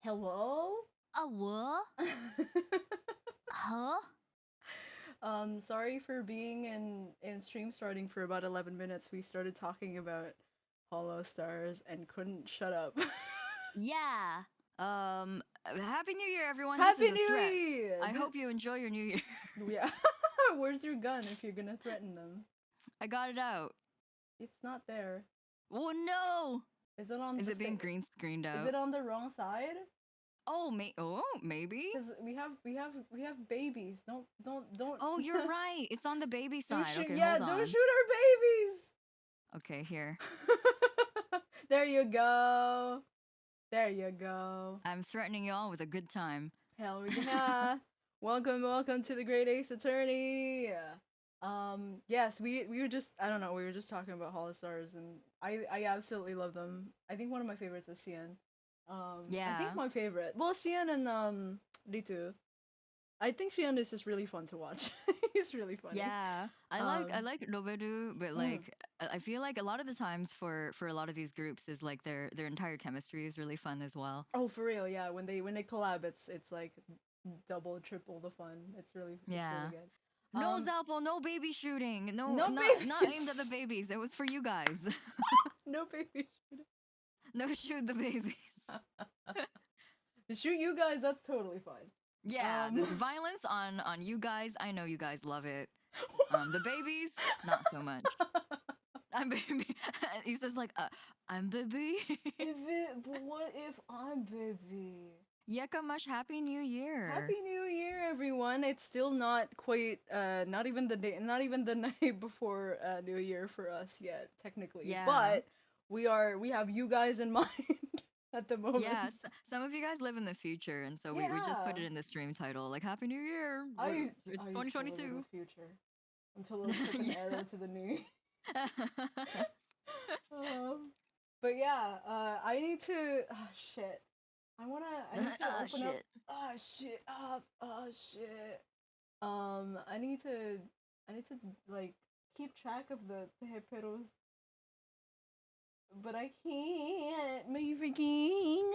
Hello? What? Huh? Sorry for being in stream starting for about 11 minutes. We started talking about Hollow Stars and couldn't shut up. Yeah. Happy New Year, everyone. Happy This is a New threat. Year! I hope you enjoy your New Year. Yeah. Where's your gun if you're gonna threaten them? I got it out. It's not there. Oh no! Is it on? Is it being green screened out? Is it on the wrong side? Oh, maybe. Because we have babies. Don't. Oh, you're right. It's on the baby side. Okay, yeah, hold on. don't shoot our babies. Okay, here. There you go. There you go. I'm threatening y'all with a good time. Hell yeah. welcome to the Great Ace Attorney. Yes, we were just, I don't know, we were just talking about Hollow Stars, and I absolutely love them. I think one of my favorites is Xian. Yeah. I think my favorite, well, Xian and Ritu. I think Xian is just really fun to watch. He's really funny. Yeah, I like Roberu, but like I feel like a lot of the times for a lot of these groups is like their entire chemistry is really fun as well. Oh, for real, yeah. When they collab, it's like double, triple the fun. It's really really good. No Zalpo, no baby shooting. No, no not aimed at the babies. It was for you guys. No baby shooting. No, shoot the babies. Shoot you guys, that's totally fine. Yeah, there's violence on you guys. I know you guys love it. The babies, not so much. I'm baby. He says like, I'm baby. But what if I'm baby? Yekamash, Happy New Year. Happy New Year, everyone. It's still not quite, not even the day, not even the night before New Year for us yet, technically. Yeah. But we have you guys in mind. At the moment. Yeah, some of you guys live in the future, and so we just put it in the stream title, like Happy New Year, 2022. Used to live in the future until it took an arrow to the knee. But yeah, I need to. Oh shit! I need to open up. Oh shit! Oh shit! I need to like keep track of the heperos. But I can't. My freaking.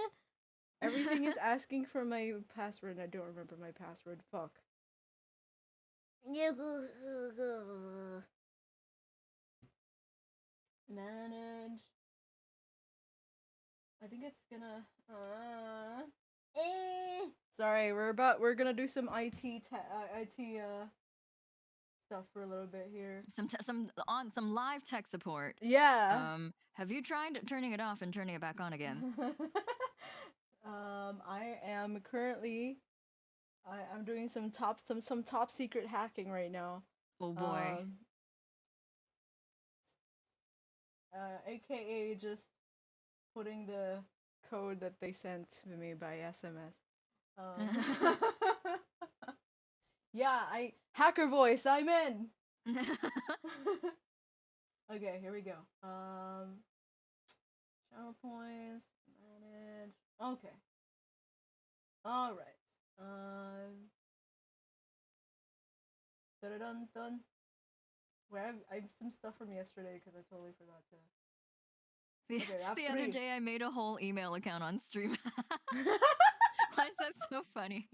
Everything is asking for my password, and I don't remember my password. Fuck. Manage. I think it's gonna. Sorry, we're gonna do some IT stuff for a little bit here. Some live tech support. Yeah. Have you tried turning it off and turning it back on again? I am currently I'm doing some top secret hacking right now. Oh boy. AKA just putting the code that they sent to me by SMS. Yeah, hacker voice, I'm in. Okay, here we go. Channel points, manage. Okay. All right. Dun. Where I have some stuff from yesterday because I totally forgot to. The other day I made a whole email account on stream. Why is that so funny?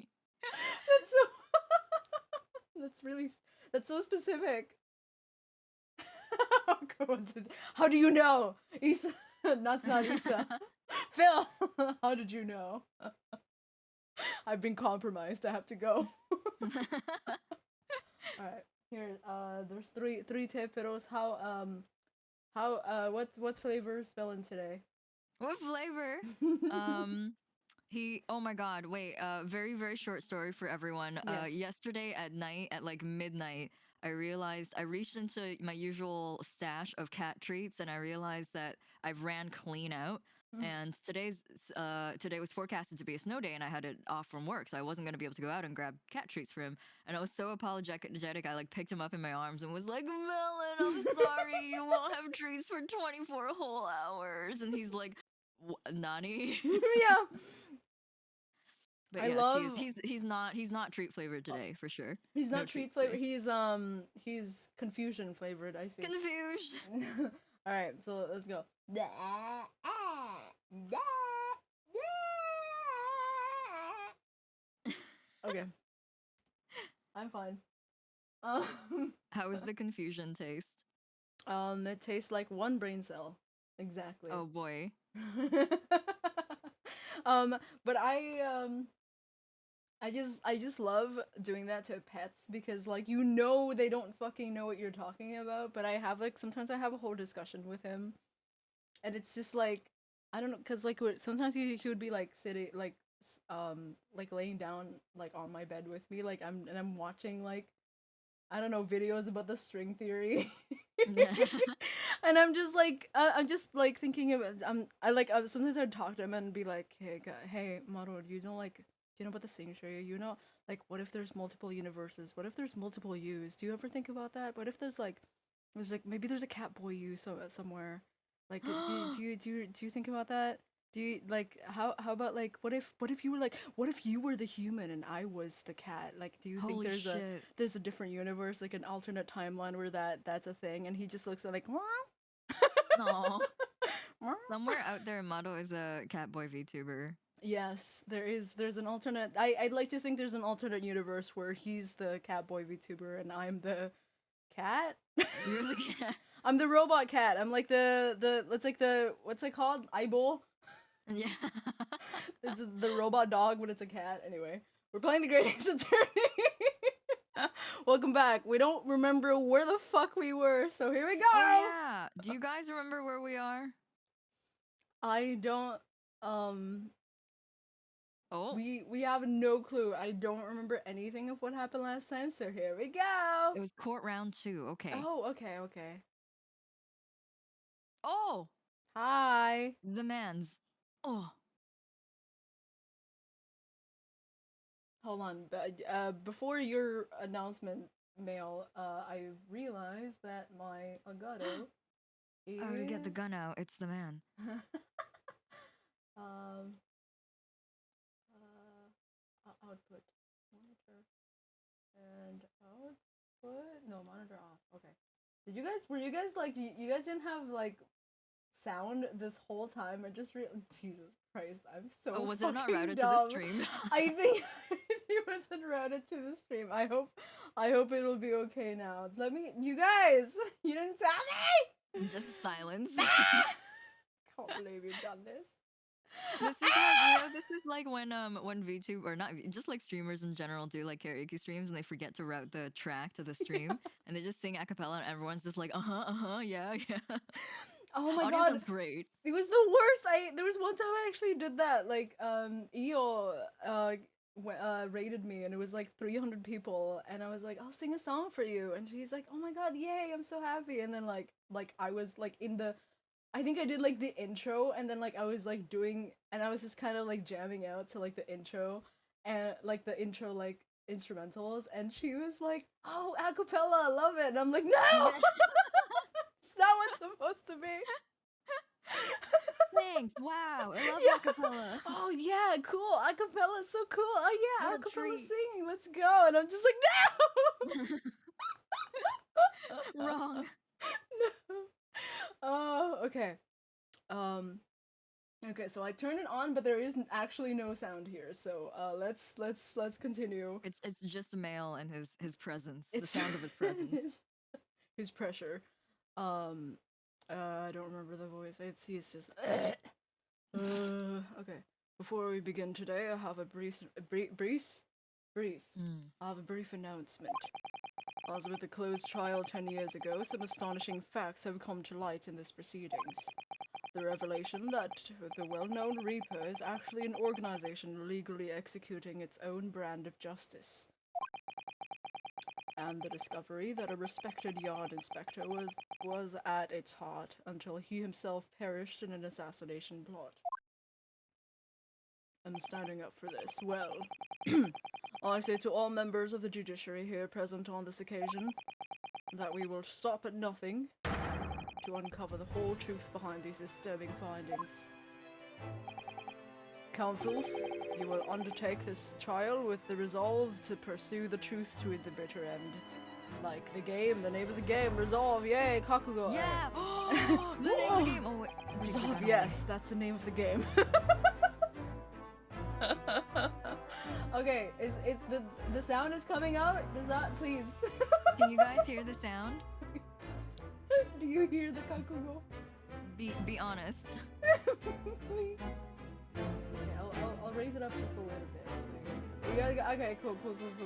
That's so specific. How do you know? Isa, not Isa. Phil, how did you know? I've been compromised. I have to go. All right, here. There's three teperos. What flavor is spelling today? What flavor? Oh my god, wait, very, very short story for everyone. Yes. Yesterday at night, at like midnight, I realized I reached into my usual stash of cat treats and I realized that I've ran clean out. And today was forecasted to be a snow day and I had it off from work, so I wasn't going to be able to go out and grab cat treats for him. And I was so apologetic, I like picked him up in my arms and was like, Melon, I'm sorry, you won't have treats for 24 whole hours. And he's like, Nani? Yeah. But I yes, love. He's not treat flavored today for sure. He's not treat flavored. He's confusion flavored. I see. Confusion. All right, so let's go. Okay. I'm fine. Um, How is the confusion taste? it tastes like one brain cell. Exactly. Oh boy. But I just love doing that to pets because like they don't fucking know what you're talking about, but I have like sometimes I have a whole discussion with him, and it's just like I don't know, cause like sometimes he would be like sitting like laying down like on my bed with me, like I'm watching like I don't know videos about the string theory. And I'm just like thinking of sometimes I'd talk to him and be like, hey Maro, do you know about the string theory? You know, like what if there's multiple universes? What if there's multiple yous? Do you ever think about that? What if there's like maybe there's a cat boy you somewhere? Like do you think about that? Do you like how about like what if you were like what if you were the human and I was the cat? Like do you think Holy shit. there's a different universe, like an alternate timeline where that's a thing? And he just looks at like No. Somewhere out there, Mado is a catboy VTuber. Yes, there's an alternate I'd like to think there's an alternate universe where he's the catboy VTuber and I'm the cat. You're the cat. I'm the robot cat. I'm like the it's like the what's it called? Eyeball? Yeah. It's the robot dog, but it's a cat. Anyway, we're playing the Great Ace Attorney. Welcome back. We don't remember where the fuck we were, so here we go. Oh yeah. Do you guys remember where we are? I don't. Oh. We have no clue. I don't remember anything of what happened last time, so here we go. It was court round 2. Okay. Oh, okay. Oh. Hi. The man's. Oh. Hold on, before your announcement, Mail, I realized that my Elgato is... I already get the gun out. It's the man. Output monitor and output monitor off. Okay. Were you guys like you guys didn't have like sound this whole time? I just Jesus Christ, I'm so Oh, was it not routed dumb. to the stream? I think it wasn't routed to the stream. I hope it'll be okay now. You guys, you didn't tell me. Just silence. Can't believe you've done this. This is like when VTuber or not just like streamers in general do like karaoke streams and they forget to route the track to the stream and they just sing a cappella and everyone's just like yeah. Oh my Audience god, is great. It was the worst. There was one time I actually did that. Like EO rated me and it was like 300 people and I was like, I'll sing a song for you, and she's like, oh my god, yay, I'm so happy. And then like I was like I think I did like the intro and then like I was like doing and I was just kind of like jamming out to like the intro and like the intro like instrumentals, and she was like, oh, acapella, I love it. And I'm like, no. It's not what's supposed to be. Thanks. Wow. I love acapella. Oh yeah, cool. Acapella is so cool. Oh yeah, What a acapella treat. singing. Let's go. And I'm just like, no. Wrong. No. Oh, okay. Okay, so I turned it on, but there is actually no sound here. So let's continue. It's just Mail and his presence. It's the sound of his presence. his pressure. I don't remember the voice. It's just. Okay. Before we begin today, I have a brief. I have a brief announcement. As with the closed trial 10 years ago, some astonishing facts have come to light in this proceedings. The revelation that the well-known Reaper is actually an organization legally executing its own brand of justice. And the discovery that a respected yard inspector was at its heart until he himself perished in an assassination plot. I'm standing up for this. Well, I say to all members of the judiciary here present on this occasion that we will stop at nothing to uncover the whole truth behind these disturbing findings. Counsels, you will undertake this trial with the resolve to pursue the truth to the bitter end. Like the game, the name of the game, Resolve, yay, Kakugo! Yeah! The name of the game! Oh, wait. Resolve, yes, that's the name of the game. Okay, Okay, is the sound is coming out? Does that please? Can you guys hear the sound? Do you hear the kakugo? Be honest. Please. Okay, I'll raise it up just a little bit. Okay, cool. Okay.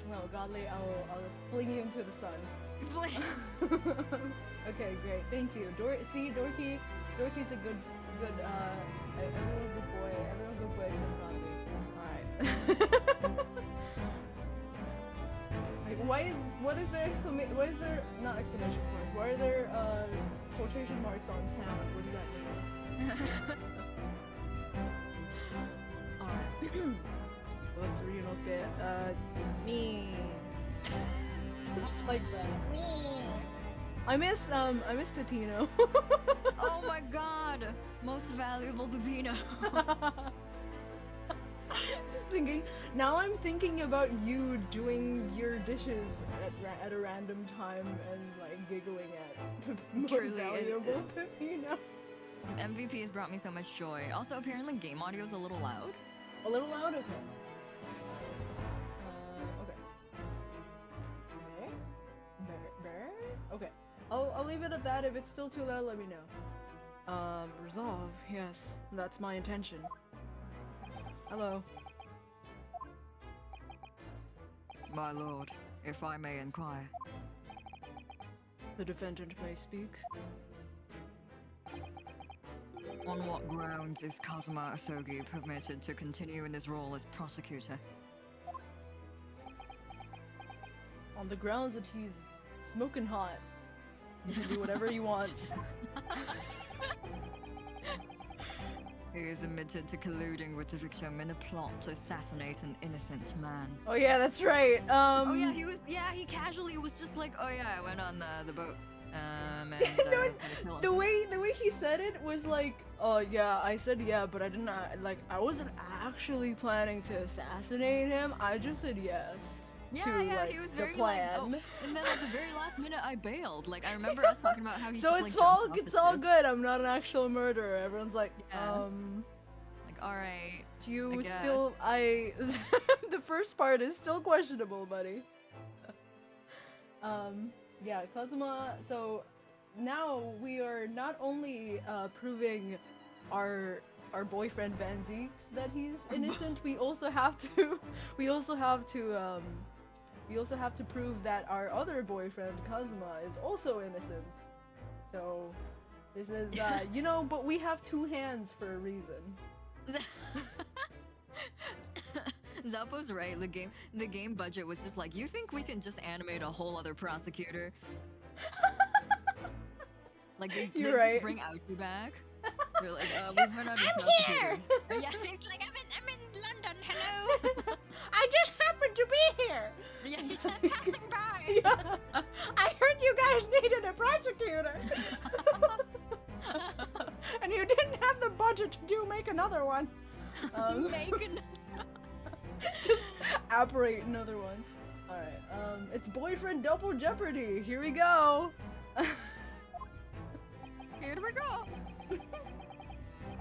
Well, Godly, I'll fling you into the sun. Okay, great. Thank you. See, Dorky's a good everyone good boy. Everyone good boy except Godly. Alright. Like, what is there not exclamation points? Why are there quotation marks on sound? What does that mean? Alright. What's Ryunosuke? Me. Just like that. I miss Pepino. Oh my god! Most valuable Pepino. Just thinking. Now I'm thinking about you doing your dishes at a random time and like giggling at most valuable Pepino. MVP has brought me so much joy. Also, apparently game audio is a little loud. A little loud? Okay. Okay. I'll leave it at that. If it's still too loud, let me know. Resolve. Yes, that's my intention. Hello. My lord, if I may inquire. The defendant may speak. On what grounds is Kazuma Asogi permitted to continue in this role as prosecutor? On the grounds that he's smoking hot. He can do whatever he wants. He is admitted to colluding with the victim in a plot to assassinate an innocent man. Oh yeah, that's right. Oh yeah, he casually was just like, oh yeah, I went on the boat. And I was gonna kill him. The way he said it was like, oh yeah, I said yeah, but I didn't I wasn't actually planning to assassinate him. I just said yes. Yeah, he was very like, oh, and then at the very last minute I bailed. Like I remember us talking about how he so just, it's all good. I'm not an actual murderer. Everyone's like, like all right. You still the first part is still questionable, buddy. Yeah, Kazuma. So now we are not only proving our boyfriend Van Zeeks that he's innocent. We also have to prove that our other boyfriend Kazuma is also innocent. So this is but we have two hands for a reason. Zappo's right. The game budget was just like, you think we can just animate a whole other prosecutor? Like they just bring Aoki back. They're like, we've run out of prosecutor. Here! Yeah, he's like, I'm in London. Hello. I just happened to be here. Yeah, he's passing by. Yeah. I heard you guys needed a prosecutor. And you didn't have the budget to make another one. Just apparate another one. Alright, it's boyfriend double jeopardy. Here we go. Here we go.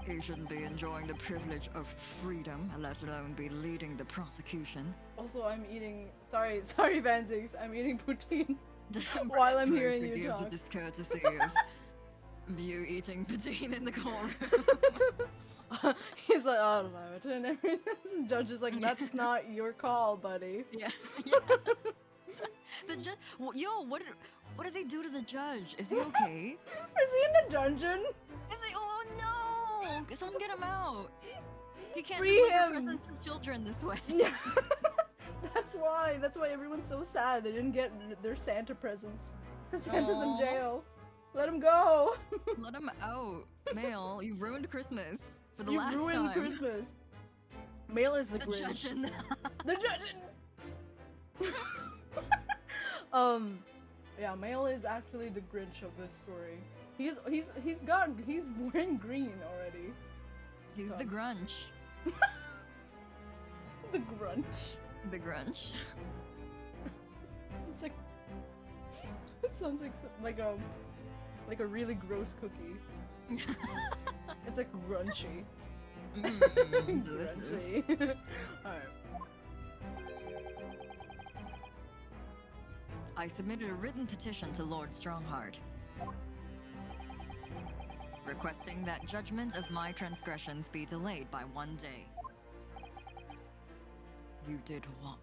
He shouldn't be enjoying the privilege of freedom, let alone be leading the prosecution. Also, I'm eating. Sorry, Van Zeeks. I'm eating poutine while I'm hearing you talk. The discourtesy of you eating poutine in the courtroom. He's like, oh, I don't know it, and everything. The judge is like, that's not your call, buddy. Yeah. The judge. Well, yo, what did they do to the judge? Is he okay? Is he in the dungeon? Is he? Oh no! Someone get him out. He can't Free deliver him. presents to children this way. That's why everyone's so sad. They didn't get their Santa presents. Because Santa's in jail. Let him go. Let him out. Mail, you've ruined Christmas for the last time. You ruined Christmas. Mail is the Grinch. Judgin'. The judgin'. Yeah, Mail is actually the Grinch of this story. He's wearing green already. He's the Grunch. The Grunch. The Grunch. It's like it sounds like a really gross cookie. It's like crunchy. Delicious. Crunchy. Alright. I submitted a written petition to Lord Strongheart, requesting that judgment of my transgressions be delayed by 1 day. You did what?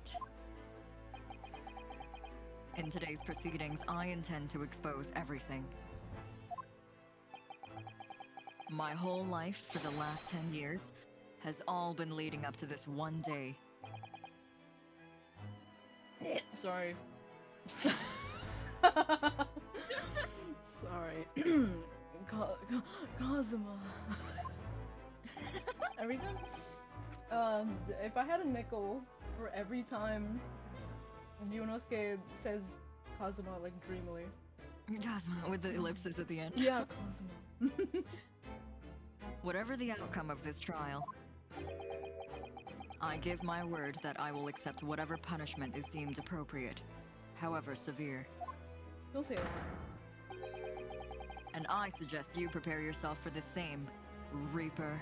In today's proceedings, I intend to expose everything. My whole life for the last 10 years has all been leading up to this 1 day. Sorry. Sorry. Kazuma. Every time, if I had a nickel for every time Yunosuke says Kazuma like dreamily. Kazuma with the ellipsis at the end. Yeah, Kazuma. Whatever the outcome of this trial, I give my word that I will accept whatever punishment is deemed appropriate, however severe. Don't say that. And I suggest you prepare yourself for the same, Reaper.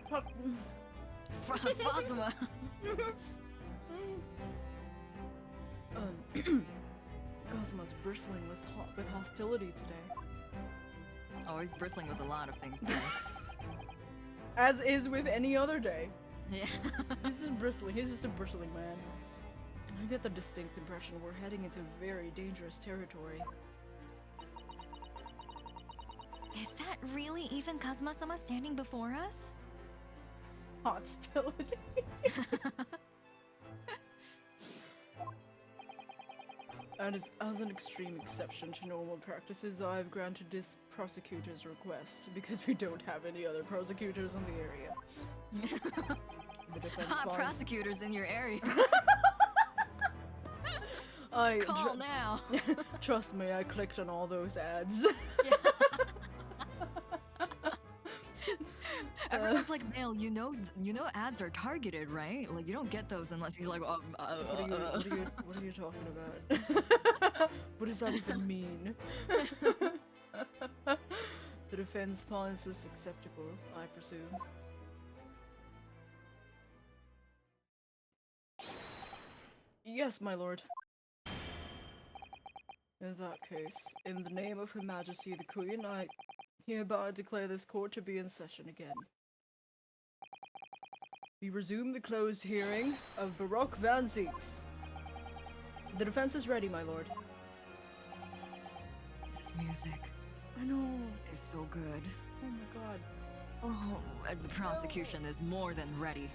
Fuck. Kazuma! Kazuma's bristling with hostility today. Always bristling with a lot of things today. As is with any other day. Yeah. He's just bristling. He's just a bristling man. I get the distinct impression we're heading into very dangerous territory. Is that really even Kazuma-sama standing before us? Hostility. And as an extreme exception to normal practices, I've granted this prosecutor's request because we don't have any other prosecutors in the area. The defense finds... prosecutors in your area. Call now. Trust me, I clicked on all those ads. Everyone's like, Mel, you know ads are targeted, right? Like, you don't get those unless he's like, what are you talking about? What does that even mean? The defense finds this acceptable, I presume. Yes, my lord. In that case, in the name of Her Majesty the Queen, I hereby declare this court to be in session again. We resume the closed hearing of Baroque Van Zieks. The defense is ready, my lord. This music. I know. Is so good. Oh my god. Oh, and the prosecution is more than ready.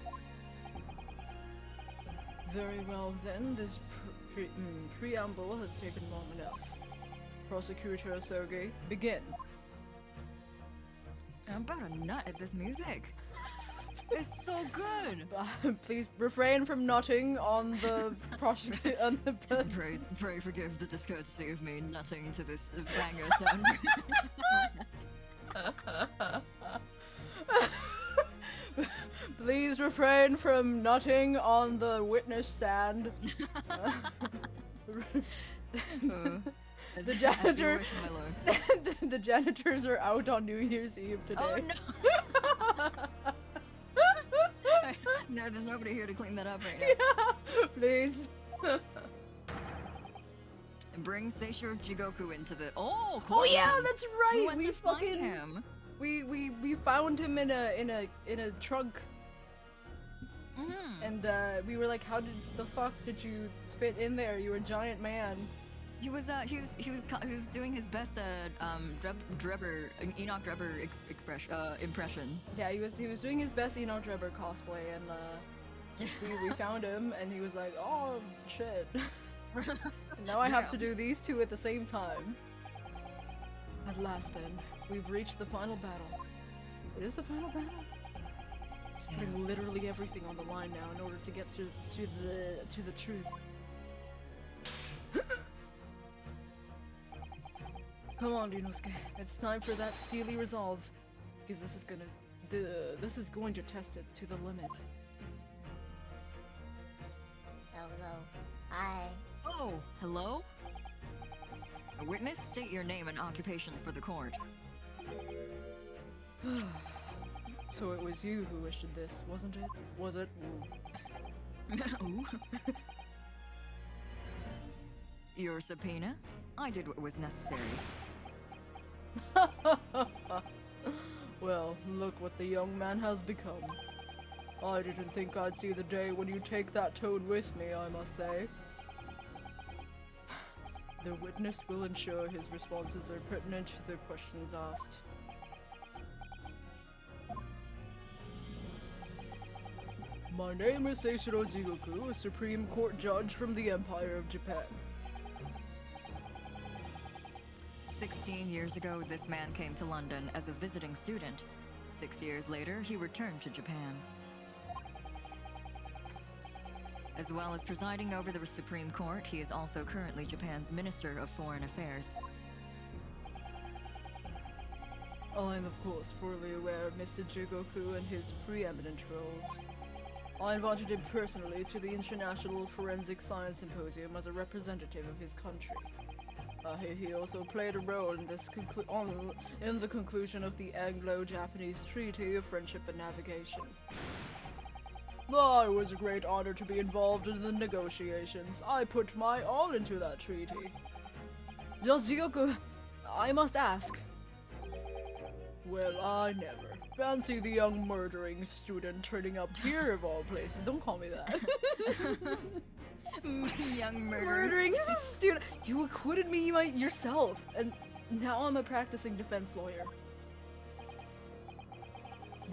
Very well then, this preamble has taken long enough. Prosecutor Sergei, begin. I'm about to nut at this music. It's so good. Please refrain from nutting on the prosecutor. Pray forgive the discourtesy of me nutting to this banger sound. Please refrain from nutting on the witness stand. The janitor. Wish, my lord. The janitors are out on New Year's Eve today. Oh no! No, there's nobody here to clean that up right now. Yeah, please. Bring Seishiro Jigoku into the. Oh, cool. Oh yeah, that's right. We went to find him. We found him in a trunk. And we were like, how the fuck did you fit in there? You were a giant man. He was doing his best Enoch Drebber impression. Yeah, he was doing his best Enoch Drebber cosplay, and we found him, and he was like, oh shit. And now I have to do these two at the same time. At last, then, we've reached the final battle. It is the final battle. He's putting literally everything on the line now in order to get to the truth. Come on, Yunosuke. It's time for that steely resolve, because this is going to test it to the limit. Hello. Hi. Oh, hello? Witness, state your name and occupation for the court. So it was you who issued this, wasn't it? Was it? Ooh. Your subpoena? I did what was necessary. Well, look what the young man has become. I didn't think I'd see the day when you take that tone with me, I must say. The witness will ensure his responses are pertinent to the questions asked. My name is Seishiro Jigoku, a Supreme Court judge from the Empire of Japan. 16 years ago, this man came to London as a visiting student. 6 years later, he returned to Japan. As well as presiding over the Supreme Court, he is also currently Japan's Minister of Foreign Affairs. I am, of course, fully aware of Mr. Jigoku and his preeminent roles. I invited him personally to the International Forensic Science Symposium as a representative of his country. He also played a role in this in the conclusion of the Anglo-Japanese Treaty of Friendship and Navigation. It was a great honor to be involved in the negotiations. I put my all into that treaty. Just Jigoku, I must ask. Well, I never. Fancy the young murdering student turning up here of all places. Don't call me that. Young murdering student. You acquitted me yourself, and now I'm a practicing defense lawyer.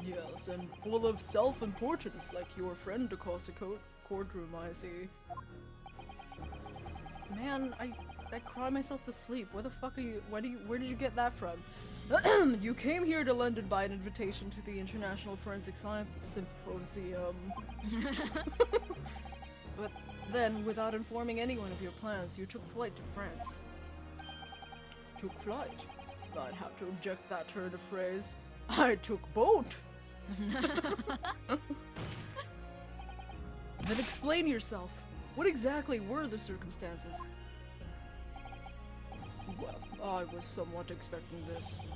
Yes, and full of self-importance like your friend across the courtroom, I see. Man, I cry myself to sleep. Where the fuck are you? Where did you get that from? You came here to London by an invitation to the International Forensic Science Symposium. But then, without informing anyone of your plans, you took flight to France. Took flight? I'd have to object that turn of phrase. I took boat! Then explain yourself. What exactly were the circumstances? Well, I was somewhat expecting this,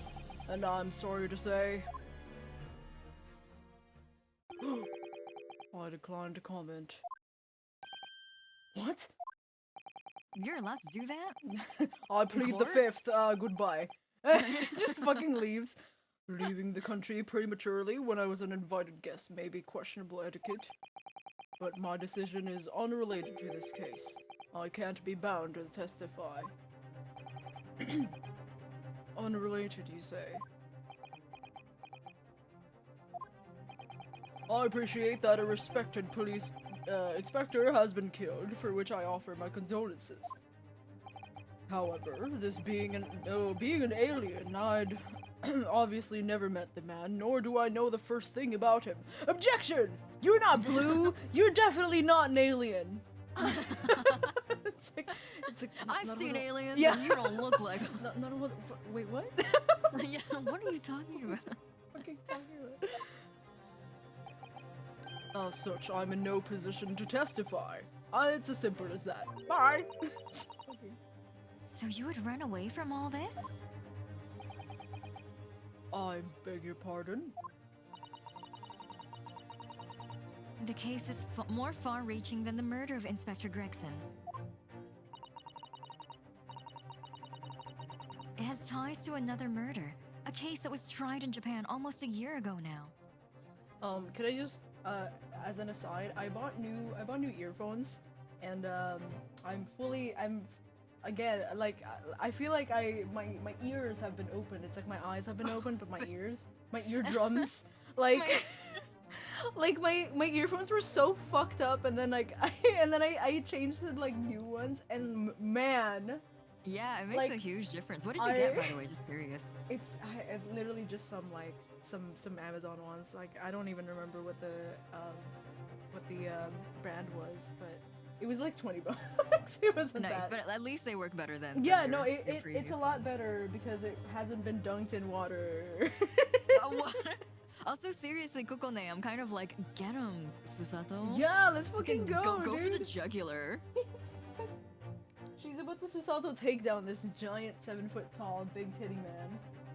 and I'm sorry to say, I decline to comment. What? You're allowed to do that? I plead the fifth, goodbye. Just fucking leaves. Leaving the country prematurely when I was an invited guest may be questionable etiquette, but my decision is unrelated to this case. I can't be bound to testify. Unrelated, you say? I appreciate that a respected police inspector has been killed, for which I offer my condolences. However, this being an alien, I'd obviously never met the man, nor do I know the first thing about him. Objection! You're not blue! You're definitely not an alien! it's like I've seen aliens, yeah. and you don't look like them. Wait, what? Yeah, what are you talking about? Fucking talking about? As such, I'm in no position to testify. It's as simple as that. Bye! So you would run away from all this? I beg your pardon? The case is more far-reaching than the murder of Inspector Gregson. It has ties to another murder, a case that was tried in Japan almost a year ago now. Can I just, as an aside, I bought new earphones, and again, like, I feel like my ears have been opened. It's like my eyes have been opened, but my eardrums, like, like my earphones were so fucked up, and then like I changed to like new ones, and man. Yeah, it makes like, a huge difference. What did you get, by the way? Just curious. It's literally just some Amazon ones. Like, I don't even remember what the brand was, but it was like $20. It wasn't nice, bad. But at least they work better than. Yeah, no, it's a lot better because it hasn't been dunked in water. What? Also, seriously, Kokone, I'm kind of like, get him, Susato. Yeah, let's fucking go, Go dude. for the jugular. He's about to Susato take down this giant 7-foot tall, big titty man.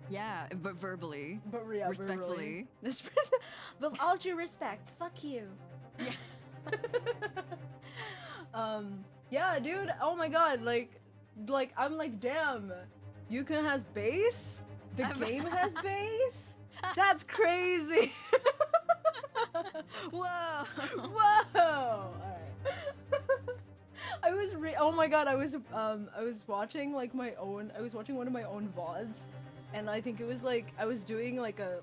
Yeah, but verbally. But yeah, respectfully. With all due respect, fuck you. Yeah. Yeah, dude. Oh my god, like I'm like, damn. Yukon has bass. The game has bass. That's crazy. Whoa. Whoa. All right. Oh my god, I was watching like I was watching one of my own VODs, and I think it was like I was doing like a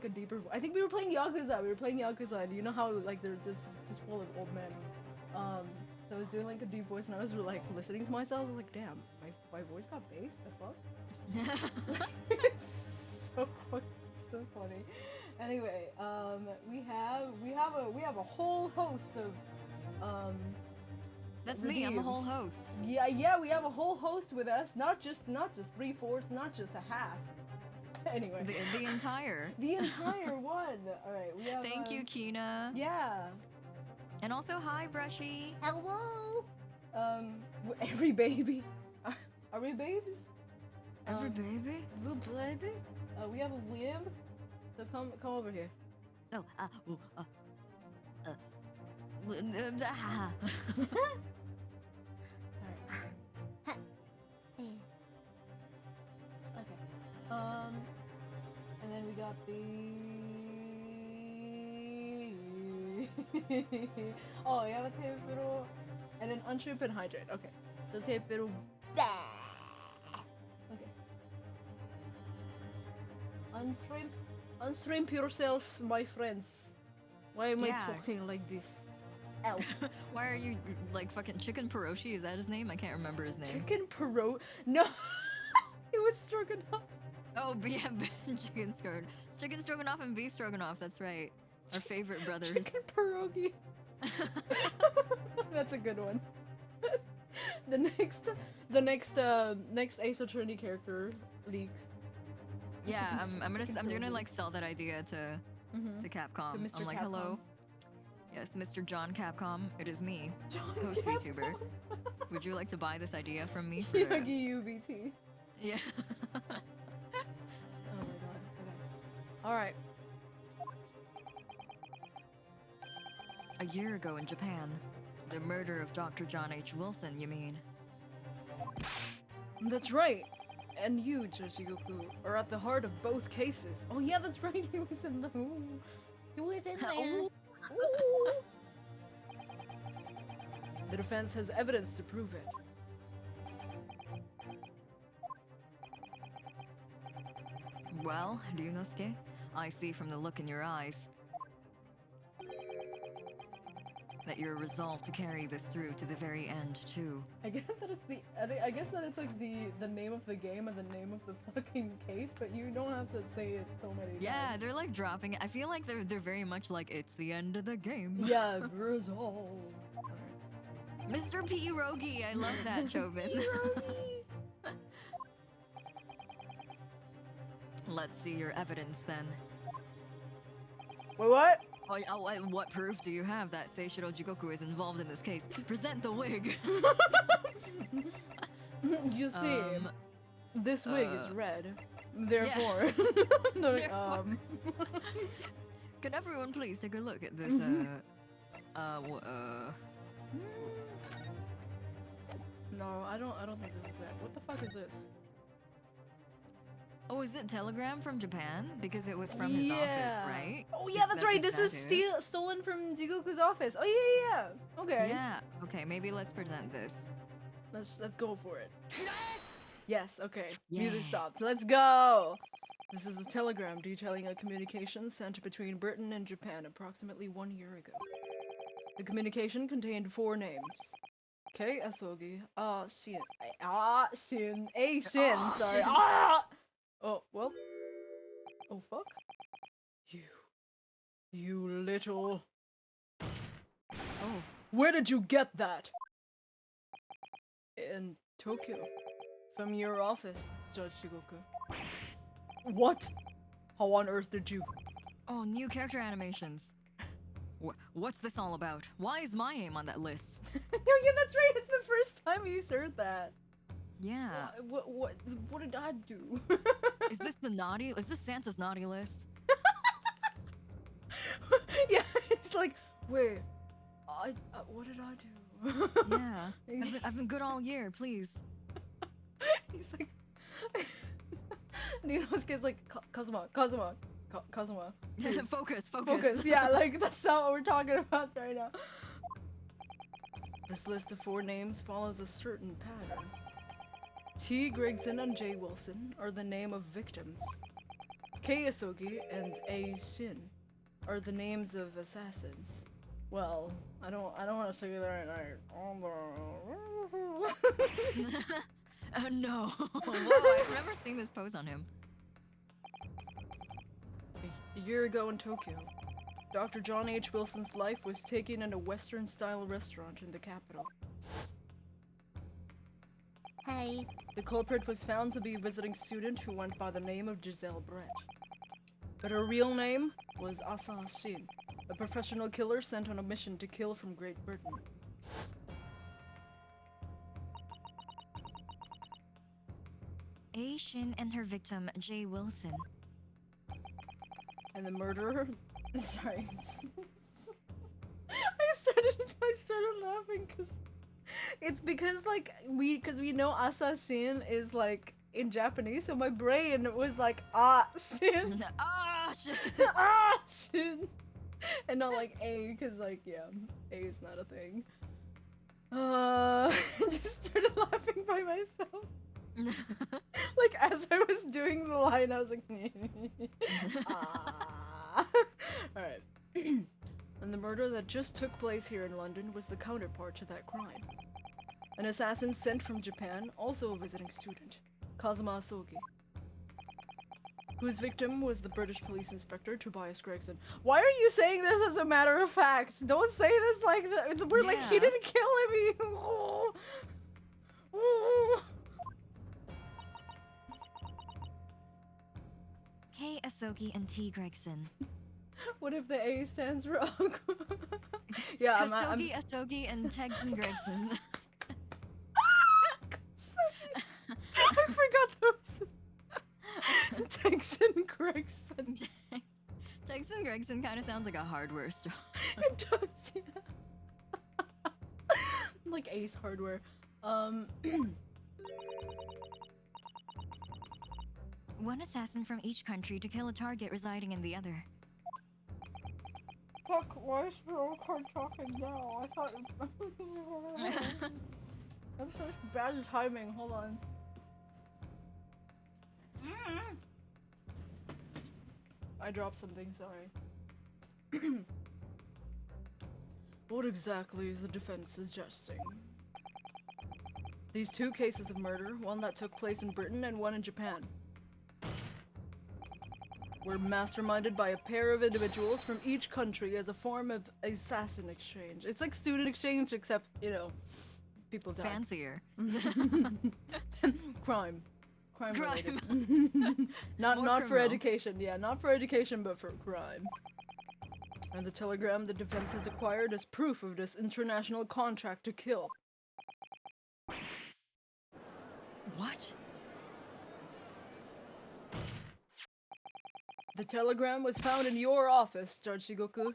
deeper. I think we were playing Yakuza. And you know how like they're just full of old men. So I was doing like a deep voice, and I was like listening to myself. I was like, damn, my voice got bass. The fuck? It's so funny. Anyway, we have a whole host of That's me. I'm a whole host. Yeah, we have a whole host with us. Not just 3/4, not just a half. Anyway, the entire one. All right, we have. Thank you, Kina. Yeah. And also, hi, Brushy. Hello. Every baby. Are we babies? Every baby. Little baby. We have a limb. So come over here. Oh. Okay. And then we got the. Oh, we have a tepero and an unshrimp and hydrate. Okay. So tepero. Okay. Unshrimp yourself, my friends. Why am I talking like this? Ow. Why are you like fucking Chicken Peroshi? Is that his name? I can't remember his name. Chicken Peroshi? No. It was stroganoff. Oh, yeah, Chicken Stroganoff and beef stroganoff. That's right. Our favorite brothers. Chicken pierogi. That's a good one. The next Ace Attorney character leak. Yeah, I'm gonna like sell that idea to Capcom. To Mr. I'm like, Capcom. hello. Yes, Mr. John Capcom. It is me, John host Capcom. VTuber. Would you like to buy this idea from me? For, Hiiragi Yuu VT. Yeah. Oh my god. Okay. Alright. A year ago in Japan, the murder of Dr. John H. Wilson, you mean? That's right. And you, Jojigoku, are at the heart of both cases. Oh yeah, that's right. He was in the. He was in there. Ooh. The defense has evidence to prove it. Well, Ryunosuke, I see from the look in your eyes that you're resolved to carry this through to the very end, too. I guess that it's like the name of the game and the name of the fucking case, but you don't have to say it so many times. Yeah, they're like dropping it. I feel like they're very much like it's the end of the game. Yeah, resolve. Mr. Pierogi, I love that, Jovin. Let's see your evidence then. Wait, what? What proof do you have that Seishiro Jigoku is involved in this case? Present the wig! You see, this wig is red. Therefore, Can everyone please take a look at this, No, I don't think this is it. What the fuck is this? Oh, is it telegram from Japan? Because it was from his office, right? Oh yeah, that's right. This is stolen from Jigoku's office. Oh yeah. Okay. Yeah. Okay, maybe let's present this. Let's go for it. Yes. Okay. Yeah. Music stops. Let's go. This is a telegram detailing a communication sent between Britain and Japan approximately 1 year ago. The communication contained 4 names. Kei Asogi. Shin. Shin. Shin. Sorry. Oh, well. Oh, fuck. You little... Oh. Where did you get that? In Tokyo. From your office, Judge Shigoku. What? How on earth did you... Oh, new character animations. What's this all about? Why is my name on that list? Oh yeah, that's right. It's the first time he's heard that. Yeah. What did I do? Is this Santa's naughty list? Yeah, it's like, wait, what did I do? Yeah. I've been good all year, please. He's like, you know, this kid's like, Kazuma. Focus. Yeah, like, that's not what we're talking about right now. This list of 4 names follows a certain pattern. T. Gregson and J. Wilson are the name of victims. K. Isogi and A. Shin are the names of assassins. Well, I don't want to say that right Oh no. Whoa, I've never seen this pose on him. A year ago in Tokyo, Dr. John H. Wilson's life was taken in a Western-style restaurant in the capital. Hi. The culprit was found to be a visiting student who went by the name of Giselle Brett. But her real name was Asa Shin, a professional killer sent on a mission to kill from Great Britain. A. Shin and her victim, J. Wilson. And the murderer... Sorry. I started laughing because like we know assassin is like in Japanese, so my brain was like shin. Shin. And not like A, because like yeah, A is not a thing. I just started laughing by myself. Like as I was doing the line, I was like Alright. And the murder that just took place here in London was the counterpart to that crime. An assassin sent from Japan, also a visiting student, Kazuma Asogi, whose victim was the British police inspector Tobias Gregson. Why are you saying this as a matter of fact? Don't say this like that. We're like, he didn't kill him. K. Asogi and T. Gregson. What if the A stands for Aqua? Yeah, I'm Asogi and Tegson Gregson. I forgot those. Tegson Gregson. Tegson Gregson kind of sounds like a hardware store. It does, yeah. Like Ace Hardware. One assassin from each country to kill a target residing in the other. Fuck, why is Roll Card talking now? I thought I'm such bad timing, hold on. I dropped something, sorry. What exactly is the defense suggesting? These 2 cases of murder, one that took place in Britain and one in Japan, were masterminded by a pair of individuals from each country as a form of assassin exchange. It's like student exchange, except, you know, people die. Fancier. Crime related. not for education, yeah, not for education, but for crime. And the telegram the defense has acquired is proof of this international contract to kill. What? The telegram was found in your office, Judge Shigoku.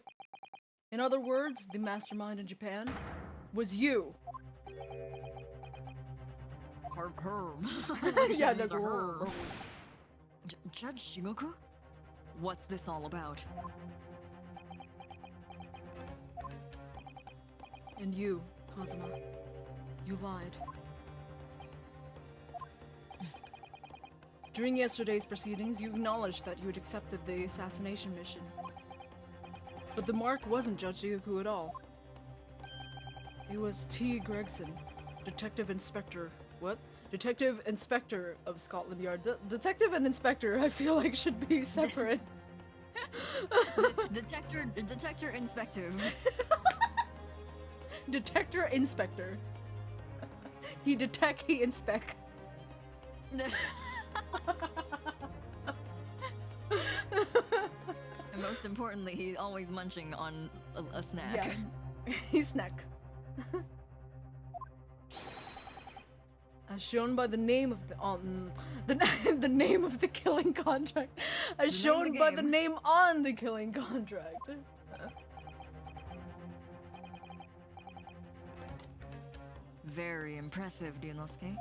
In other words, the mastermind in Japan was you. Yeah, that's her. Judge Shigoku? What's this all about? And you, Kazuma, you lied. During yesterday's proceedings, you acknowledged that you had accepted the assassination mission. But the mark wasn't Judge Shigoku at all. It was T. Gregson, Detective Inspector. What? Detective Inspector of Scotland Yard. Detective and Inspector, I feel like, should be separate. Detector Inspective. Detector Inspector. He detect, he inspect. Most importantly, he's always munching on a snack. Yeah, he's snack. As shown by the name of the name of the killing contract. As shown by the name on the killing contract. Very impressive, Ryunosuke.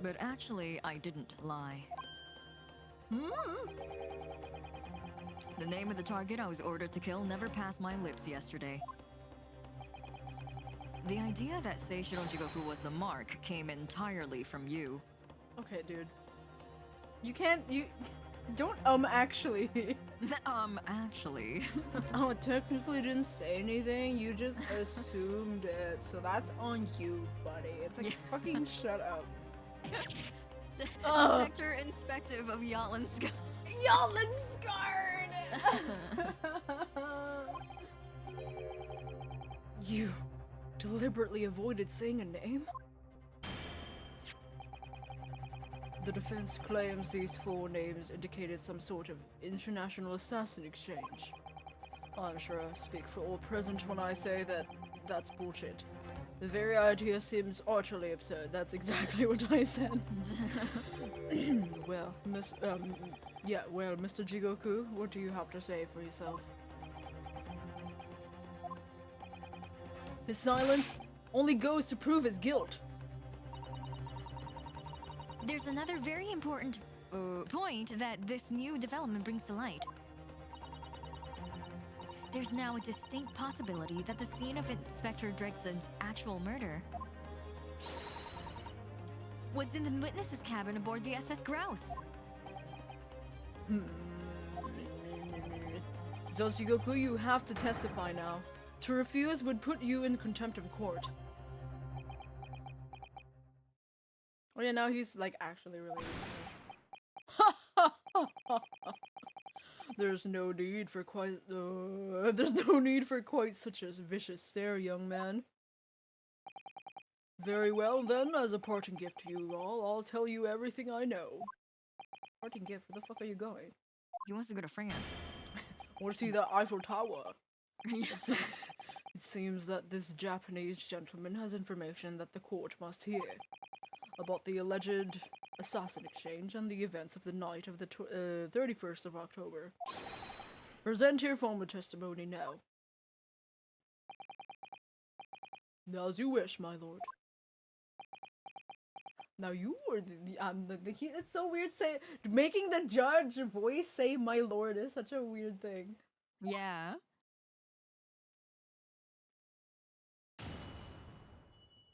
But actually, I didn't lie. The name of the target I was ordered to kill never passed my lips yesterday. The idea that Seishiro Jigoku was the mark came entirely from you. Okay, dude. You can't, don't actually. Actually. Oh, technically didn't say anything, you just assumed it, so that's on you, buddy. It's like, fucking shut up. Detector inspective of Yatlan Scar. Yatlan Scarred! You deliberately avoided saying a name? The defense claims these four names indicated some sort of international assassin exchange. I'm sure I speak for all present when I say that that's bullshit. The very idea seems utterly absurd. That's exactly what I said. Well, Mr. Jigoku, what do you have to say for yourself? His silence only goes to prove his guilt. There's another very important point that this new development brings to light. There's now a distinct possibility that the scene of Inspector Dregson's actual murder was in the witness's cabin aboard the SS Grouse. Jigoku, you have to testify now. To refuse would put you in contempt of court. Oh yeah, now he's like actually really There's no need for quite such a vicious stare, young man. Very well then, as a parting gift to you all, I'll tell you everything I know. Parting gift? Where the fuck are you going? He wants to go to France. Want to see the Eiffel Tower? Yeah. It seems that this Japanese gentleman has information that the court must hear about the alleged assassin exchange and the events of the night of the 31st of October. Present your formal testimony now. As you wish, my lord. Now you were it's so weird making the judge voice say my lord is such a weird thing. Yeah.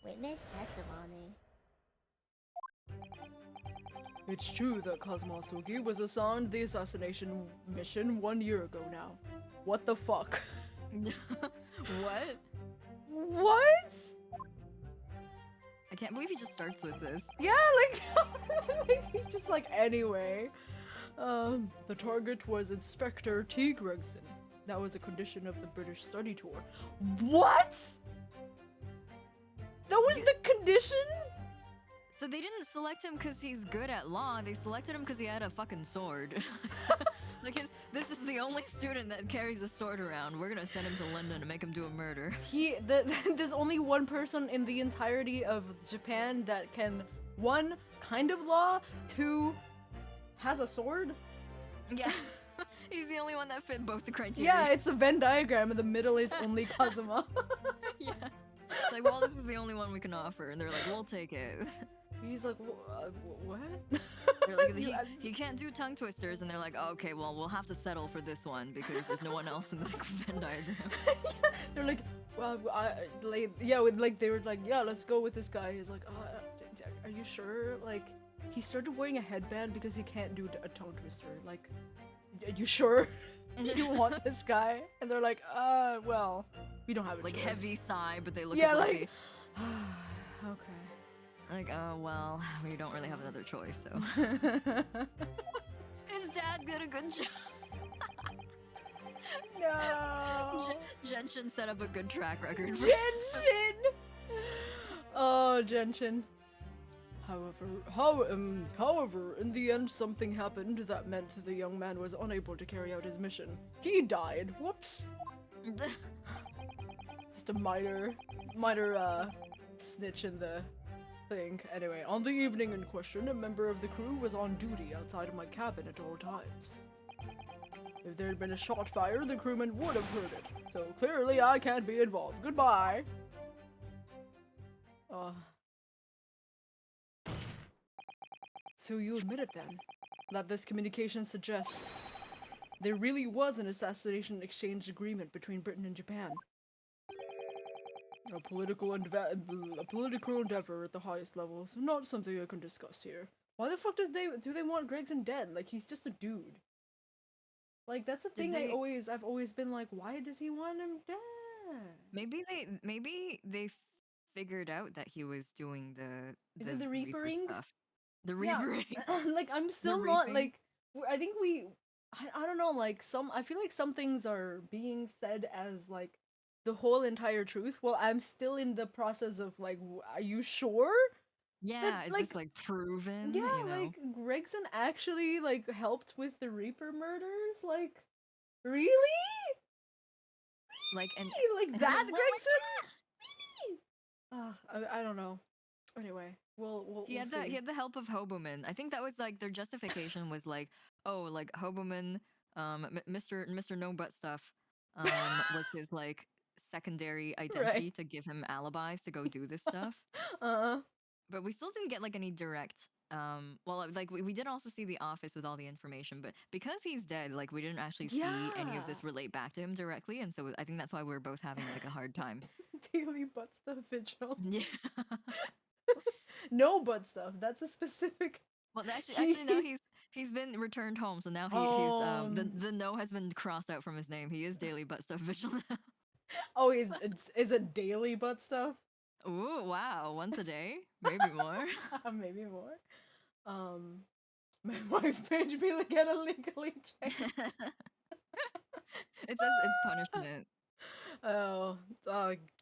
Witness testimony. It's true that Kazumasugi was assigned the assassination mission 1 year ago now. What the fuck? What? What? I can't believe he just starts with this. Yeah, like he's just like, anyway. The target was Inspector T. Gregson. That was a condition of the British study tour. What? That was the condition? So they didn't select him because he's good at law, they selected him because he had a fucking sword. Like, this is the only student that carries a sword around. We're gonna send him to London to make him do a murder. There's only one person in the entirety of Japan that can, 1, kind of law, 2, has a sword? Yeah. He's the only one that fit both the criteria. Yeah, it's a Venn diagram, and the middle is only Kazuma. Yeah. Like, well, this is the only one we can offer, and they're like, we'll take it. He's like, what? They're like, he can't do tongue twisters, and they're like, oh, okay, well, we'll have to settle for this one because there's no one else in the Venn diagram. Yeah, they're like, well, they were like, yeah, let's go with this guy. He's like, are you sure? Like, he started wearing a headband because he can't do a tongue twister. Like, are you sure you want this guy? And they're like, well, we don't have a like choice. heavy sigh, but they look at like, okay. Like, oh, well, we don't really have another choice, so. His dad did a good job. No. Genshin set up a good track record. Genshin! Oh, Genshin. However, in the end, something happened that meant the young man was unable to carry out his mission. He died. Whoops. Just a minor snitch in the thing. Anyway, on the evening in question, a member of the crew was on duty outside of my cabin at all times. If there had been a shot fired, the crewman would have heard it. So clearly I can't be involved. Goodbye. So you admit it then, that this communication suggests there really was an assassination exchange agreement between Britain and Japan. A political endeavor at the highest levels, not something I can discuss here. Why the fuck do they want Gregson dead? Like, he's just a dude. Like, that's the thing I've always been like, why does he want him dead? Maybe they figured out that he was doing the Is it the Reapering stuff. The Reapering. Yeah. Like, I'm still not like, I think I don't know, like I feel like some things are being said as like the whole entire truth. Well, I'm still in the process of like, are you sure? Yeah, That, is like, this like proven? Yeah, you know? like Gregson actually like helped with the Reaper murders. Like, really? Like and Like that, Gregson? Really? I don't know. Anyway, we'll he had the help of Hoboman. I think that was like their justification was like, oh, like Hoboman, Mr. No Butt Stuff, was his like secondary identity to give him alibis to go do this stuff. But we still didn't get like any direct. Well, like we did also see the office with all the information, but because he's dead, like we didn't actually see any of this relate back to him directly, and so I think that's why we're both having like a hard time. Daily butt stuff vigil. Yeah. No butt stuff. That's a specific. Well, actually, no. He's been returned home, so now he's the no has been crossed out from his name. He is Daily Butt Stuff Vigil now. Oh, is it daily butt stuff? Ooh, wow! Once a day, maybe more. Maybe more. My wife page be like get illegally checked. It says it's punishment. Oh,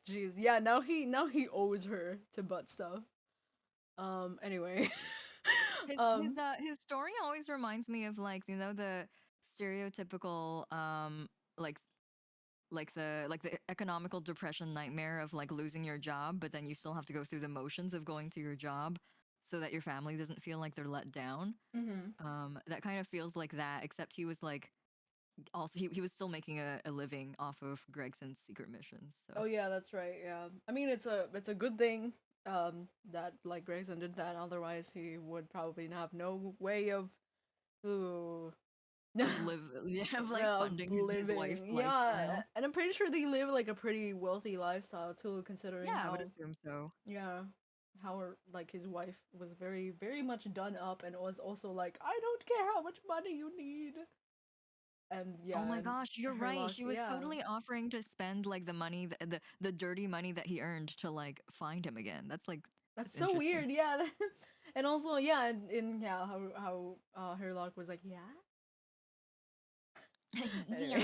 jeez. Yeah, now he owes her to butt stuff. Anyway. His story always reminds me of like, you know, the stereotypical like the economical depression nightmare of like losing your job, but then you still have to go through the motions of going to your job so that your family doesn't feel like they're let down. That kind of feels like that, except he was like also he was still making a living off of Gregson's secret missions. So. Oh yeah, that's right. Yeah, I mean it's a good thing that like Gregson did that. Otherwise, he would probably have no way of funding his wife's lifestyle. And I'm pretty sure they live like a pretty wealthy lifestyle too, considering I would assume so. Yeah, how like his wife was very, very much done up and was also like, I don't care how much money you need. And yeah. Oh my gosh, you're right. She was totally offering to spend like the money, the dirty money that he earned to like find him again. That's so weird. Yeah, and also in how Herlock was like, yeah. Yeah,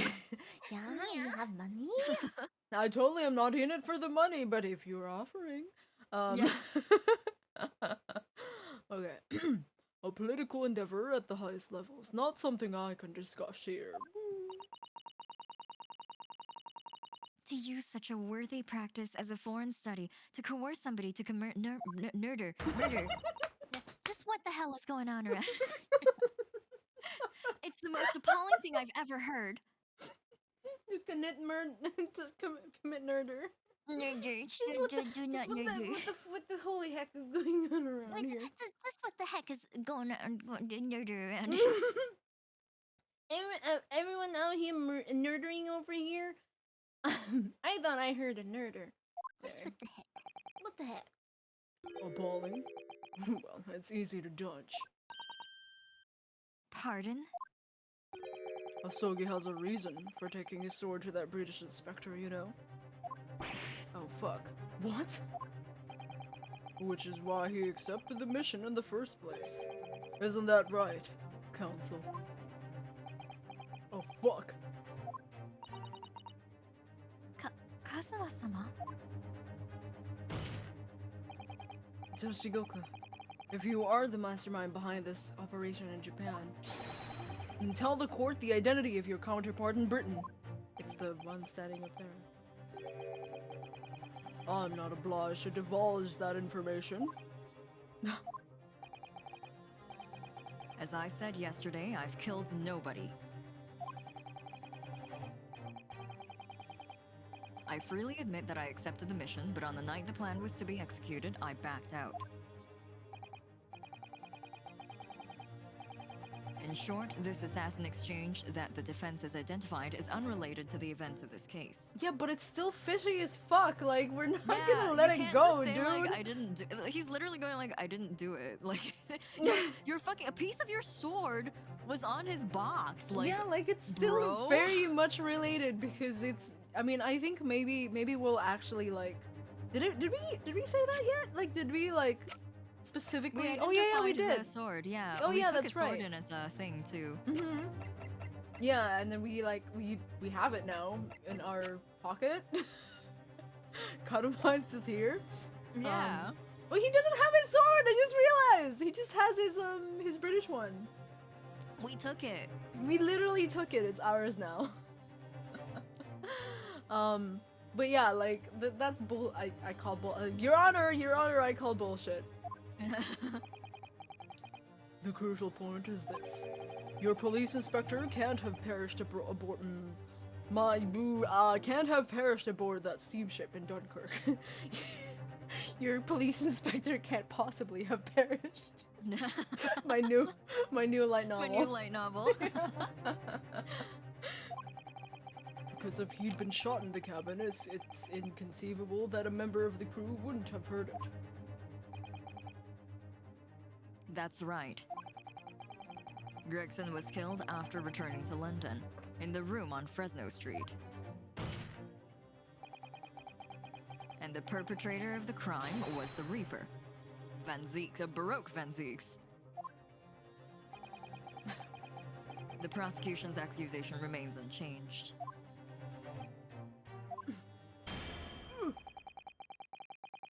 you have money. I totally am not in it for the money, but if you're offering, okay. A political endeavor at the highest levels, not something I can discuss here. To use such a worthy practice as a foreign study to coerce somebody to murder. Just what the hell is going on around? It's the most appalling thing I've ever heard. To commit murder. What the holy heck is going on around here? Just what the heck is going on, nerder around here? Everyone out here nerdering over here? I thought I heard a nerder. Just what the heck? What the heck? Appalling? Well, it's easy to judge. Pardon? Asogi has a reason for taking his sword to that British inspector, you know? Oh, fuck. What? Which is why he accepted the mission in the first place. Isn't that right, Council? Oh, fuck. Kazuma-sama? Yoshigoku, If you are the mastermind behind this operation in Japan, then tell the court the identity of your counterpart in Britain. It's the one standing up there. I'm not obliged to divulge that information. As I said yesterday, I've killed nobody. I freely admit that I accepted the mission, but on the night the plan was to be executed, I backed out. In short, this assassin exchange that the defense has identified is unrelated to the events of this case. Yeah, but it's still fishy as fuck. Like, we're not Yeah, gonna let you it can't go, just say, dude. Like, I didn't do. Like, he's literally going like, I didn't do it. Like, you're fucking. A piece of your sword was on his box. Like, yeah, like it's still bro? very much related because it's. I mean, I think maybe we'll actually like. Did we say that yet? Like, did we like specifically? Oh yeah, we did. The sword, yeah. Oh we yeah, took that's a sword right. in as a thing too. Mm-hmm. Yeah, and then we have it now in our pocket. Cutomize is here. Yeah. Well, he doesn't have his sword. I just realized he just has his British one. We took it. We literally took it. It's ours now. But yeah, like that's bull. I call bull. Your Honor, I call bullshit. The crucial point is this: your police inspector can't have perished aboard. Can't have perished aboard that steamship in Dunkirk. Your police inspector can't possibly have perished. my new light novel. My new light novel. Because if he'd been shot in the cabin, it's inconceivable that a member of the crew wouldn't have heard it. That's right. Gregson was killed after returning to London, in the room on Fresno Street. And the perpetrator of the crime was the Reaper. Van Zieks, a Baroque Van Zieks. The prosecution's accusation remains unchanged.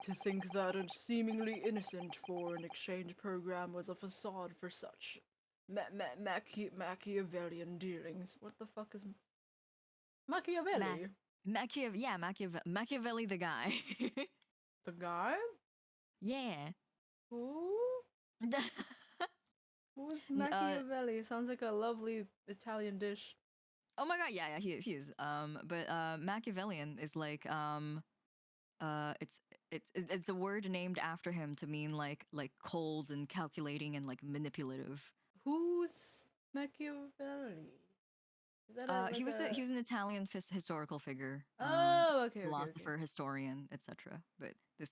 To think that a seemingly innocent foreign exchange program was a facade for such Machiavellian dealings. What the fuck is Machiavelli? Machiavelli the guy. The guy? Yeah. Who? Who's Machiavelli? Sounds like a lovely Italian dish. Oh my god, yeah, he is. But Machiavellian is like it's a word named after him to mean like cold and calculating and like manipulative. Who's Machiavelli? Is that He was an Italian historical figure. Okay. Philosopher, historian, etc. But this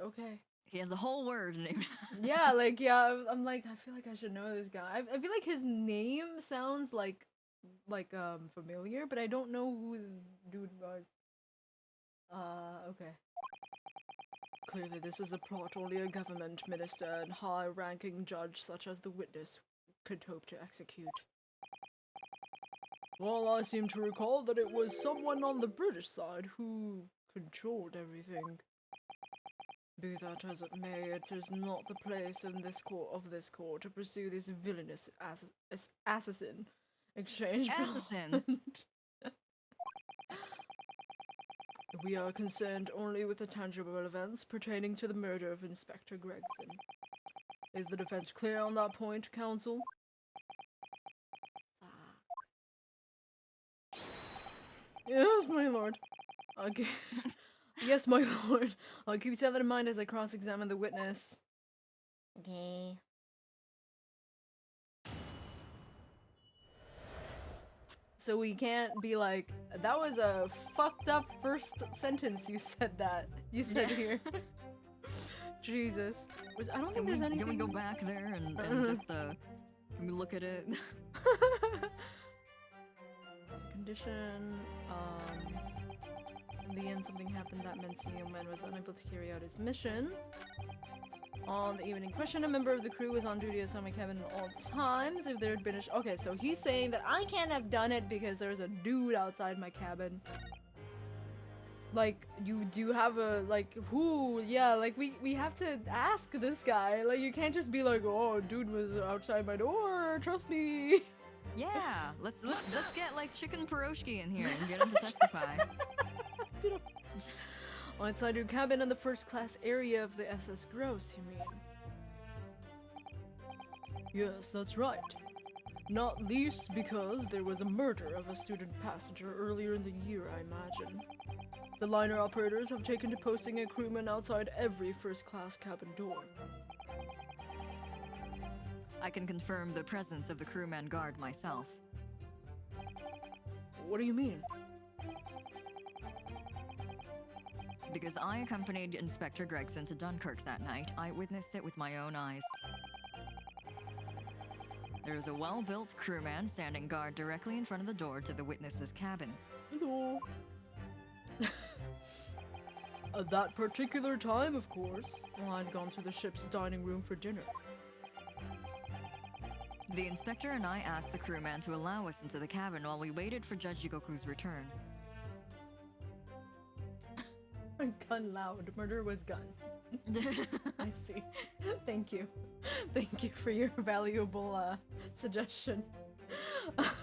okay. He has a whole word named. Yeah, like I'm like I feel like I should know this guy. I feel like his name sounds like familiar, but I don't know who the dude was. Okay. Clearly this is a plot only a government minister and high-ranking judge such as the witness could hope to execute. Well, I seem to recall that it was someone on the British side who controlled everything. Be that as it may, it is not the place in this court to pursue this villainous assassin exchange. Assassin. We are concerned only with the tangible events pertaining to the murder of Inspector Gregson. Is the defense clear on that point, counsel? Yes, my lord. Okay. Yes, my lord. I'll keep that in mind as I cross-examine the witness. Okay. So we can't be like, that was a fucked up first sentence you said here. Jesus. I don't think there's anything. Can we go back there and just can we look at it? There's a condition, in the end something happened that meant man was unable to carry out his mission. On the evening in question, a member of the crew was on duty outside my cabin at all times. If there had been okay, so he's saying that I can't have done it because there's a dude outside my cabin. like, you do have a, like, who, yeah, like, we have to ask this guy. Like, you can't just be like, oh, dude was outside my door, trust me. Yeah, let's get like chicken pierogi in here and get him to testify. Inside your cabin in the first class area of the SS Gross, you mean? Yes, that's right. Not least because there was a murder of a student passenger earlier in the year, I imagine. The liner operators have taken to posting a crewman outside every first-class cabin door. I can confirm the presence of the crewman guard myself. What do you mean? Because I accompanied Inspector Gregson to Dunkirk that night, I witnessed it with my own eyes. There is a well-built crewman standing guard directly in front of the door to the witness's cabin. Hello. At that particular time, of course, I'd gone to the ship's dining room for dinner. The inspector and I asked the crewman to allow us into the cabin while we waited for Judge Jigoku's return. Gun loud. Murder was gun. I see. Thank you. Thank you for your valuable suggestion. I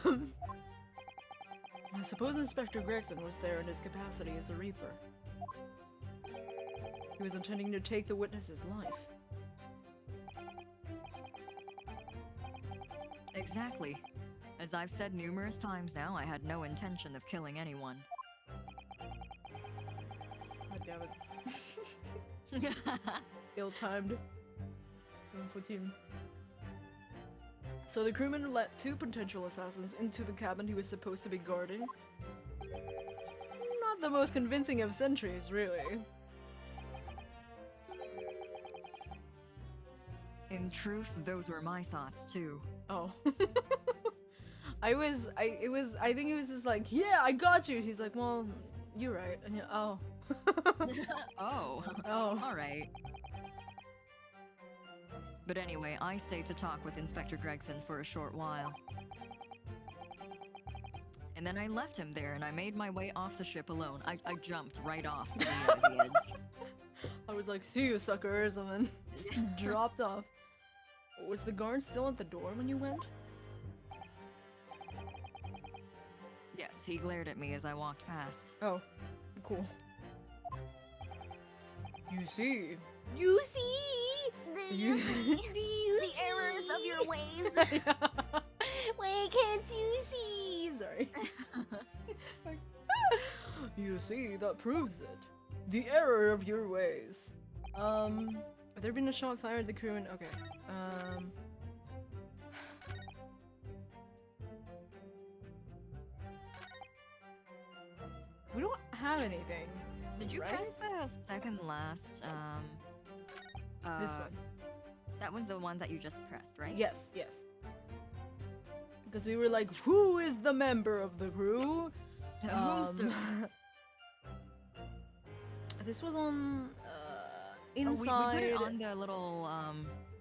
suppose Inspector Gregson was there in his capacity as the Reaper. He was intending to take the witness's life. Exactly. As I've said numerous times now, I had no intention of killing anyone. God damn it. Ill-timed. So the crewman let two potential assassins into the cabin he was supposed to be guarding. Not the most convincing of sentries, really. In truth, those were my thoughts too. Oh. I think he was just like, yeah, I got you. He's like, well, you're right. And you're, oh. Oh. Oh. Alright. But anyway, I stayed to talk with Inspector Gregson for a short while. And then I left him there and I made my way off the ship alone. I jumped right off the edge. I was like, see you suckers, and then dropped off. Was the guard still at the door when you went? Yes, he glared at me as I walked past. Oh, cool. You see? You see? Do you see? Do you The errors of your ways. Why can't you see? Sorry. You see, that proves it. The error of your ways. Have there been a shot fired at the crewman? Okay. We don't have anything. Did you right? press the second last, This one. That was the one that you just pressed, right? Yes, yes. Because we were like, who is the member of the crew? This was on inside. Oh, we put it on the little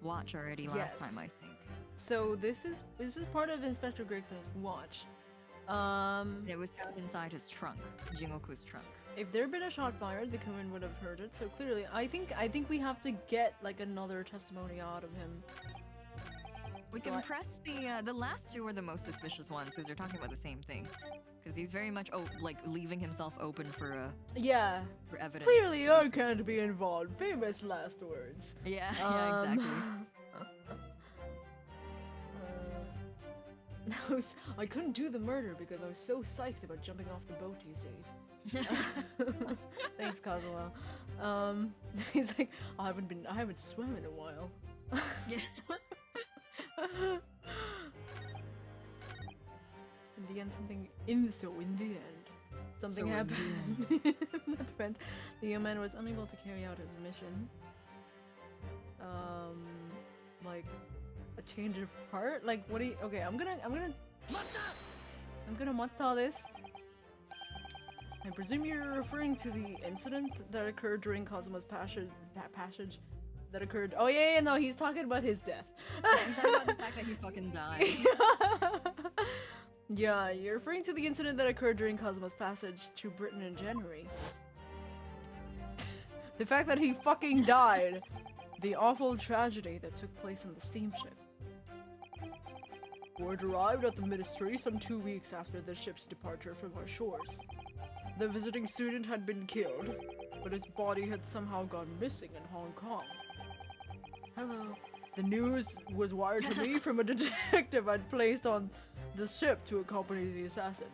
watch already last Yes. time, I think. So this is part of Inspector Gregson's watch. It was found inside his trunk, Jingoku's trunk. If there had been a shot fired, the crewman would have heard it. So clearly, I think we have to get like another testimony out of him. We can press the last two are the most suspicious ones because they're talking about the same thing. Because he's very much like leaving himself open for Yeah. for evidence. Clearly, I can't be involved. Famous last words. Yeah, yeah, exactly. I couldn't do the murder because I was so psyched about jumping off the boat, you see. Thanks, Kazuha. He's like, I haven't swum in a while. Yeah. In the end, something in happened. That meant the young man was unable to carry out his mission. Like a change of heart. Like, what do you? Okay, I'm gonna matta this. I presume you're referring to the incident that occurred during Kazuma's passage. That occurred. Oh yeah, no, he's talking about his death. He's talking about the fact that he fucking died. Yeah, you're referring to the incident that occurred during Kazuma's passage to Britain in January. The fact that he fucking died. The awful tragedy that took place on the steamship. Word arrived at the ministry some 2 weeks after the ship's departure from our shores. The visiting student had been killed, but his body had somehow gone missing in Hong Kong. Hello. The news was wired to me from a detective I'd placed on the ship to accompany the assassin.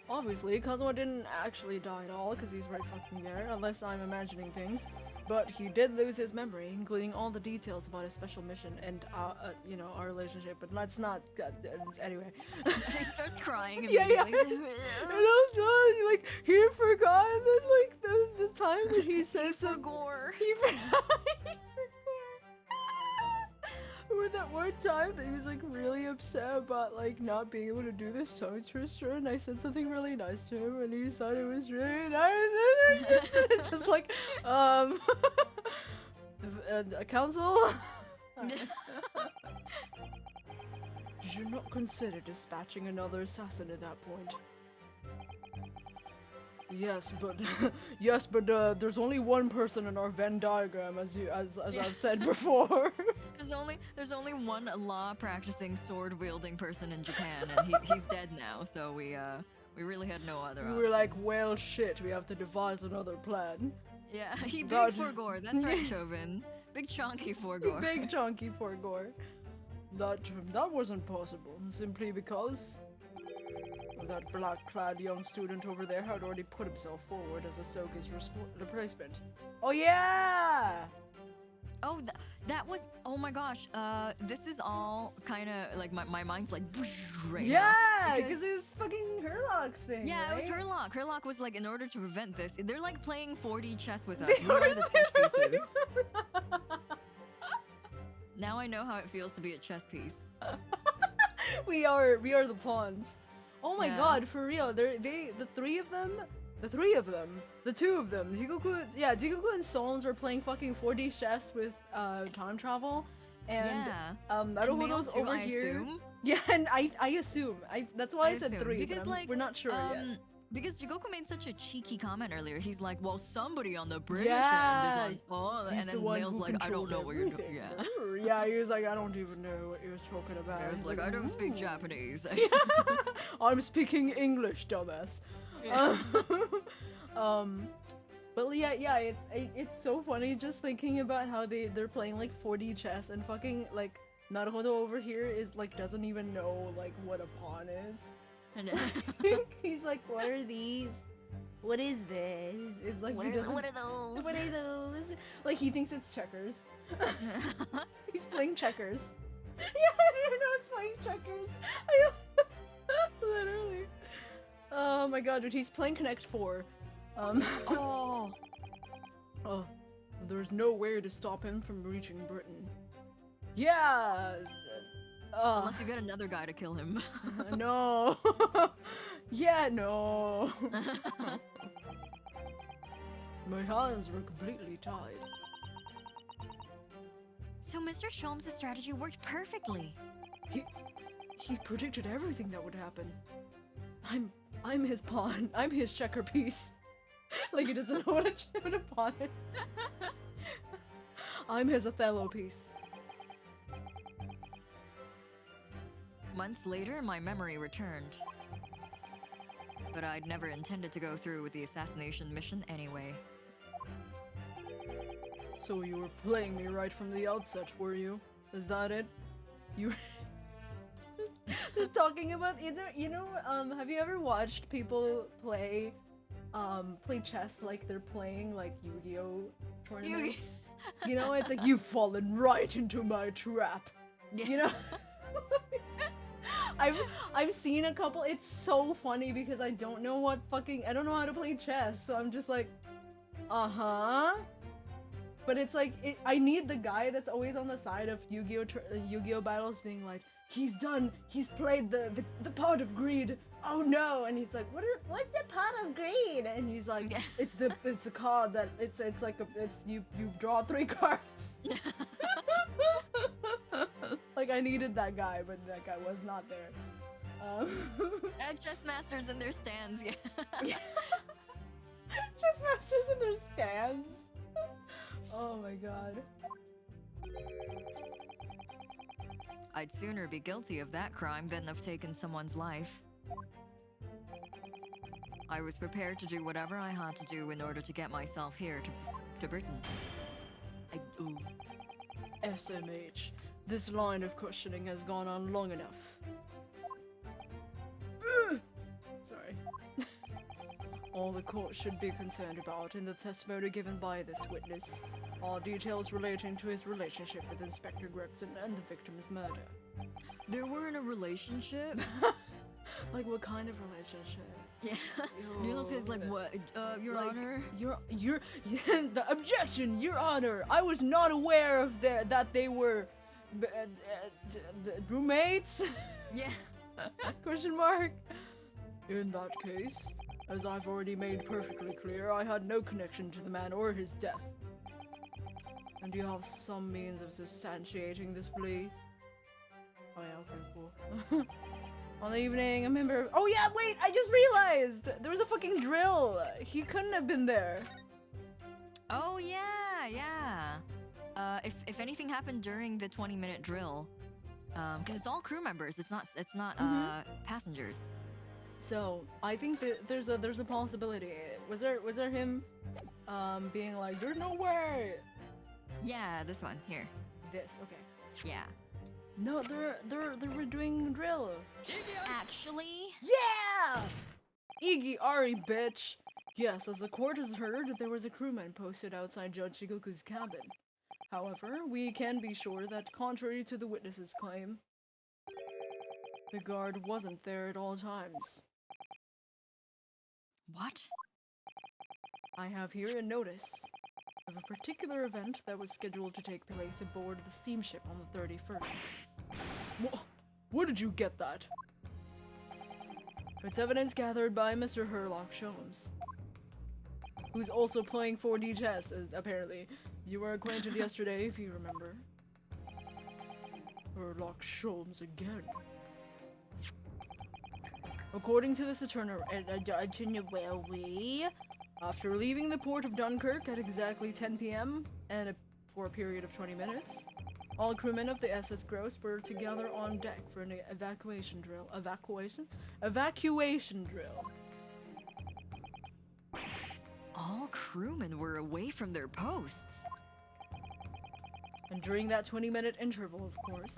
Obviously, Kazuma didn't actually die at all because he's right fucking there, unless I'm imagining things. But he did lose his memory, including all the details about his special mission and, you know, our relationship. But let's not. Anyway. He starts crying. Yeah. And also, like, he forgot that, like, the time that he said some gore. He forgot. Remember that one time that he was like really upset about like not being able to do this tongue twister, and I said something really nice to him, and he thought it was really nice, and it's just like, counsel. Did you not consider dispatching another assassin at that point? Yes, but there's only one person in our Venn diagram, as I've said before. There's only one law practicing sword wielding person in Japan, and he's dead now. So we really had no other. We were like, well, shit, we have to devise another plan. Yeah, he big for gore. That's right, Chauvin. Big chunky for gore. Big chunky for gore. That wasn't possible simply because that black-clad young student over there had already put himself forward as Ahsoka's replacement. Oh yeah! Oh, that was. Oh my gosh. This is all kind of like my mind's like right now. Yeah, because it was fucking Herlock's thing. Yeah, right? it was Herlock. Herlock was like, in order to prevent this, they're like playing 4D chess with us. They We are were the chess literally- pieces. Now I know how it feels to be a chess piece. we are the pawns. Oh my Yeah. god, for real. The two of them, Jikoku and Solons were playing fucking 4D chess with time travel, and Yeah. Naruhodo's too, over I here. assume. Yeah, and I assume that's why I said assume. 3 Because but like we're not sure yet. Because Jigoku made such a cheeky comment earlier. He's like, well, somebody on the British Yeah. end is like, oh, He's and the then one Nail's who like, I don't know what you're doing. controlled Yeah. everything. Yeah, he was like, I don't even know what he was talking about. I was He's like, I don't speak "Ooh." Japanese. I'm speaking English, dumbass. Yeah. But yeah, it's so funny just thinking about how they're playing like 4D chess, and fucking like Naruhodo over here is like doesn't even know like what a pawn is. And He's like, what are these? What is this? It's like he doesn't. What are those? What are those? Like he thinks it's checkers. He's playing checkers. Yeah, I didn't know he's playing checkers. Literally. Oh my god, dude, he's playing Connect 4. oh, There's no way to stop him from reaching Britain. Yeah. unless you get another guy to kill him. No. Yeah, no. My hands were completely tied. So Mr. Sholmes' strategy worked perfectly. He predicted everything that would happen. I'm his pawn. I'm his checker piece. Like he doesn't know what a pawn is. I'm his Othello piece. Months later, my memory returned. But I'd never intended to go through with the assassination mission anyway. So you were playing me right from the outset, were you? Is that it? You They're talking about either, you know, have you ever watched people play chess like they're playing like Yu-Gi-Oh tournaments? You know, it's like you've fallen right into my trap. Yeah. You know? I've seen a couple. It's so funny because I don't know how to play chess, so I'm just like, but it's like I need the guy that's always on the side of Yu-Gi-Oh battles being like, he's played the pot of greed. Oh no! And he's like, what's the pot of greed? And he's like, it's a card that it's you draw 3 cards. Like I needed that guy, but that guy was not there. Chess masters in their stands, yeah. Chess masters in their stands. Oh my god. I'd sooner be guilty of that crime than have taken someone's life. I was prepared to do whatever I had to do in order to get myself here to Britain. Ooh. SMH. This line of questioning has gone on long enough. Sorry. All the court should be concerned about in the testimony given by this witness are details relating to his relationship with Inspector Gregson and the victim's murder. They were in a relationship? Like, what kind of relationship? Yeah. Ryunosuke's like, what? Your Like, Honor? Your the objection, Your Honor. I was not aware of that they were roommates. Yeah. Question mark. In that case, as I've already made perfectly clear, I had no connection to the man or his death. And do you have some means of substantiating this plea? Oh yeah, okay, cool. On the evening, a member. Oh yeah, wait! I just realized there was a fucking drill. He couldn't have been there. Oh yeah, yeah. If anything happened during the 20-minute drill, because it's all crew members, it's not passengers. So I think that there's a possibility. Was there him, being like, "There's no way." Yeah, this one here. This okay. Yeah. No, they were doing drill. Actually, Yeah! Iggy Ari, bitch! Yes, as the court has heard, there was a crewman posted outside Judge Shigoku's cabin. However, we can be sure that, contrary to the witness's claim, the guard wasn't there at all times. What? I have here a notice of a particular event that was scheduled to take place aboard the steamship on the 31st. Where did you get that? It's evidence gathered by Mr. Herlock Sholmes, who's also playing 4D chess, apparently. You were acquainted yesterday, if you remember. Herlock Sholmes again. According to this itinerary, after leaving the port of Dunkirk at exactly 10 p.m. and for a period of 20 minutes, all crewmen of the SS Gross were together on deck for an evacuation drill. Evacuation drill. All crewmen were away from their posts. And during that 20-minute interval, of course,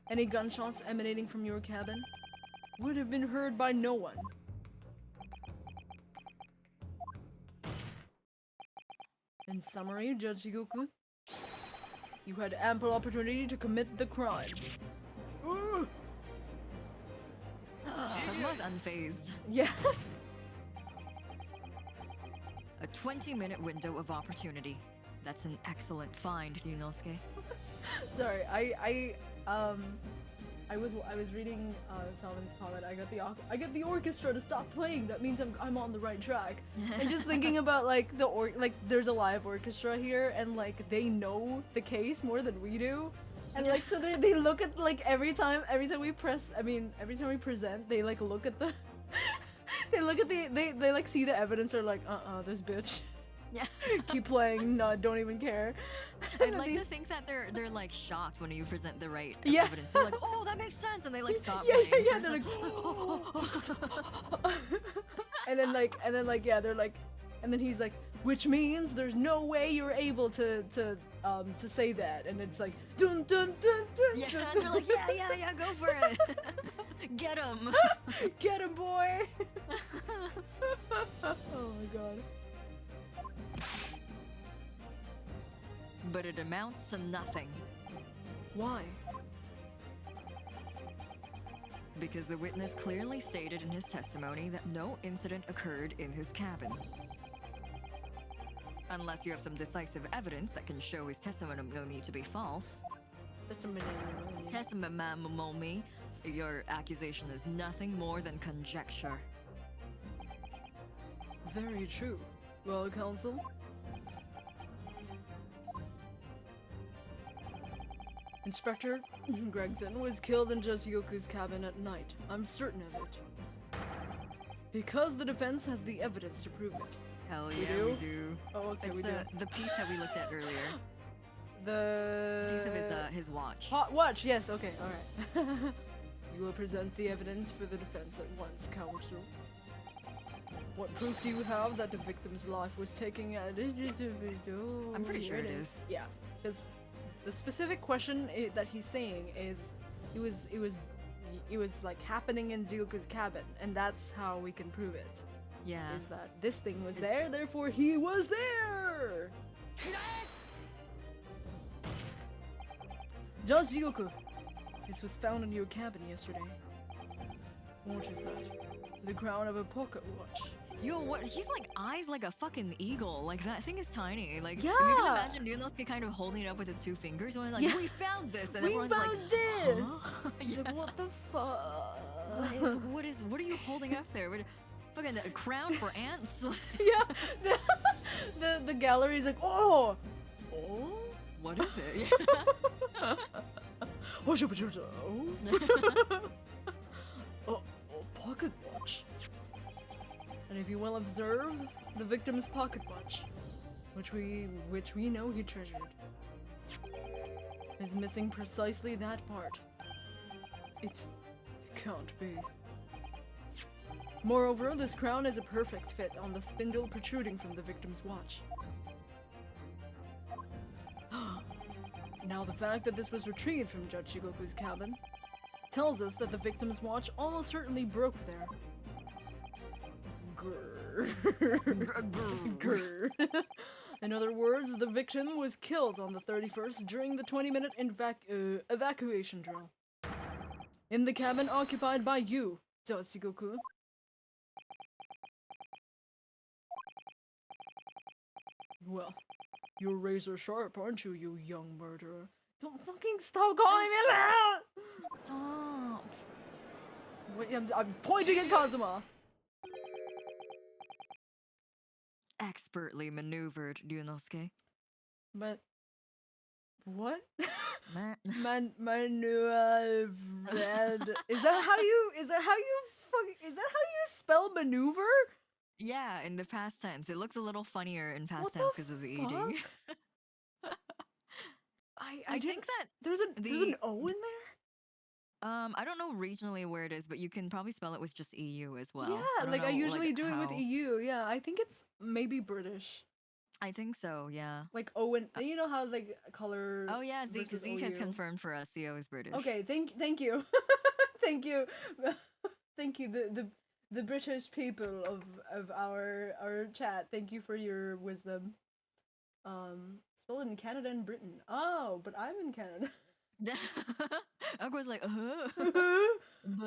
any gunshots emanating from your cabin would have been heard by no one. In summary, Judge Shigoku, you had ample opportunity to commit the crime. Kazuma's unfazed. Yeah. A 20-minute window of opportunity. That's an excellent find, Ryunosuke. Sorry, I was reading Salman's comment. I got the orchestra to stop playing. That means I'm on the right track. And just thinking about like there's a live orchestra here, and like they know the case more than we do, and like so they look at like every time we present, they like look at the they look at they like see the evidence, are like this bitch. Yeah. Keep playing. No, don't even care. I'd like to think that they're like shocked when you present the right Yeah. evidence. They're like, oh, that makes sense, and they like stop. Yeah, playing. yeah. They're like, and then he's like, which means there's no way you're able to say that, and it's like, dun dun dun dun. Yeah, dun, and dun. they're like, yeah, go for it. Get him. Get him, boy. Oh my god. But it amounts to nothing. Why? Because the witness clearly stated in his testimony that no incident occurred in his cabin. Unless you have some decisive evidence that can show his testimony to be false. Testimony, your accusation is nothing more than conjecture. Very true. Well, counsel? Inspector Gregson was killed in Judge Yoku's cabin at night. I'm certain of it. Because the defense has the evidence to prove it, Hell We yeah, do? we do. Oh, okay, It's we do. the piece that we looked at earlier. The Piece of his watch. hot watch. Yes. Okay. All right. You will present the evidence for the defense at once, counsel. What proof do you have that the victim's life was taken at? I'm pretty sure Here it is. Yeah, because the specific question that he's saying is, it was like happening in Jioku's cabin, and that's how we can prove it. Yeah. Is that this thing was there, therefore he was there. Just Jioku, this was found in your cabin yesterday. What is that? The crown of a pocket watch. Yo, what? He's like eyes like a fucking eagle. Like that thing is tiny. Like if you Yeah. can imagine Ryunosuke kind of holding it up with his two fingers, going like, Yeah. "We found this," and We everyone's found like, this. "Huh?" He's Yeah. like, what the fuck? What are you holding up there? Fucking a crown for ants? Yeah, the gallery is like, oh, What is it? Yeah. Oh, pocket watch. And if you will observe, the victim's pocket watch, which we know he treasured, is missing precisely that part. It can't be. Moreover, this crown is a perfect fit on the spindle protruding from the victim's watch. Now, the fact that this was retrieved from Judge Shigoku's cabin tells us that the victim's watch almost certainly broke there. Grrr. In other words, the victim was killed on the 31st during the 20-minute evacuation drill. In the cabin occupied by you, Judge Shigoku. Well, you're razor sharp, aren't you, you young murderer? Don't fucking stop calling me that! Stop. Wait, I'm pointing at Kazuma! Expertly maneuvered, Ryunosuke. But... What? Meh. Maneuvered. Is that how you spell maneuver? Yeah, in the past tense. It looks a little funnier in past What tense the because of the eating. I think that there's an O in there? I don't know regionally where it is, but you can probably spell it with just EU as well. Yeah, don't like I know, usually do it with how- EU. Yeah, I think it's maybe British. I think so, yeah. Like O and you know how like color. Oh yeah, Zeke versus has OU. confirmed for us the O is British. Okay, thank you, thank you, thank you. The British people of our chat. Thank you for your wisdom. Still in Canada and Britain. Oh, but I'm in Canada. Aqua's like,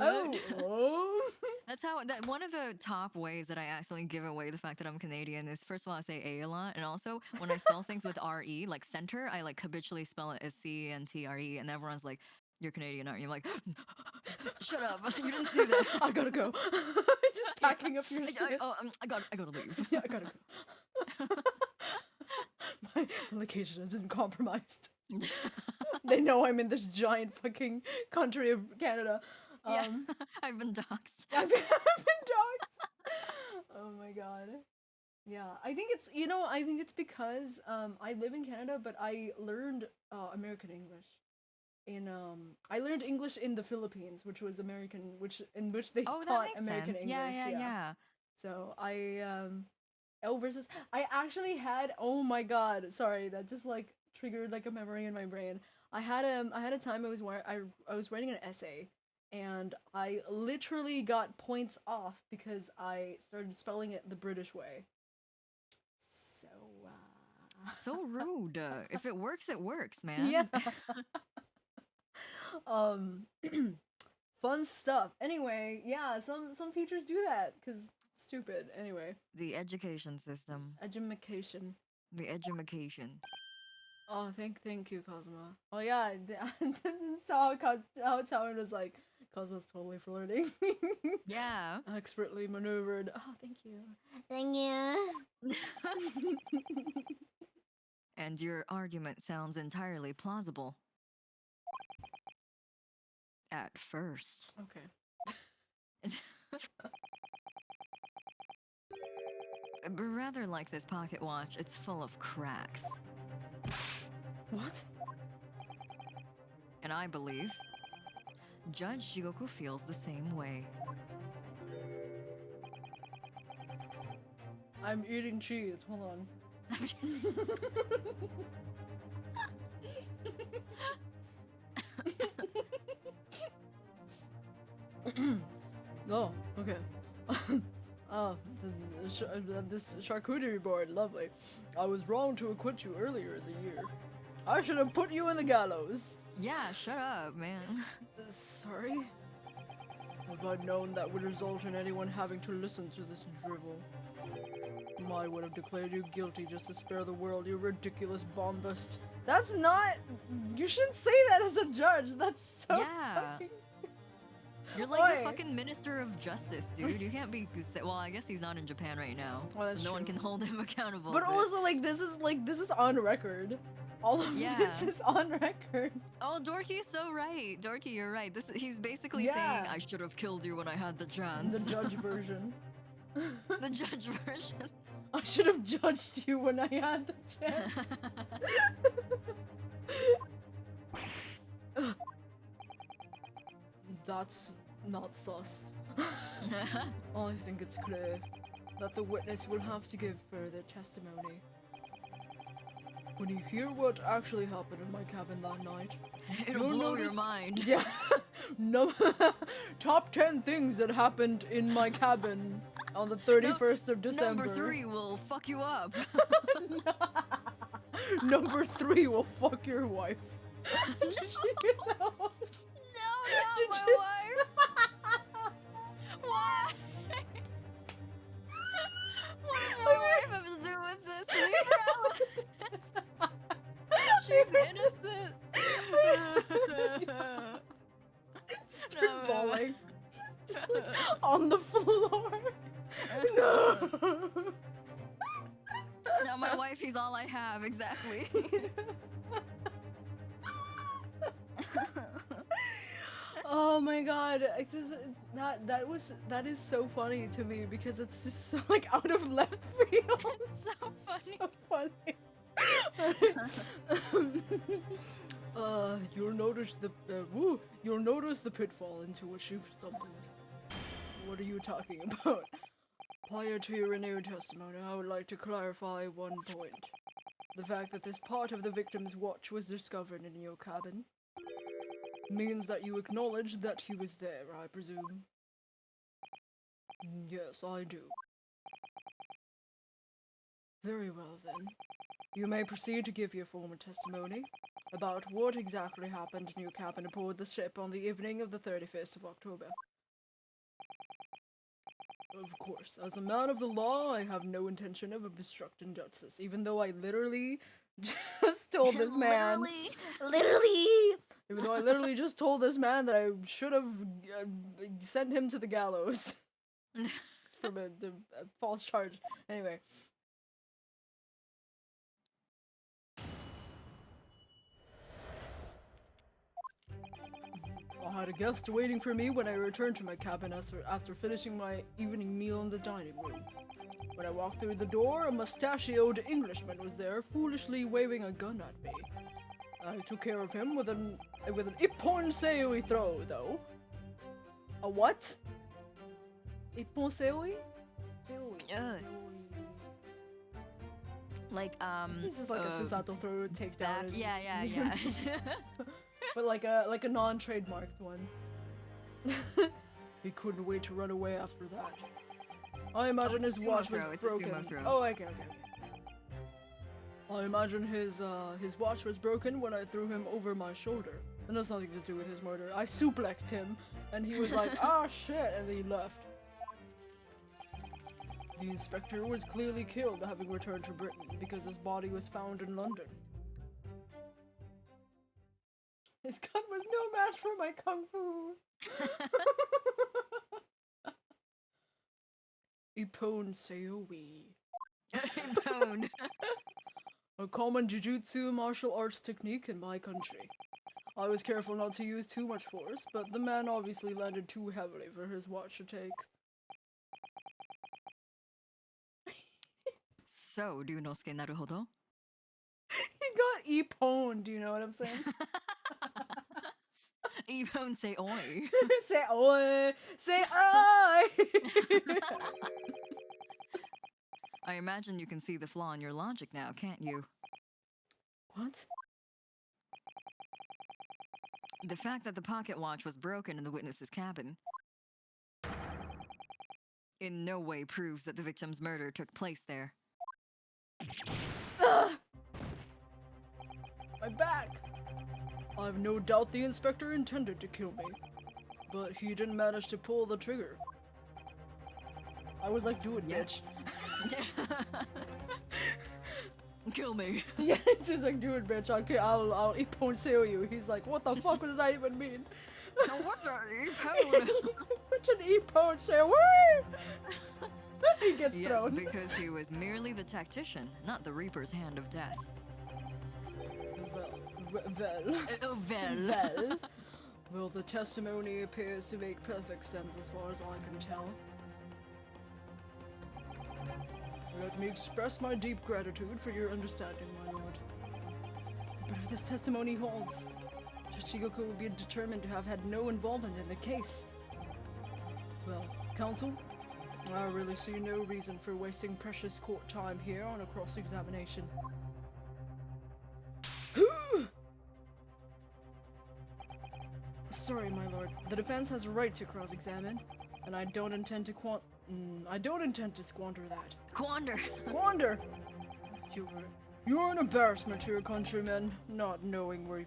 Oh. That's how that one of the top ways that I accidentally give away the fact that I'm Canadian is first of all I say A lot, and also when I spell things with RE, like center, I like habitually spell it as CNTRE, and everyone's like, "You're Canadian, aren't you?" I'm like, "Shut up! You didn't see that." I gotta go. Just packing up your shit. I gotta leave. Yeah, I gotta go. My location has been compromised. They know I'm in this giant fucking country of Canada. Yeah, I've been doxxed. I've been doxxed. Oh my god. Yeah, I think it's because I live in Canada, but I learned American English. I learned English in the Philippines, which was American, in which they Oh, that taught makes American sense. English. Yeah. So versus I actually had, oh my god, sorry, that just like triggered like a memory in my brain. I had a time I was writing an essay, and I literally got points off because I started spelling it the British way. So So rude. If it works, man. yeah. Fun stuff. Anyway, yeah, some teachers do that because it's stupid. Anyway, The education system. education. The education. Oh, thank you, Cosmo. Oh yeah, saw how Chawen was like, Cosmo's totally flirting. Yeah. Expertly maneuvered. Oh, thank you. Thank you. And your argument sounds entirely plausible. At first. Okay. rather like this pocket watch. It's full of cracks. What? And I believe Judge Shigoku feels the same way. I'm eating cheese. Hold on. Oh, okay. This charcuterie board, lovely. I was wrong to acquit you earlier in the year. I should have put you in the gallows. Yeah, shut up, man. Sorry? If I'd known that would result in anyone having to listen to this drivel, I would have declared you guilty just to spare the world, you ridiculous bombast. That's not... You shouldn't say that as a judge. That's so Yeah. fucking... You're like Why? the fucking minister of justice, dude. You can't be... Well, I guess he's not in Japan right now. Well, that's no one true. can hold him accountable. But also, like, this is on record. All of Yeah. this is on record. Oh, Dorky's so right. Dorky, you're right. He's basically Yeah. saying, I should have killed you when I had the chance. The judge version. The judge version. I should have judged you when I had the chance. That's not sus. I think it's clear that the witness will have to give further testimony. When you hear what actually happened in my cabin that night, It'll you'll blow your notice- mind. Yeah. No. Top 10 things that happened in my cabin on the 31st of December. Number 3 will fuck you up. Number 3 will fuck your wife. Did you know? No, not Did my you wife. Why? What does my wife have to do with this? Leave her out. She's innocent. Start bawling. Just like on the floor. No. Now my wife, he's all I have, exactly. Oh my god, I just that is so funny to me because it's just so like out of left field. It's so funny. So funny. You'll notice the pitfall into which you've stumbled. What are you talking about? Prior to your renewed testimony, I would like to clarify one point. The fact that this part of the victim's watch was discovered in your cabin means that you acknowledge that he was there, I presume. Yes, I do. Very well then. You may proceed to give your formal testimony about what exactly happened in your cabin aboard the ship on the evening of the 31st of October. Of course, as a man of the law, I have no intention of obstructing justice, even though I literally just told this man... Literally. Even though I literally just told this man that I should have sent him to the gallows from a false charge. Anyway. I had a guest waiting for me when I returned to my cabin after finishing my evening meal in the dining room. When I walked through the door, a mustachioed Englishman was there, foolishly waving a gun at me. I took care of him with an ippon seoi throw, though. A what? Ippon seoi? Like, This is like a Susato throw takedown. back. It's Yeah, just- yeah, yeah. But like a non-trademarked one. He couldn't wait to run away after that. I imagine it's his a sumo watch was throw, it's a sumo broken. throw. Oh, okay. I imagine his watch was broken when I threw him over my shoulder. It has nothing to do with his murder. I suplexed him, and he was like, "Ah, shit," and he left. The inspector was clearly killed, having returned to Britain, because his body was found in London. His gun was no match for my kung fu. Ippon seoi. Bone. A common jujutsu martial arts technique in my country. I was careful not to use too much force, but the man obviously landed too heavily for his watch to take. So, Ryunosuke, naruhodo. He got e-pwned, do you know what I'm saying? Even say oi. Say oi! Say oi! I imagine you can see the flaw in your logic now, can't you? What? The fact that the pocket watch was broken in the witness's cabin in no way proves that the victim's murder took place there. Ugh! My back! I've no doubt the inspector intended to kill me, but he didn't manage to pull the trigger. I was like, do it, Yeah. bitch. Kill me. Yeah, it's just like, do it, bitch. I'll e-pwn sale you. He's like, what the fuck does that even mean? Now what the e-pwn? What's an e-pwn sale? Woo! He gets Yes, thrown. because he was merely the tactician, not the Reaper's hand of death. Well. Well, the testimony appears to make perfect sense as far as I can tell. Let me express my deep gratitude for your understanding, my lord. But if this testimony holds, Shichigoku will be determined to have had no involvement in the case. Well, counsel, I really see no reason for wasting precious court time here on a cross-examination. Sorry, my lord. The defense has a right to cross-examine, and I don't intend to squander that. Quander! Squander! You're an embarrassment to your countrymen, not knowing when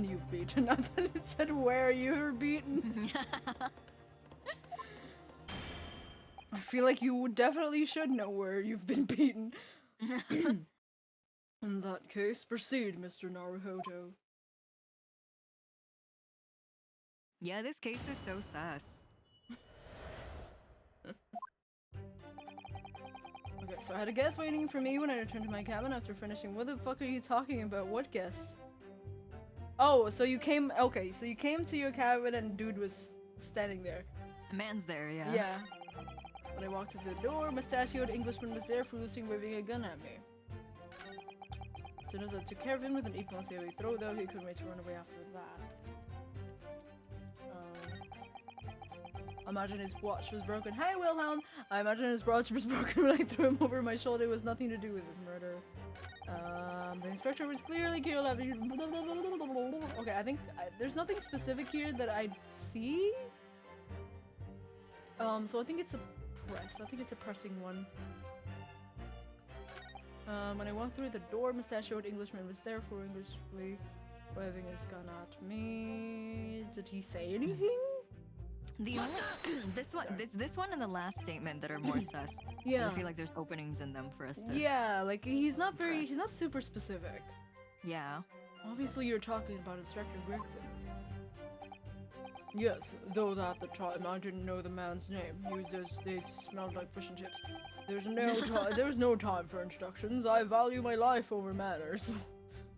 you've beaten. I thought it said where you were beaten. I feel like you definitely should know where you've been beaten. In that case, proceed, Mr. Naruhodo. Yeah, this case is so sus. Okay, so I had a guest waiting for me when I returned to my cabin after finishing. What the fuck are you talking about? What guest? Oh, so you came- okay, so you came to your cabin and dude was standing there. A man's there, yeah. Yeah. When I walked to the door, mustachioed Englishman was there, foolishly waving a gun at me. As soon as I took care of him with an equal he throw though, he couldn't wait to run away after that. Imagine his watch was broken. Hi, Wilhelm! I imagine his watch was broken when I threw him over my shoulder. It was nothing to do with his murder. The inspector was clearly killed after you. Okay, I think there's nothing specific here that I see. So I think it's a press. I think it's a pressing one. When I walked through the door, mustachioed Englishman was there for Englishly waving his gun at me. Did he say anything? The only this one and the last statement that are more sus. Yeah. I feel like there's openings in them for us to. Yeah, like he's not super specific. Yeah. Obviously you're talking about Inspector Gregson. Yes, though at the time I didn't know the man's name. They smelled like fish and chips. There's no time for instructions. I value my life over manners.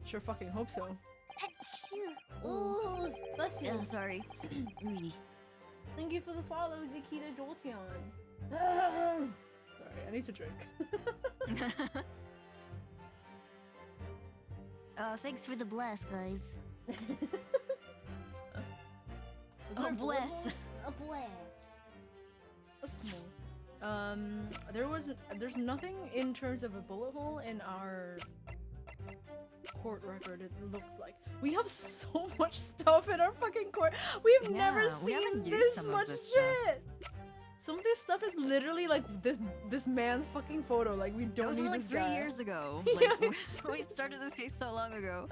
Sure fucking hope so. Oh, bless you. Oh, sorry. Thank you for the follow, Zakita Jolteon. Sorry, I need to drink. Thanks for the bless, guys. Was Oh, there a bullet bless. hole? A blast. A small. There's nothing in terms of a bullet hole in our court record, it looks like. We have so much stuff in our fucking court. We've never Yeah, we seen haven't used this some of much this stuff. shit. Some of this stuff is literally like this man's fucking photo. Like we That don't was need from like this 3 guy. years ago. Yeah, Like we started this case so long ago.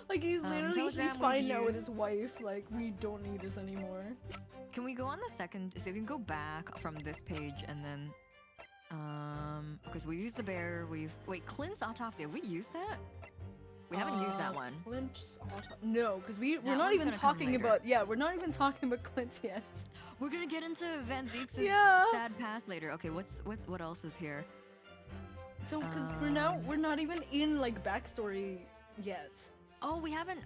Like he's literally Telegram he's fine we've now with used. his wife. Like we don't need this anymore. Can we go on the second? So we can go back from this page and then, because we used the bear. Wait, Clint's autopsy. Have we used that? We haven't used that one. Clint's no, because we're That not one's even gonna come talking later. about. Yeah, we're not even talking about Clint yet. We're gonna get into Van Zeek's Yeah. sad past later. Okay, what else is here? So because we're not even in like backstory yet. Oh, we haven't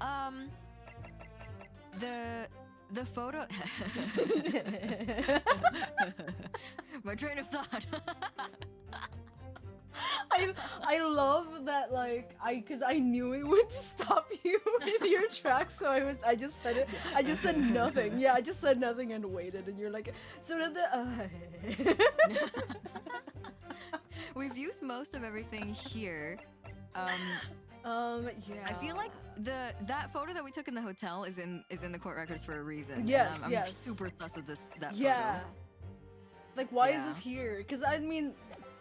the photo. My train of thought. I love that, like, because I knew it would stop you in your tracks, so I just said it. I just said nothing. Yeah, I just said nothing and waited, and you're like, so did the. We've used most of everything here. Yeah. I feel like that photo that we took in the hotel is in the court records for a reason. Yes, and I'm yes. super sus of that Yeah. photo. Like, why is Yeah. this here? Because I mean,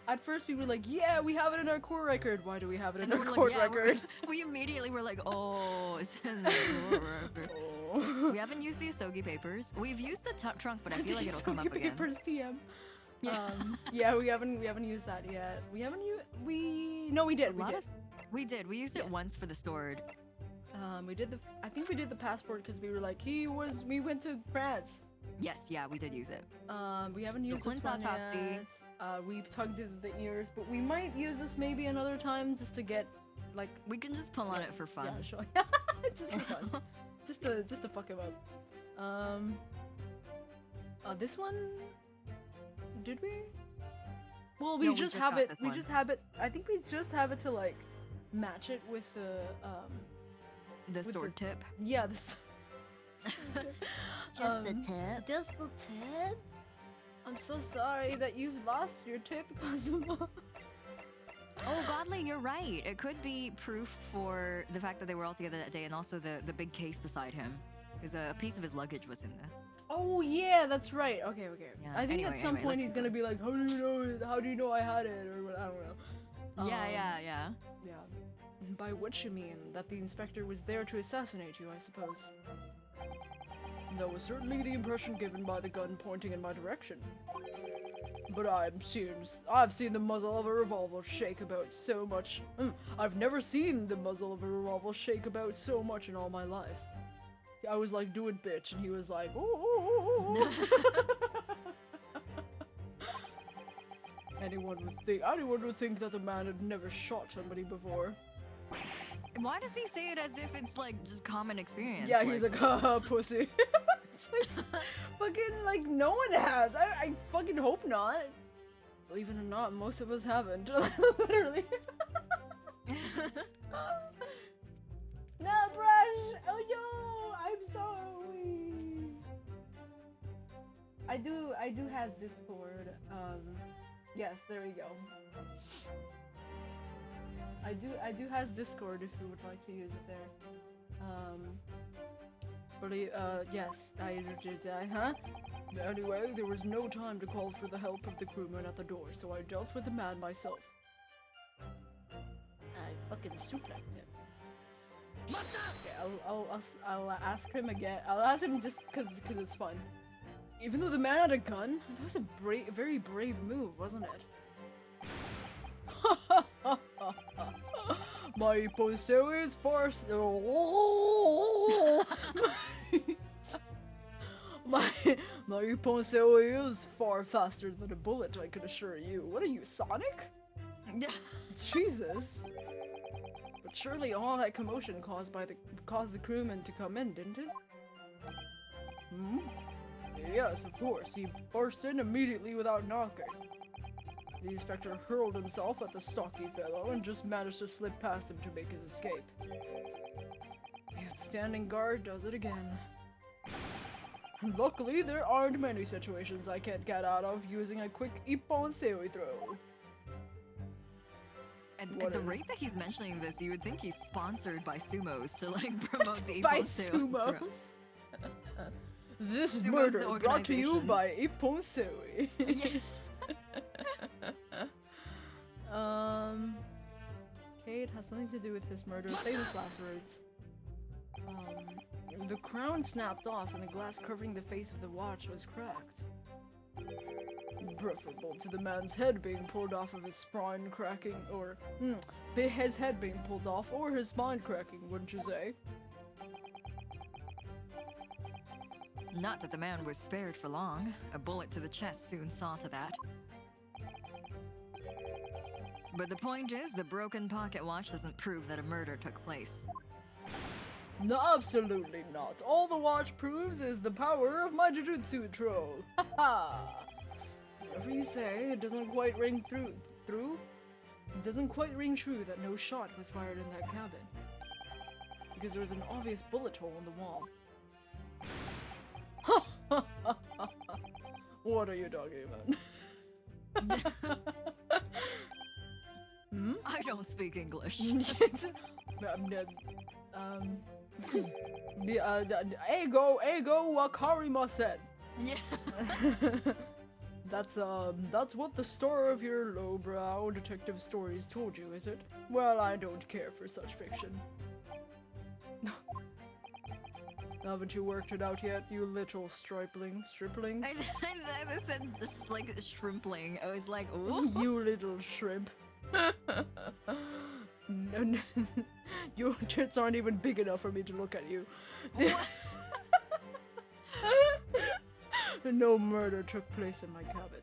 at first we were like, yeah, we have it in our court record. Why do we have it in And our we're court like, yeah, record? we immediately were like, oh, it's in the court record. Oh. We haven't used the Asogi papers. We've used the trunk, but I feel like it'll come up Asogi again. papers TM. Yeah. Yeah, we haven't used that yet. We haven't used. No, we did. We did. We used it Yes. once for the stored. I think we did the passport because we were like, we went to France. Yes, yeah, we did use it. We haven't used this Clint's one autopsy. yet. We've tugged at the ears, but we might use this maybe another time just to get, like. We can just pull on it for fun. Yeah, sure. Just for fun. just to fuck him up. This one. Did we? Well, we No, we just just have got it. this We one. just have it. I think we just have it to like match it with the The with sword tip. Yeah, this. Just the tip. Just the tip? I'm so sorry that you've lost your tip, Kazuma. Oh, Godly, you're right. It could be proof for the fact that they were all together that day, and also the big case beside him, because a piece of his luggage was in there. Oh yeah, that's right. Okay. Yeah, I think anyway, at some point let's he's gonna be like, "How do you know it? How do you know I had it?" Or what, I don't know. Yeah. Yeah. By which you mean that the inspector was there to assassinate you, I suppose. That was certainly the impression given by the gun pointing in my direction. But I've seen the muzzle of a revolver shake about so much. I've never seen the muzzle of a revolver shake about so much in all my life. I was like, do it, bitch, and he was like, ooh. Anyone would think that the man had never shot somebody before. Why does he say it as if it's like just common experience? Yeah, he's like, haha, pussy. It's like, fucking, like, no one has. I fucking hope not. Believe it or not, most of us haven't. Literally. No, brush! Oh no! I'm sorry! I do has Discord. Yes, there we go. I do has Discord if you would like to use it there. Yes, I did that, huh? Anyway, there was no time to call for the help of the crewman at the door, so I dealt with the man myself. I fucking suplexed him. Okay, I'll ask him again. I'll ask him just cause it's fun. Even though the man had a gun, that was a very brave move, wasn't it? My Poseo is far. My Poseo is far faster than a bullet, I can assure you. What are you, Sonic? Jesus. But surely all that commotion caused the crewman to come in, didn't it? Hmm? Yes, of course. He burst in immediately without knocking. The inspector hurled himself at the stocky fellow and just managed to slip past him to make his escape. Yet standing guard does it again. Luckily, there aren't many situations I can't get out of using a quick Ippon Seoi throw. At the rate that he's mentioning this, you would think he's sponsored by Sumos to like promote the By Ippon Seoi Sumos. throw. This is Sumos, the murder brought to you organization. by Ippon Seoi. Yeah. Okay, it has something to do with his murder. Famous last words. The crown snapped off and the glass covering the face of the watch was cracked. Preferable to the man's head being pulled off of his spine cracking, or his head being pulled off, or his spine cracking, wouldn't you say? Not that the man was spared for long. A bullet to the chest soon saw to that. But the point is, the broken pocket watch doesn't prove that a murder took place. No, absolutely not. All the watch proves is the power of my Jujutsu troll. Haha. Whatever you say, it doesn't quite ring through. It doesn't quite ring true that no shot was fired in that cabin. Because there was an obvious bullet hole in the wall. What are you talking about? Hmm? I don't speak English. Ego wakarimasen. Yeah. That's what the star of your lowbrow detective stories told you, is it? Well, I don't care for such fiction. Haven't you worked it out yet, you little stripling? Stripling? I said just like shrimpling. I was like, ooh. You little shrimp. No, your tits aren't even big enough for me to look at you. No murder took place in my cabin.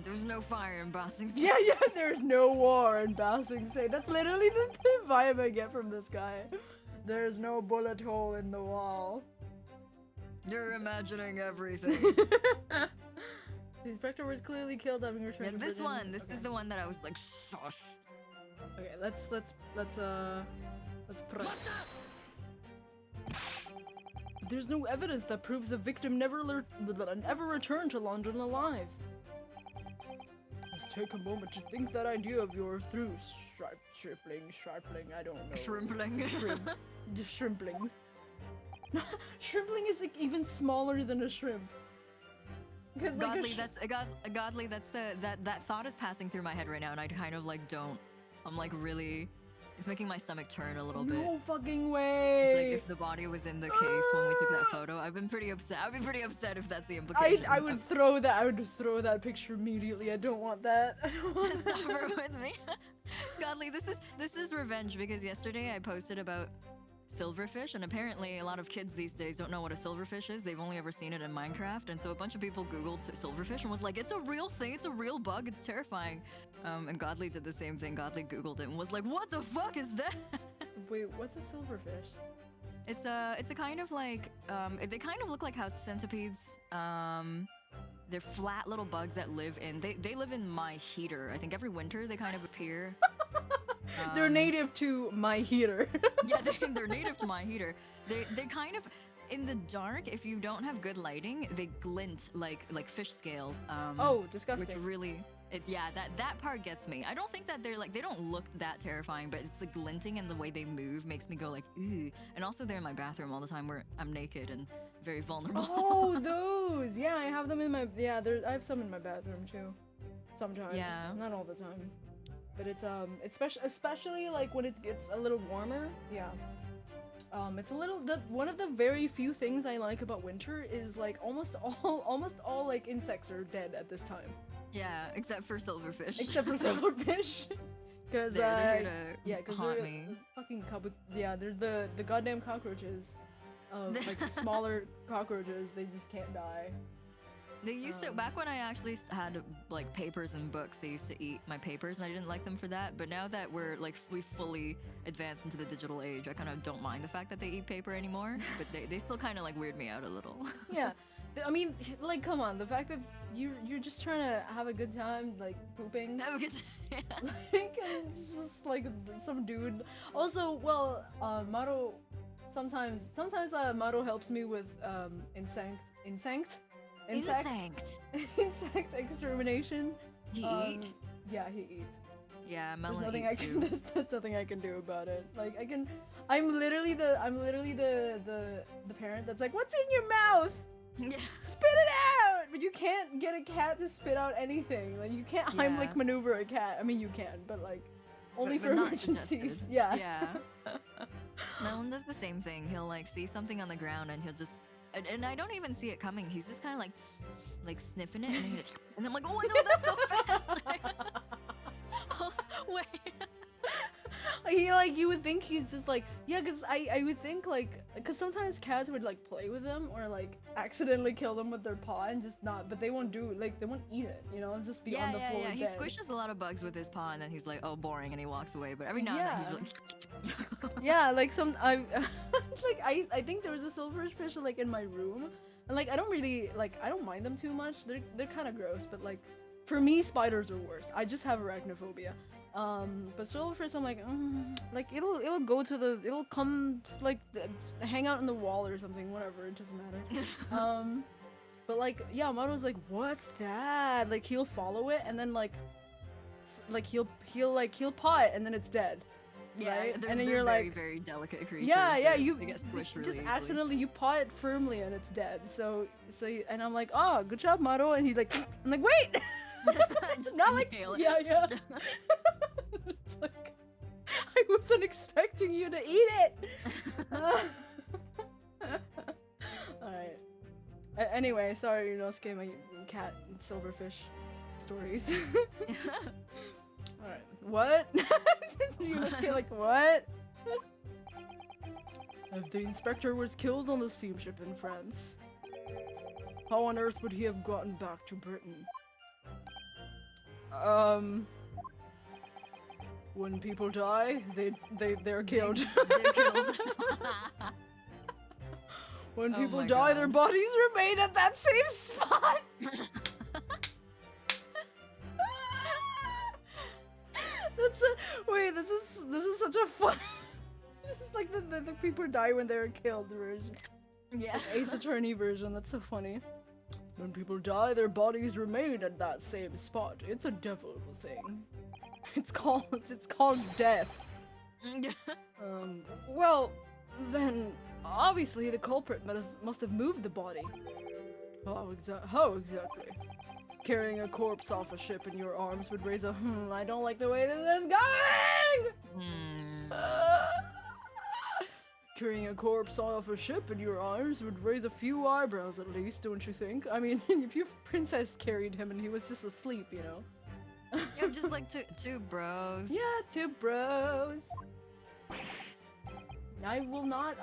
There's no fire in Bossing State. Yeah, there's no war in Bossing State. That's literally the vibe I get from this guy. There's no bullet hole in the wall. You're imagining everything. The inspector was clearly killed having returned to This prison. one. This is the one that I was like, sus. Okay, let's press. There's no evidence that proves the victim never returned to London alive. Just take a moment to think that idea of yours through, stripling, I don't know. Shrimpling. Shrimpling. Shrimpling is like even smaller than a shrimp. Because Godly, Godly, that thought is passing through my head right now, and I kind of like don't. I'm like really. It's making my stomach turn a little bit. No fucking It's way. like if the body was in the case when we took that photo, I've been pretty upset. I'd be pretty upset if that's the implication. I would throw that. I would throw that picture immediately. I don't want that. I don't want Stop that. her with me. Godly, this is revenge because yesterday I posted about silverfish, and apparently a lot of kids these days don't know what a silverfish is. They've only ever seen it in Minecraft, and so a bunch of people googled silverfish and was like, it's a real thing, it's a real bug, it's terrifying. And Godly did the same thing. Godly googled it and was like, what the fuck is that? Wait, what's a silverfish? It's a kind of like they kind of look like house centipedes. They're flat little bugs that live in they live in my heater. I think every winter they kind of appear. They're native to my heater. Yeah, they're native to my heater. They kind of in the dark, if you don't have good lighting, they glint like fish scales. Oh, disgusting. Which really that part gets me. I don't think that they don't look that terrifying, but it's the glinting and the way they move makes me go like, ooh. And also they're in my bathroom all the time where I'm naked and very vulnerable. Oh, those! Yeah, I have them in my I have some in my bathroom too. Sometimes. Yeah. Not all the time. But it's especially like when it gets a little warmer. Yeah. It's a little one of the very few things I like about winter is like almost all like insects are dead at this time. Yeah, except for silverfish. Except for silverfish. Cause they're here to haunt they're me. fucking they're the goddamn cockroaches. Like the smaller cockroaches, they just can't die. They used to, back when I actually had like papers and books, they used to eat my papers and I didn't like them for that. But now that we fully advanced into the digital age, I kind of don't mind the fact that they eat paper anymore. But they still kind of like weird me out a little. Yeah. I mean, like, come on, the fact that you're just trying to have a good time, like, pooping. Have a good Like, it's just like some dude. Also, well, Maro, sometimes Maro helps me with, insect extermination. He eat? Yeah, he eats. Yeah, There's Melon nothing eats too. there's nothing I can do about it. Like I'm literally the parent that's like, what's in your mouth? Yeah. Spit it out! But you can't get a cat to spit out anything. Like you can't Heimlich maneuver a cat. I mean you can, but like only But for not emergencies. suggested. Yeah. Yeah. Melon does the same thing. He'll like see something on the ground and he'll just and I don't even see it coming. He's just kind of like sniffing it and then and I'm like, oh no, that's so fast. Oh, wait. You would think he's just like, yeah, because I would think like, because sometimes cats would like play with them or like accidentally kill them with their paw and just not, but they won't do, like, they won't eat it, you know, and just be on the floor He dead. squishes a lot of bugs with his paw and then he's like, oh, boring, and he walks away. But every now and then he's like, Yeah, like I think there was a silverfish like in my room, and like I don't really like, I don't mind them too much. They're kind of gross, but like For me, spiders are worse. I just have arachnophobia. But silverfish, I'm like it'll go to the, it'll come like hang out in the wall or something, whatever, it doesn't matter. But like, yeah, Maru's like, what's that? Like he'll follow it and then like he'll paw it and then it's dead. Yeah, right? they're, And then they're you're very, like, very delicate creatures. yeah, you they get squished just really easily. accidentally you paw it firmly and it's dead. So and I'm like, oh, good job, Maru. And he's like, I'm like, wait. Just Not like, inhale it. yeah. It's like, I wasn't expecting you to eat it. Alright. Anyway, sorry, Yunosuke, my cat and silverfish stories. Alright. What? Yunosuke, like, what? If the inspector was killed on the steamship in France, how on earth would he have gotten back to Britain? When people die, they're killed. They're killed. When Oh people my die, God. their bodies remain at that same spot. Wait. This is such a fun. This is like the people die when they're killed version. Yeah. Ace Attorney version. That's so funny. When people die, their bodies remain at that same spot. It's a devil thing. It's called death. Well, then obviously the culprit must have moved the body. How exactly? Carrying a corpse off a ship in your arms would raise a I don't like the way this is going! Carrying a corpse off a ship in your arms would raise a few eyebrows at least, don't you think? I mean, if your princess carried him and he was just asleep, Yeah, just like two bros. Yeah, two bros. I will not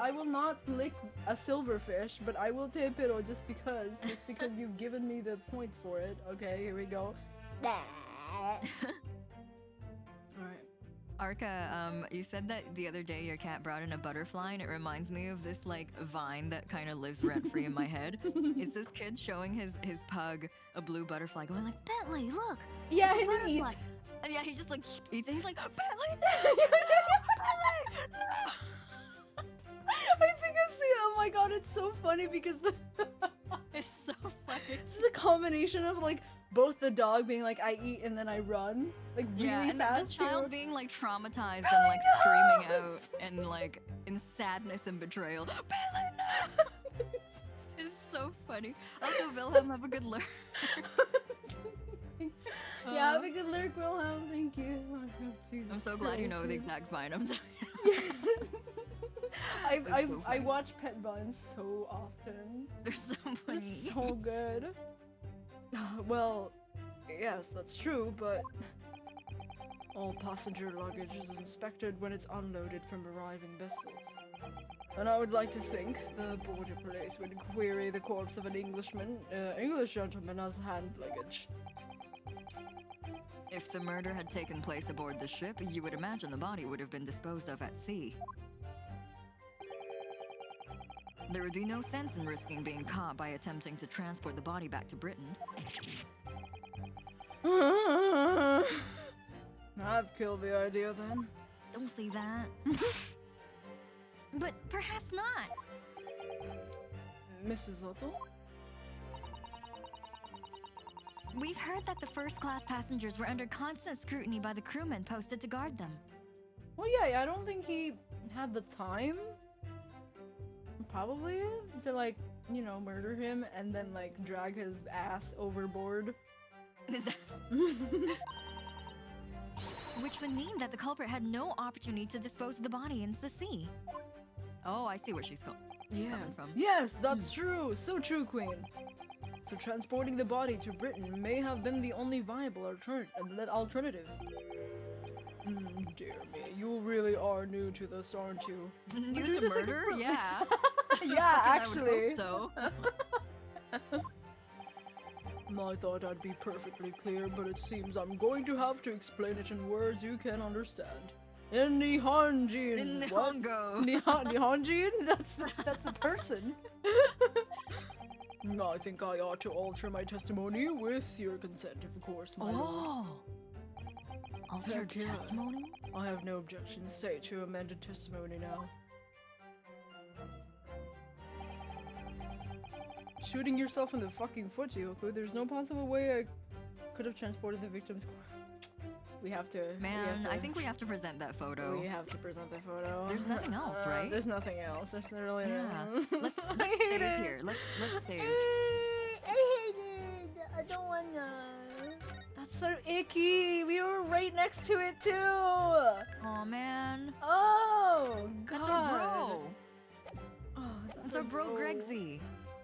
lick a silverfish, but I will tip it just because you've given me the points for it. Okay, here we go. Alright. Arca, you said that the other day your cat brought in a butterfly, and it reminds me of this like vine that kind of lives rent free in my head. Is this kid showing his pug a blue butterfly, going like, Bentley, look? Yeah, it's a and he butterfly." eats. And yeah, he just like eats it. He's like, Bentley, no! Bentley, no! I think I see it. Oh my god, it's so funny because It's so funny. it's the combination of like both the dog being like I eat and then I run, like really Yeah, and fast. the child too. being like traumatized I and like know! screaming out and like in sadness and betrayal. Bentley, no! It's so funny. Also, Wilhelm, have a good lurk. Yeah, have a good lurk, Wilhelm. Thank you. Oh, Jesus I'm so glad you know the Christ, exact vine I'm talking dude. That's so I funny. watch Pet Vines so often. They're so funny. It's so good. Well, yes, that's true, but all passenger luggage is inspected when it's unloaded from arriving vessels. And I would like to think the border police would query the corpse of an English gentleman as hand luggage. If the murder had taken place aboard the ship, you would imagine the body would have been disposed of at sea. There would be no sense in risking being caught by attempting to transport the body back to Britain. I've killed the idea then. Don't say that. But perhaps not. Mrs. Otto? We've heard that the first-class passengers were under constant scrutiny by the crewmen posted to guard them. Well, yeah, I don't think he had the time, probably, to, like, murder him and then, like, drag his ass overboard. Which would mean that the culprit had no opportunity to dispose of the body into the sea. Oh, I see where she's Yeah. coming from. Yes, that's true. So true, Queen. So transporting the body to Britain may have been the only viable alternative. Dear me, you really are new to this, aren't you? New do to this like a murder? pro- Yeah. Yeah, Fucking I would actually. hope so. I thought I'd be perfectly clear, but it seems I'm going to have to explain it in words you can understand. In Nihonjin. In What? Oh, Nihongo. Hongo. Nihonjin? That's a person. That's a person. 「I think I ought to alter my testimony with your consent, of course, my lord. Oh. Altered Heck yeah. testimony? I have no objection. State your amended testimony now. Shooting yourself in the fucking foot, Yoku. There's no possible way I could have transported the victim's corpse. We have to. Man, I think we have to present that photo. We have to present that photo. There's nothing else, right? There's nothing else. There's really Yeah. Let's I save hate it. here. Let's save. I hate it. I don't wanna. That's so icky. We were right next to it too. Oh man. Oh god. That's our bro. Oh, That's our bro Gregsy.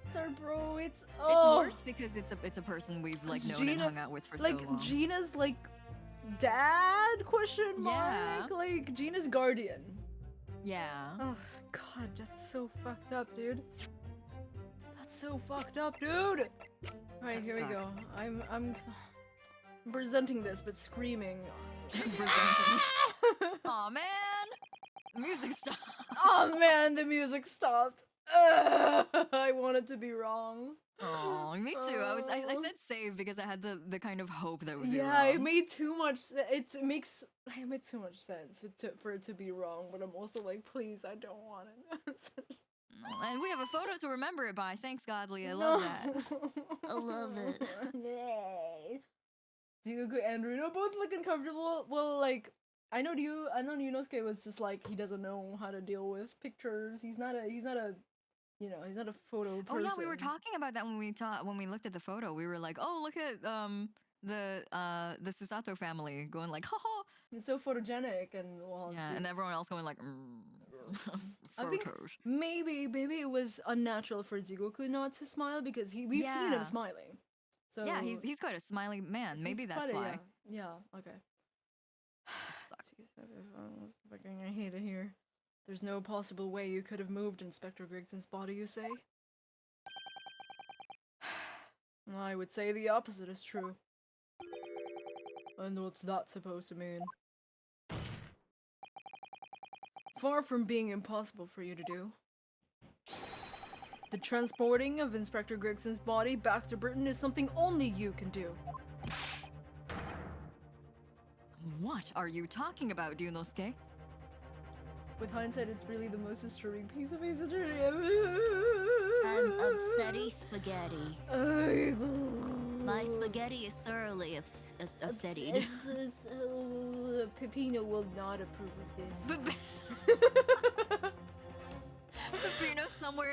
It's our bro. It's It's worse because it's a person we've like It's known and Gina- hung out with for like so long. Gina's like dad question mark Yeah. like Gina's guardian. Yeah. Oh god, that's so fucked up, dude. That's so fucked up, dude. All right, That here we sucks. go. I'm presenting this but screaming. Presenting. Aw man. The music stopped. Oh man, the music stopped. I wanted to be wrong. Oh, me too. I said save because I had the kind of hope that would be Yeah, wrong. it made too much. It made too much sense for it to be wrong. But I'm also like, please, I don't want it. And we have a photo to remember it by. Thanks, Godly. I love that. I love it. Yay. Ryugu and Runo both look uncomfortable. Well, like I know Yunosuke was just like he doesn't know how to deal with pictures. He's not a he's not a photo person. Oh yeah, we were talking about that when we looked at the photo. We were like, oh, look at the Susato family going like, ha ha. It's so photogenic and well. Yeah, and everyone else going like, I think photos. maybe it was unnatural for Jigoku not to smile because we've seen him Yeah. smiling. So Yeah, he's quite a smiley man. Maybe he's that's quite a- why. Yeah. Okay. Sucks. Jeez, I hate it here. There's no possible way you could have moved Inspector Grigson's body, you say? I would say the opposite is true. And what's that supposed to mean? Far from being impossible for you to do. The transporting of Inspector Grigson's body back to Britain is something only you can do. What are you talking about, Ryunosuke? With hindsight, it's really the most disturbing piece of history. I'm upsetty spaghetti. My spaghetti is thoroughly upsetty. Peppino will not approve of this. Peppino's somewhere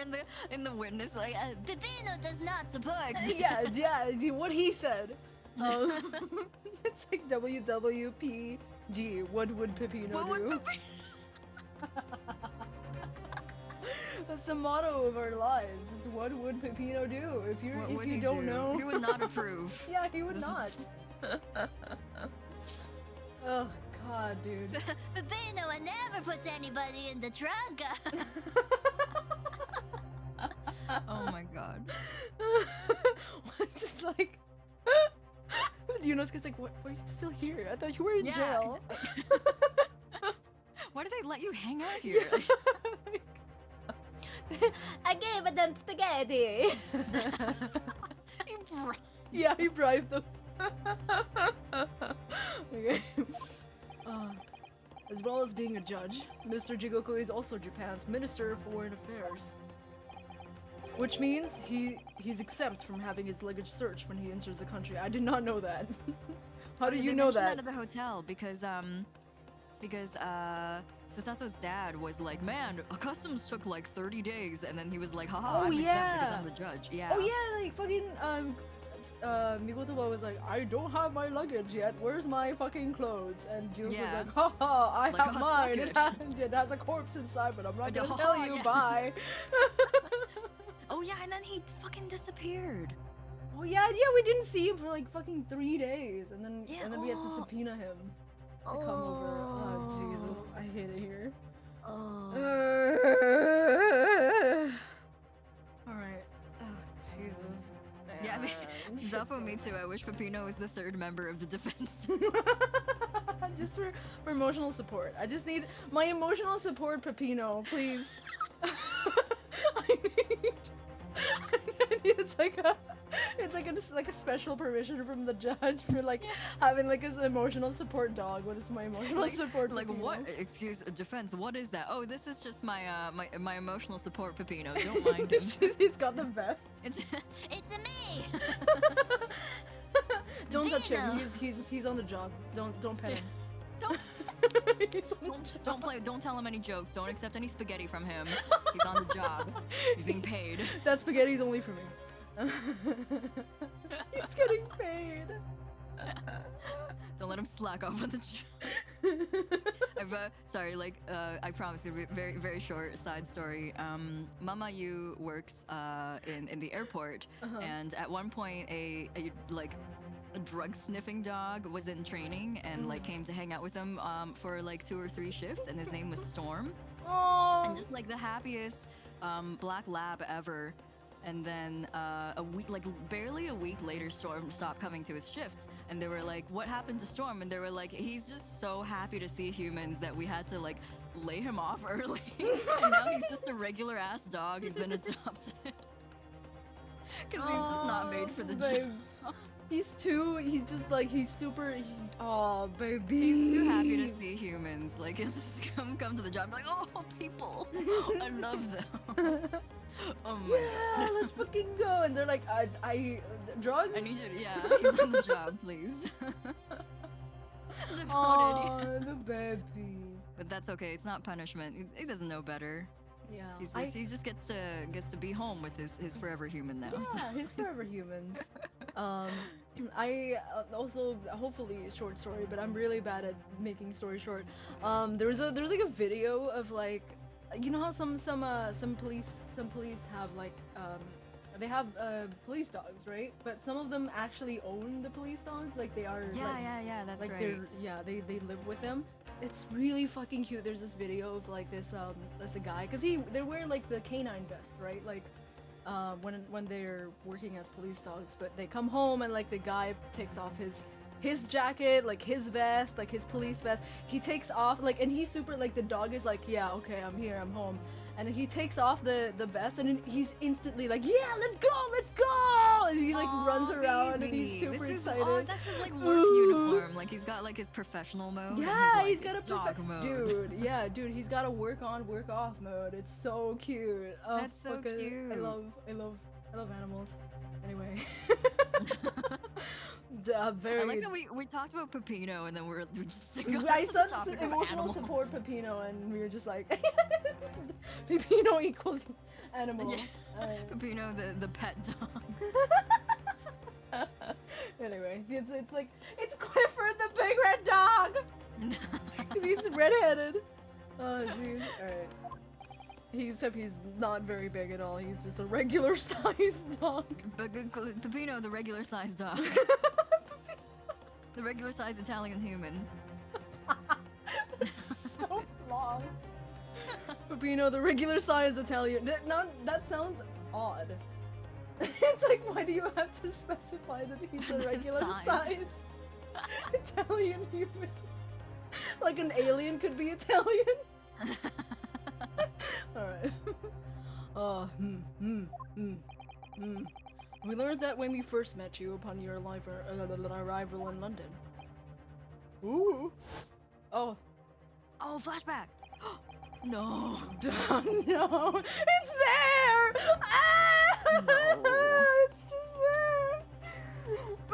in the witness like, Pepino does not support. yeah, what he said. It's like WWPG. What would Peppino what would do? That's the motto of our lives. Is what would Peppino do? If what would you he don't do? know, He would not approve. yeah, he would This not. is- Oh god, dude. Pepino never puts anybody in the trunk. Oh my god. It's just like Yunosuke's like, why are you still here? I thought you were in Yeah. jail. Why do they let you hang out here? I gave them spaghetti. You bro- Yeah, he bribed them. Okay. As well as being a judge, Mr. Jigoku is also Japan's Minister of Foreign Affairs. Which means he's exempt from having his luggage searched when he enters the country. I did not know that. How do They you know mentioned that? at the hotel because Susato's dad was like, man, customs took like 30 days, and then he was like, haha, Oh, I'm exempt yeah. because I'm the judge. Yeah. Oh yeah, like fucking Mikotoba was like, I don't have my luggage yet. Where's my fucking clothes? And Jigoku Yeah. was like, haha, I Like, have "Oh, mine. suck It has a corpse inside, but I'm not gonna Oh, tell you. yeah. Bye. Oh yeah, and then he fucking disappeared. Oh yeah, we didn't see him for like fucking 3 days, and then Yeah, we had to oh. subpoena him to come over. Oh Jesus, I hate it here. Oh. All right. Oh Jesus. Yeah, I mean, Man, Zafo, me shit too. I wish Peppino was the third member of the defense. sucks. Just for emotional support. I just need my emotional support, Peppino, please. I need it's like a special permission from the judge for like having like an emotional support dog. What is my emotional support? Like Pepino? what? Excuse defense. What is that? Oh, this is just my my emotional support Pepino. Don't mind him. He's got the vest. It's It's a me. Don't touch him. Dino. He's on the job. Don't pet him. Don't He's on the job. don't play. Don't tell him any jokes. Don't accept any spaghetti from him. He's on the job. He's being paid. That spaghetti's only for me. He's getting paid. Don't let him slack off on the job. Sorry, like I promise it'll be very very short side story. Mama Yu works in the airport, and at one point a drug sniffing dog was in training and like came to hang out with him for like 2 or 3 shifts, and his name was Storm. Oh. And just like the happiest black lab ever. And then a week, like barely a week later, Storm stopped coming to his shifts, and they were like, "What happened to Storm?" And they were like, "He's just so happy to see humans that we had to like lay him off early, and now he's just a regular ass dog. He's been adopted because he's just not made for the babe. job." He's super. Oh, baby. He's too happy to see humans. Like, he'll just come to the job, and be like, "Oh, people, I love them." Oh my Yeah, let's fucking go. And they're like, I drugs? I need you to, yeah, he's on the job, please. Devoted, Oh, yeah. the baby. But that's okay, it's not punishment. He doesn't know better. Yeah. He just gets to be home with his forever human now. Yeah, his forever humans. I also, hopefully short story, but I'm really bad at making story short. There's like a video of like, you know how some police have like they have police dogs, right? But some of them actually own the police dogs, like they are Yeah, that's like right. they live with them. It's really fucking cute. There's this video of like this a guy, cause they wear like the canine vest, right? Like when they're working as police dogs, but they come home and like the guy takes off his jacket, like his vest, like his police vest. He takes off like, and he's super like, the dog is like, yeah, okay, I'm here, I'm home. And he takes off the vest, and then he's instantly like, yeah, let's go! And he like runs around, and he's super excited. Oh, that's his like work uniform. Like he's got like his professional mode. Yeah, and he's his, like, got a dog mode. dude, he's got a work on, work off mode. It's so cute. Oh, That's so fuck it. cute. I love animals. Anyway. Very. I like that we talked about Pepino and then we just got I to the said topic of emotional animals. support Pepino, and we were just like, Pepino equals animal. Yeah. Pepino, the pet dog. Anyway, it's like, it's Clifford the big red dog! Because he's redheaded. Oh, jeez. Alright. Except he's not very big at all. He's just a regular sized dog. Pepino, the regular sized dog. The regular sized Italian human. That's so long. Pepino, the regular sized Italian. That sounds odd. It's like, why do you have to specify that he's a The regular size. sized Italian human? Like an alien could be Italian? Alright. We learned that when we first met you upon your arrival in London. Ooh. Oh. Oh, flashback. No. No. It's there! Ah! No. It's just there!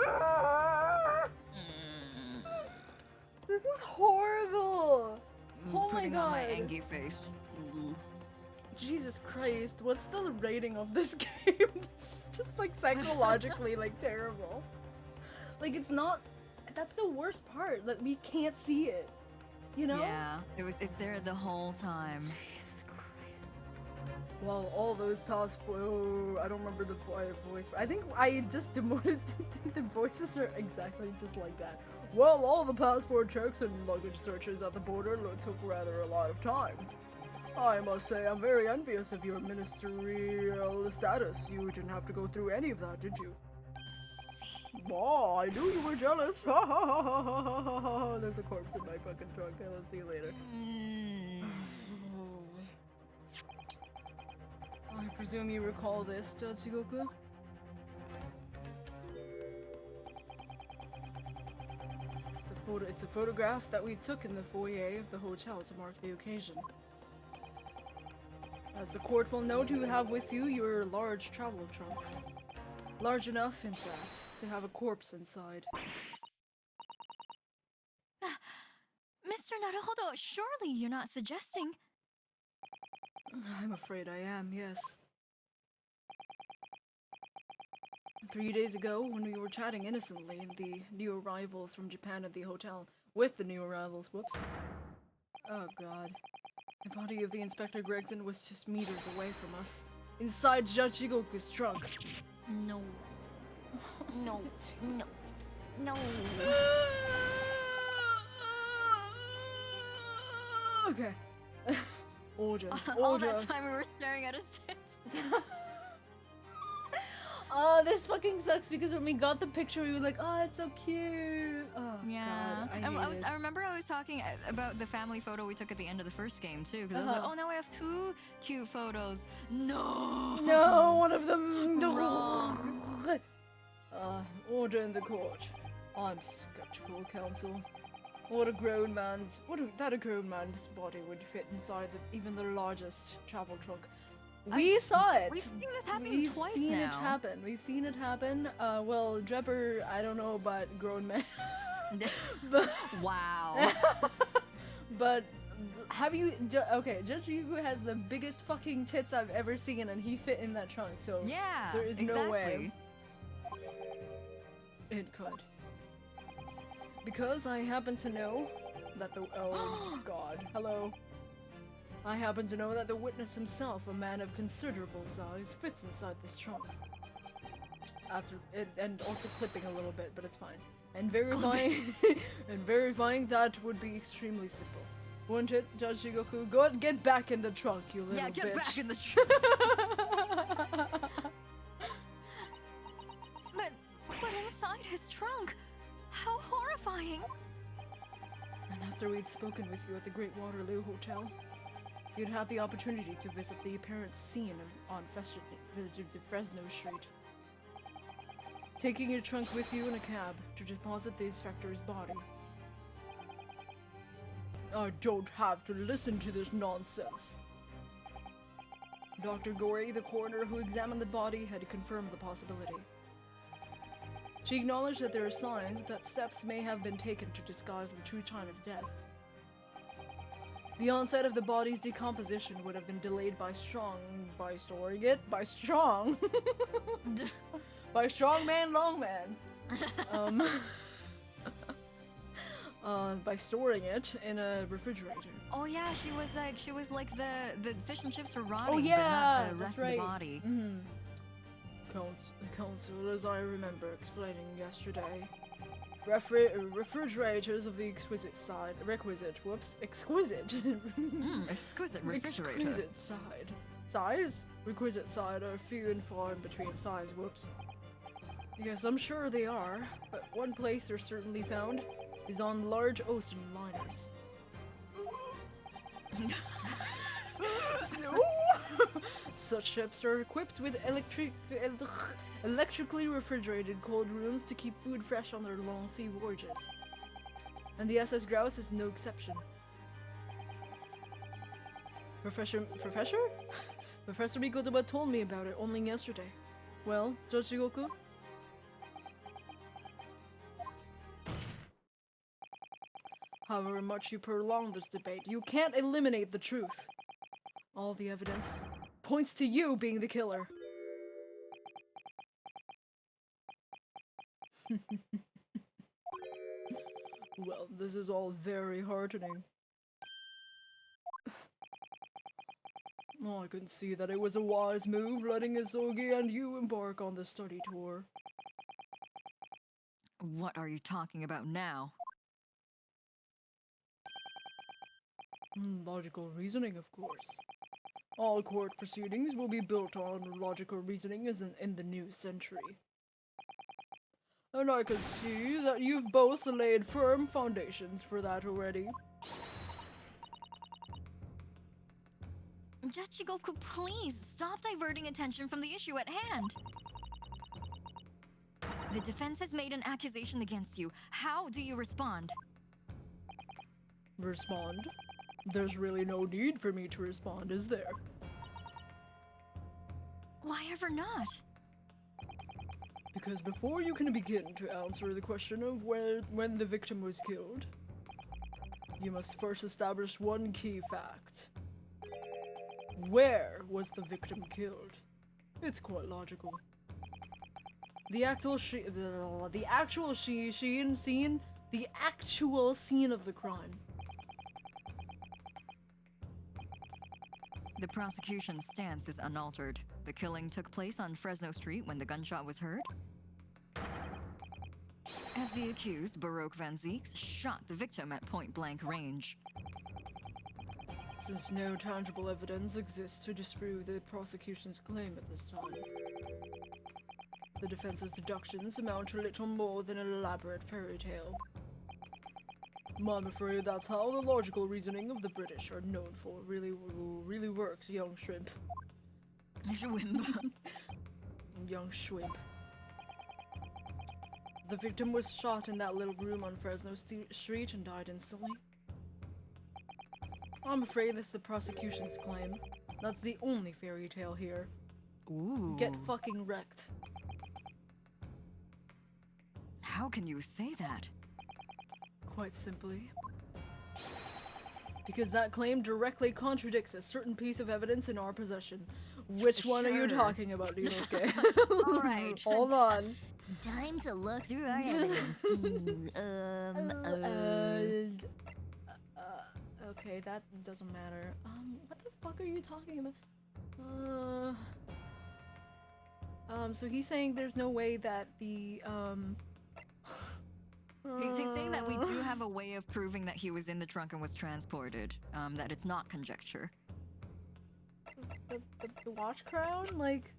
Ah! This is horrible! Oh my Putting on my God. angry face. Jesus Christ, what's the rating of this game? This is just like psychologically like terrible. Like it's not, that's the worst part, like we can't see it, you know? Yeah, it's there the whole time. Jesus Christ. Well, all those I don't remember the voice. I think I just demoted to think the voices are exactly just like that. Well, all the passport checks and luggage searches at the border took rather a lot of time. I must say I'm very envious of your ministerial status. You didn't have to go through any of that, did you? Oh, I knew you were jealous. There's a corpse in my fucking trunk. I'll see you later. I presume you recall this, Jatsugoku? It's a photograph that we took in the foyer of the hotel to mark the occasion. As the court will note, you have with you your large travel trunk. Large enough, in fact, to have a corpse inside. Mr. Naruhodo, surely you're not suggesting. I'm afraid I am, yes. 3 days ago, when we were chatting innocently, the new arrivals from Japan at the hotel, with the new arrivals, whoops. Oh god. The body of the Inspector Gregson was just meters away from us, inside Jachigoku's trunk. No. No. No. No. Okay. Order. All that time we were staring at his tits. Oh, this fucking sucks because when we got the picture, we were like, oh, it's so cute. Oh, Yeah. God, I remember I was talking about the family photo we took at the end of the first game too, because I was like, oh, now we have 2 cute photos. No. No, one of them. Wrong. Order in the court. I'm skeptical, counsel. That a grown man's body would fit inside even the largest travel trunk. We saw it. We've seen this happen We've twice seen now. it happen. We've seen it happen. Well, Drebber, I don't know about grown men. But Wow. but have you? Okay, Judge Yugu has the biggest fucking tits I've ever seen, and he fit in that trunk. So Yeah. there is exactly. no way it could. Because I happen to know that the oh god, hello. I happen to know that the witness himself, a man of considerable size, fits inside this trunk. After it, and also clipping a little bit, but it's fine. And verifying, and verifying that would be extremely simple. Wouldn't it, Judge Shigoku? Go and get back in the trunk, you little Yeah, bitch. get back in the trunk. But inside his trunk, how horrifying! And after we'd spoken with you at the Great Waterloo Hotel, you'd had the opportunity to visit the apparent scene on Fresno Street. Taking your trunk with you in a cab to deposit the inspector's body. I don't have to listen to this nonsense. Dr. Gorey, the coroner who examined the body, had confirmed the possibility. She acknowledged that there are signs that steps may have been taken to disguise the true time of death. The onset of the body's decomposition would have been delayed by strong man, long man. By storing it in a refrigerator. Oh yeah, she was like the fish and chips were rotting, Oh yeah, but not the that's rest right. of the body. Mm-hmm. Counsel, as I remember explaining yesterday, refrigerators of the exquisite refrigerator. Exquisite requisite side are few and far in between size, whoops. Yes, I'm sure they are, but one place they're certainly found is on large ocean liners. Such ships are equipped with electrically refrigerated cold rooms to keep food fresh on their long sea voyages. And the SS Grouse is no exception. Professor Mikotoba told me about it only yesterday. Well, Judge Shigoku? However much you prolong this debate, you can't eliminate the truth. All the evidence points to you being the killer. Well, this is all very heartening. I can see that it was a wise move letting Isogi and you embark on the study tour. What are you talking about now? Logical reasoning, of course. All court proceedings will be built on logical reasoning as in the new century. And I can see that you've both laid firm foundations for that already. Judge Goku, please stop diverting attention from the issue at hand. The defense has made an accusation against you. How do you respond? Respond? There's really no need for me to respond, is there? Why ever not? Because before you can begin to answer the question of when the victim was killed, you must first establish one key fact. Where was the victim killed? It's quite logical. The actual scene of the crime. The prosecution's stance is unaltered. The killing took place on Fresno Street when the gunshot was heard. As the accused, Baroque Van Zieks, shot the victim at point-blank range. Since no tangible evidence exists to disprove the prosecution's claim at this time, the defense's deductions amount to little more than an elaborate fairy tale. I'm afraid that's how the logical reasoning of the British are known for really works, young shrimp. Shrimp. Young shrimp. The victim was shot in that little room on Fresno Street and died instantly. I'm afraid that's the prosecution's claim. That's the only fairy tale here. Ooh. Get fucking wrecked. How can you say that? Quite simply. Because that claim directly contradicts a certain piece of evidence in our possession. Which one are you Sure. talking about, Dinosuke? Alright. Hold on. Time to look through our evidence. Okay, that doesn't matter. What the fuck are you talking about? So he's saying there's no way that the, He's saying that we do have a way of proving that he was in the trunk and was transported. That it's not conjecture. the watch crown? Like...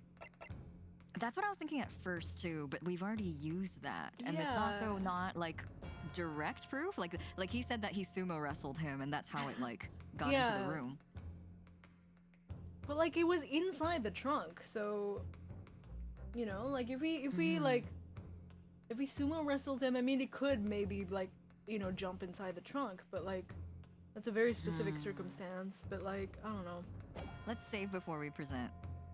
That's what I was thinking at first too, but we've already used that. And it's also Yeah. not like direct proof. Like he said that he sumo wrestled him and that's how it like got into Yeah. the room. But like it was inside the trunk, so you know, like if we sumo wrestled him, I mean it could maybe like, you know, jump inside the trunk, but like that's a very specific circumstance, but like I don't know. Let's save before we present.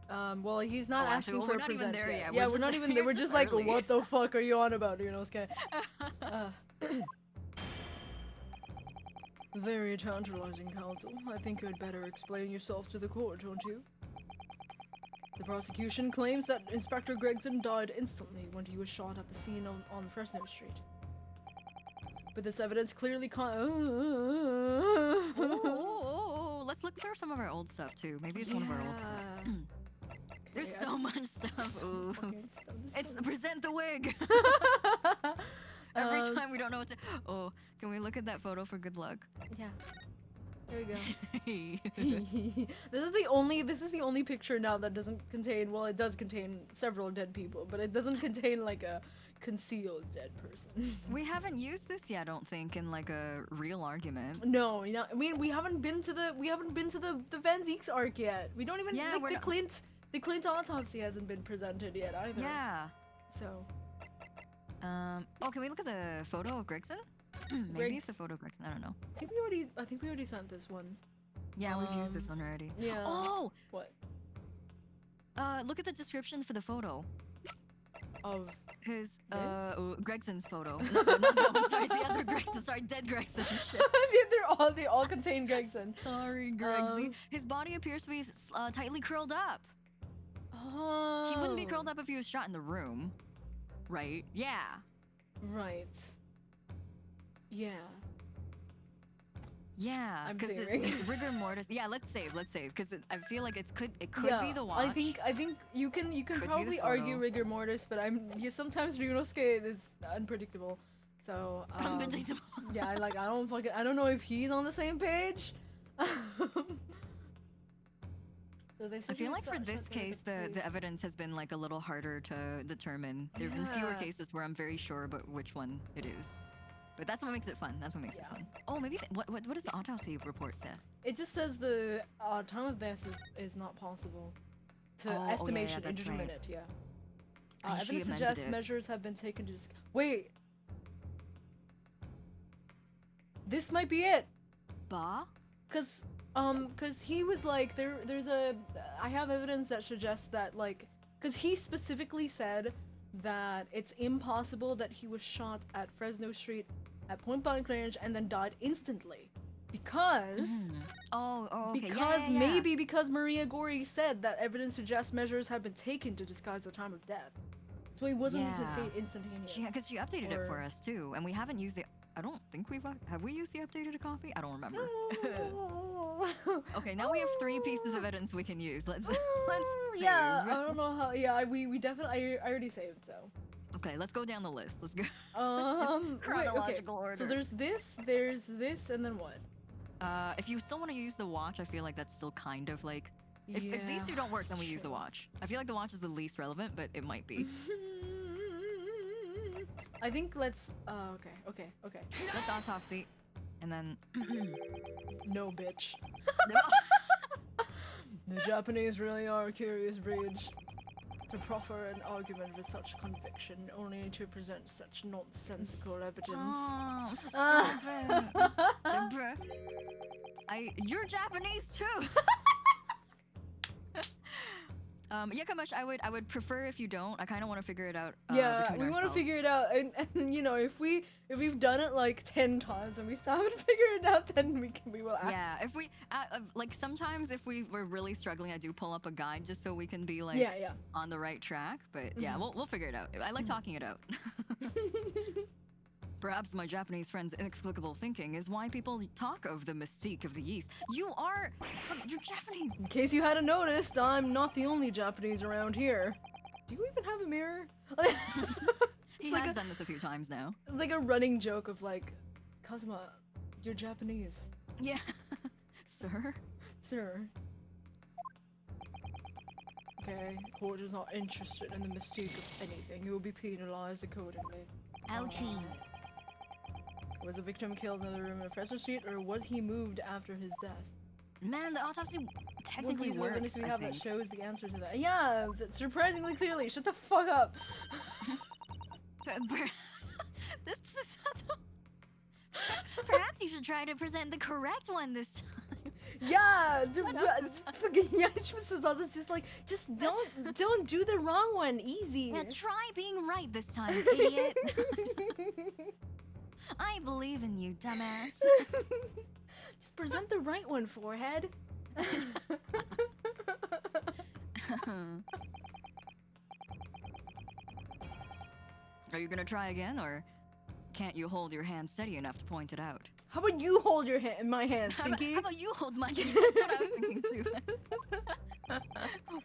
Well, he's not Oh, actually, asking well, for we're a not even present there yet. yet. Yeah, We're we're not just even here there. We're too just like, early. what the fuck are you on about, you know? Very tantalizing, counsel. I think you had better explain yourself to the court, don't you? The prosecution claims that Inspector Gregson died instantly when he was shot at the scene on Fresno Street. But this evidence clearly Let's look through some of our old stuff too. Maybe it's one of our old stuff. There's Okay, so much stuff. so Ooh. fucking stuff. There's It's so present the wig. Every time we don't know what to. Oh, can we look at that photo for good luck? Yeah. There we go. This is the only picture now that doesn't contain, well, it does contain several dead people, but it doesn't contain like a concealed dead person. We haven't used this yet, I don't think, in like a real argument. No, you know, I mean, we haven't been to the Van Zieks arc yet. We don't even Yeah, we're like the Clint autopsy hasn't been presented yet either. Yeah. So Oh, can we look at the photo of Gregson? Maybe it's the photo of Gregson. I don't know. I think we already sent this one. Yeah, we've used this one already. Yeah. Oh, What? look at the description for the photo. Of His This? Gregson's photo. No, not that one. Sorry, the other Gregson. Sorry, dead Gregson. Shit. they all contain Gregson. Sorry, Gregsy. His body appears to be tightly curled up. Oh. He wouldn't be curled up if he was shot in the room, right? Yeah. Right. Yeah. Yeah, I'm because saving. it's rigor mortis. Yeah, let's save, because I feel like it could be the watch. I think you can be the probably argue photo. rigor mortis, but sometimes Ryunosuke is unpredictable. So Unpredictable. Yeah, I don't know if he's on the same page. So they I feel like for shot this there case, at the evidence has been like a little harder to determine. There have been fewer Yeah. cases where I'm very sure about which one it is. But that's what makes it fun. That's what makes it fun. Oh, maybe what does the autopsy report say? It just says the time of death is not possible. To estimation, that's indeterminate, right. yeah. She Evidence amended suggests it. measures have been taken to wait. This might be it. Ba? Cause he was like, I have evidence that suggests that, like, cause he specifically said that it's impossible that he was shot at Fresno Street at point blank range and then died instantly. Because Okay. because maybe because Maria Gori said that evidence suggests measures have been taken to disguise the time of death. So he wasn't going to say instantaneous. Because she updated it for us too, and we haven't used it. I don't think have we used the updated copy? I don't remember. Okay, now we have 3 pieces of evidence we can use. Let's Yeah, save. I don't know how. Yeah, we definitely. I already saved, so. Okay, let's go down the list. Let's go. Wait, Chronological order. So there's this, and then what? If you still want to use the watch, I feel like that's still kind of like. If these two don't work, then we use the watch. I feel like the watch is the least relevant, but it might be. I think let's. Okay. Let's autopsy, and then. No, bitch. The Japanese really are a curious breed. To proffer an argument with such conviction, only to present such nonsensical evidence. Stop it. You're Japanese too. Yakamash, I would prefer if you don't. I kind of want to figure it out. Yeah, between we want to ourselves. figure it out, and you know, if we've done it like 10 times and we still haven't figured it out, then we will ask. Yeah, if we like sometimes if we were really struggling, I do pull up a guide just so we can be like on the right track. But yeah, we'll figure it out. I like talking it out. Perhaps my Japanese friend's inexplicable thinking is why people talk of the mystique of the yeast. You're Japanese. In case you hadn't noticed, I'm not the only Japanese around here. Do you even have a mirror? He has done this a few times now. Like a running joke of like, Kazuma, you're Japanese. Yeah. Sir? Sir. Okay, court is not interested in the mystique of anything. You will be penalized accordingly. Ouchie. Was the victim killed in the room at Fresno Street, or was he moved after his death? Man, the autopsy technically What works, evidence do we I have think. that shows the answer to that? Yeah, surprisingly clearly. Shut the fuck up. This is Perhaps you should try to present the correct one this time. Yeah, fucking yeah. Just don't do the wrong one. Easy. Now try being right this time, idiot. I believe in you, dumbass. Just present the right one, forehead. Are you gonna try again, or can't you hold your hand steady enough to point it out? How about you hold your hand, my hand, Stinky? How about you hold my hand? That's what I was thinking too.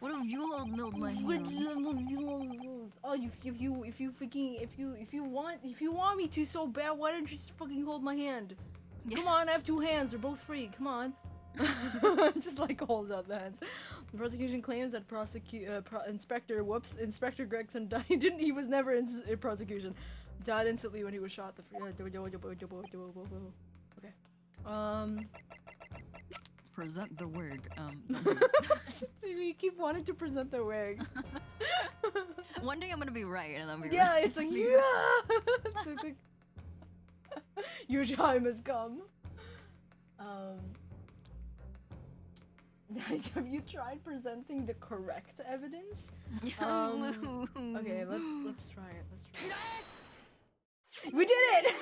What if you hold my hand? Oh, if you want me to so bad, why don't you just fucking hold my hand? Yeah. Come on, I have 2 hands. They're both free. Come on. Just like holds out the hands. The prosecution claims that Inspector Gregson died. He was never in prosecution. Died instantly when he was shot. Okay. Present the wig. We keep wanting to present the wig. One day I'm gonna be right, and then Yeah, it's like yeah. It's like, your time has come. Have you tried presenting the correct evidence? Okay, let's try it. We did it!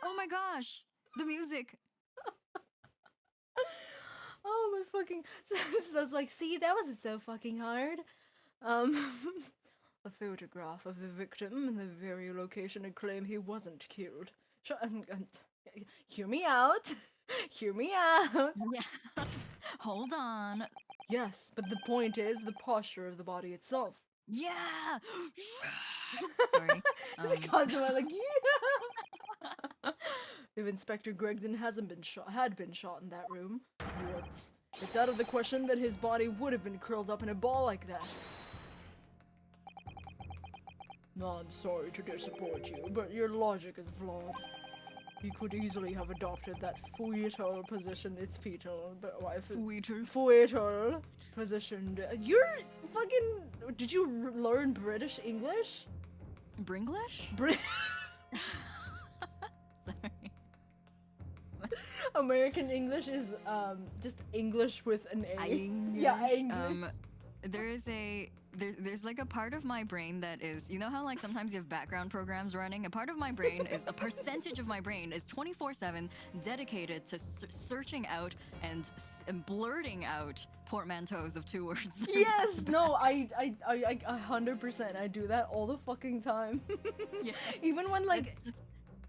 Oh my gosh, the music. Oh my fucking. So I was like, see, that wasn't so fucking hard. A photograph of the victim in the very location and claim he wasn't killed. Hear me out. Hear me out. Yeah. Hold on. Yes, but the point is the posture of the body itself. Yeah. Sorry. It's Kazuma like yeah. If Inspector Gregson had been shot in that room, whoops. It's out of the question that his body would have been curled up in a ball like that. I'm sorry to disappoint you, but your logic is flawed. You could easily have adopted that fetal position. It's fetal, but why if fetal position? You're fucking. Did you learn British English? Bringlish? Sorry. American English is just English with an A. English. Yeah, English. There's like a part of my brain that is, you know how like sometimes you have background programs running? A part of my brain is, a percentage of my brain is 24/7 dedicated to searching out and blurting out portmanteaus of two words. Yes, no, I 100%. I do that all the fucking time. Yeah. Even when like,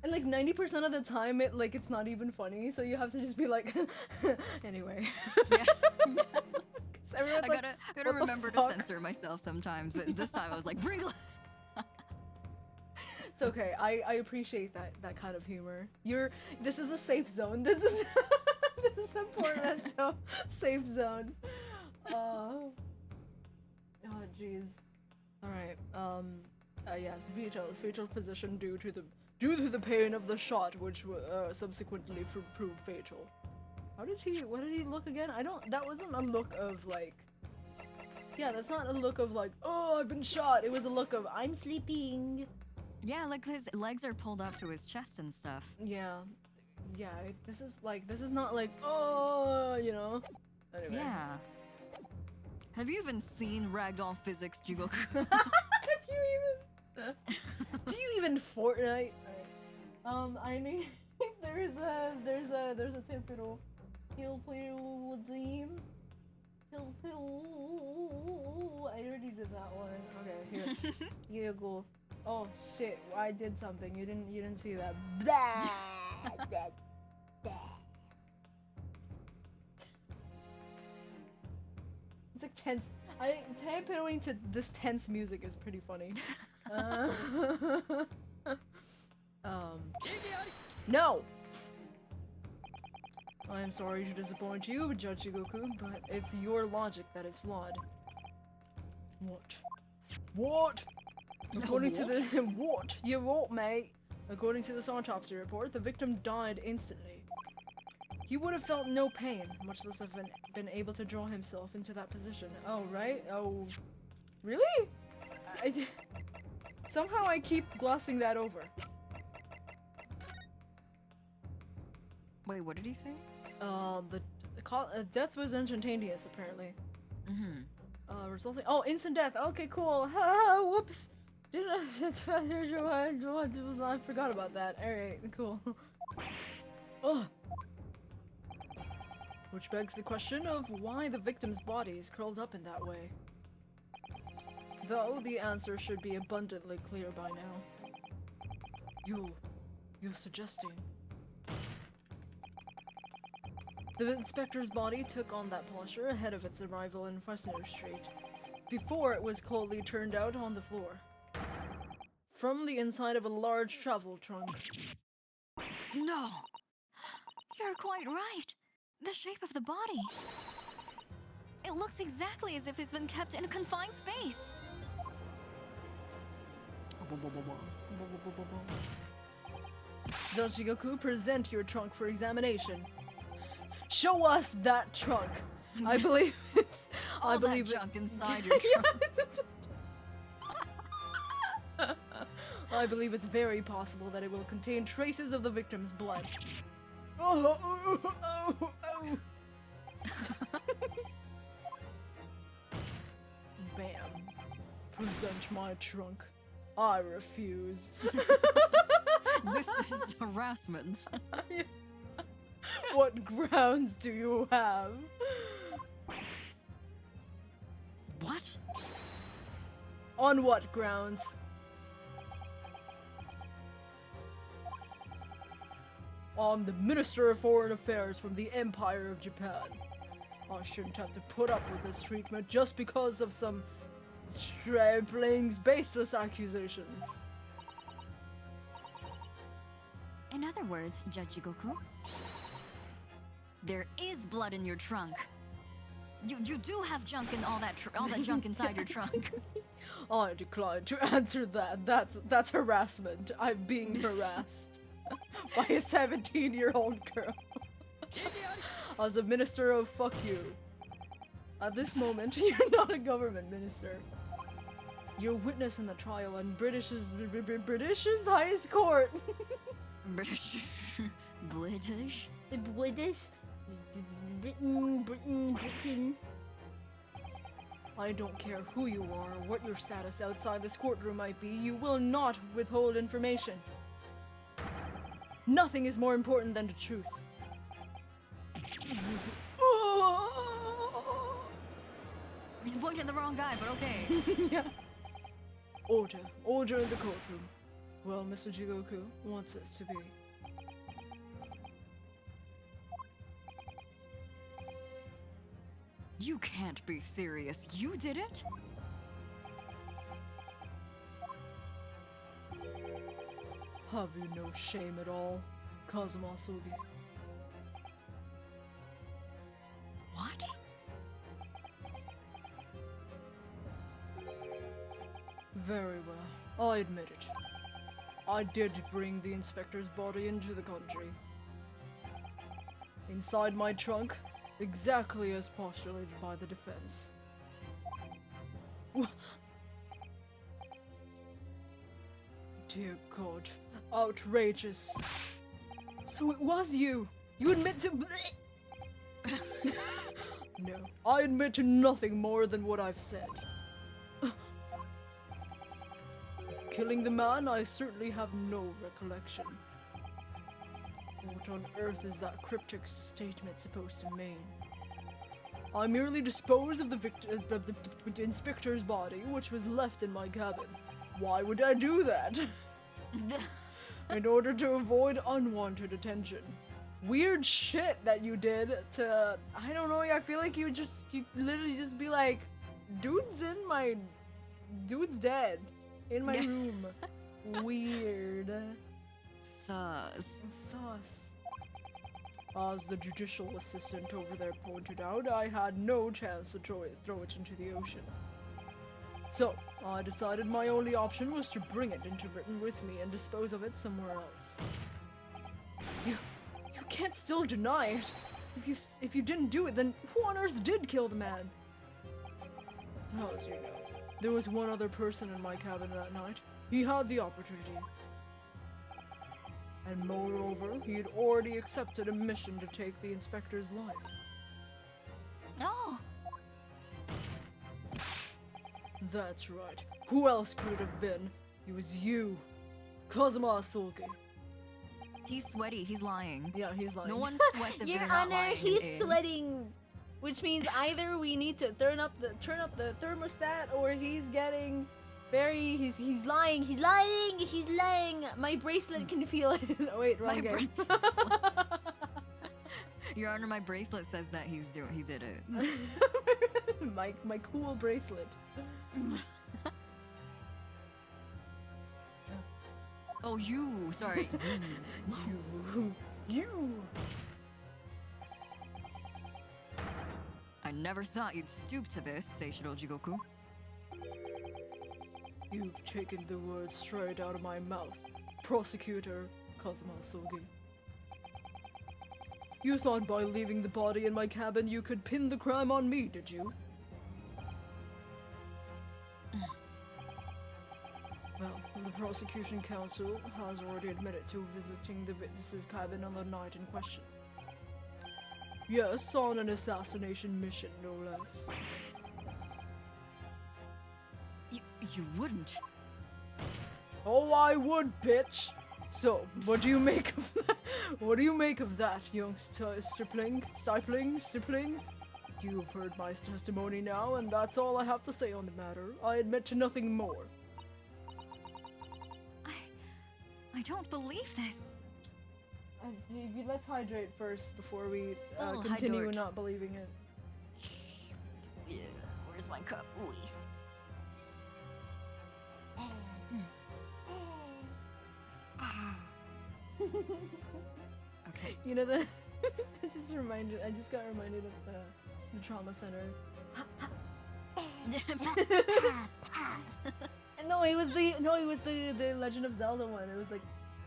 and like 90% of the time it's not even funny, so you have to just be like, anyway. Yeah. I gotta remember to censor myself sometimes, but this time I was like, bring. It's okay. I appreciate that kind of humor. This is a safe zone. This is this is a portmanteau safe zone. Oh jeez. All right. Yes, fetal position due to the pain of the shot, which subsequently proved fatal. What did he look again? That wasn't a look of like, yeah, that's not a look of like, oh, I've been shot. It was a look of, I'm sleeping. Yeah, like his legs are pulled up to his chest and stuff. Yeah. This is not like, oh, you know. Anyway. Yeah. Have you even seen Ragdoll Physics, Jigoku? Have you even? Do you even Fortnite? I need. there's a typical. He'll play team. I already did that one. Okay, here. You go. Oh shit! I did something. You didn't see that. It's like tense. Tapping to this tense music is pretty funny. No. I am sorry to disappoint you, Judge Shigoku, but it's your logic that is flawed. What? According to the what? You what, mate? According to this autopsy report, the victim died instantly. He would have felt no pain, much less have been able to draw himself into that position. Oh, right? Oh, really? Somehow I keep glossing that over. Wait, what did he say? The death was instantaneous, apparently. Resulting. Oh, instant death. Okay, cool. Whoops. I forgot about that. Alright, cool. Ugh. Which begs the question of why the victim's body is curled up in that way. Though the answer should be abundantly clear by now. You're suggesting. The inspector's body took on that posture ahead of its arrival in Fresno Street, before it was coldly turned out on the floor. From the inside of a large travel trunk. No! You're quite right. The shape of the body. It looks exactly as if it's been kept in a confined space. Donshigoku, present your trunk for examination. Show us that trunk. I believe it's. All I believe that junk inside your trunk. I believe it's very possible that it will contain traces of the victim's blood. Oh. Bam. Present my trunk. I refuse. This is harassment. What grounds do you have? What? On what grounds? I'm the Minister of Foreign Affairs from the Empire of Japan. I shouldn't have to put up with this treatment just because of some strapling's baseless accusations. In other words, Judge Jigoku, there is blood in your trunk. You do have junk in all that junk inside your trunk. I decline to answer that. That's harassment. I'm being harassed by a 17-year-old girl. As a minister of fuck you. At this moment, you're not a government minister. You're witness in the trial in British's highest court. British. British? British? Britain. I don't care who you are or what your status outside this courtroom might be, you will not withhold information. Nothing is more important than the truth. He's pointing at the wrong guy, but okay. Yeah. Order in the courtroom. Well, Mr. Jigoku, what's this to be? You can't be serious. You did it? Have you no shame at all, Kazuma Sugi? What? Very well, I admit it. I did bring the inspector's body into the country. Inside my trunk, exactly as postulated by the defense. Dear God, outrageous. So it was you! You admit to— No, I admit to nothing more than what I've said. Of killing the man, I certainly have no recollection. What on earth is that cryptic statement supposed to mean? I merely disposed of the inspector's body, which was left in my cabin. Why would I do that? In order to avoid unwanted attention. Weird shit that you did to— I don't know, I feel like you literally just be like, dude's dead in my room. Weird. Sus. As the judicial assistant over there pointed out, I had no chance to throw it into the ocean. So, I decided my only option was to bring it into Britain with me and dispose of it somewhere else. You can't still deny it. If you didn't do it, then who on earth did kill the man? As you know, there was one other person in my cabin that night. He had the opportunity. And moreover, he had already accepted a mission to take the inspector's life. Oh, That's right. Who else could it have been? It was you, Kazuma Asuki. He's sweaty. He's lying. Yeah, he's lying. No one sweats if Your they're not Honor, lying. he's sweating. Which means either we need to turn up the thermostat, or he's getting very— he's lying. My bracelet can feel it. Oh, wait, wrong My game. Your Honor, my bracelet says that he did it. my cool bracelet. Oh, you. Sorry. You. I never thought you'd stoop to this, Seishiro Jigoku. You've taken the words straight out of my mouth, Prosecutor Kazuma Asugi. You thought by leaving the body in my cabin you could pin the crime on me, did you? Well, the prosecution counsel has already admitted to visiting the witness's cabin on the night in question. Yes, on an assassination mission, no less. You wouldn't. Oh, I would, bitch! So, what do you make of that? What do you make of that, young stripling? You've heard my testimony now, and that's all I have to say on the matter. I admit to nothing more. I don't believe this. Let's hydrate first before we Oh, continue hydrate. not believing it. Yeah. Where's my cup? Ooh. Okay. You know the I just got reminded of the trauma center. No, it was the Legend of Zelda one. It was like,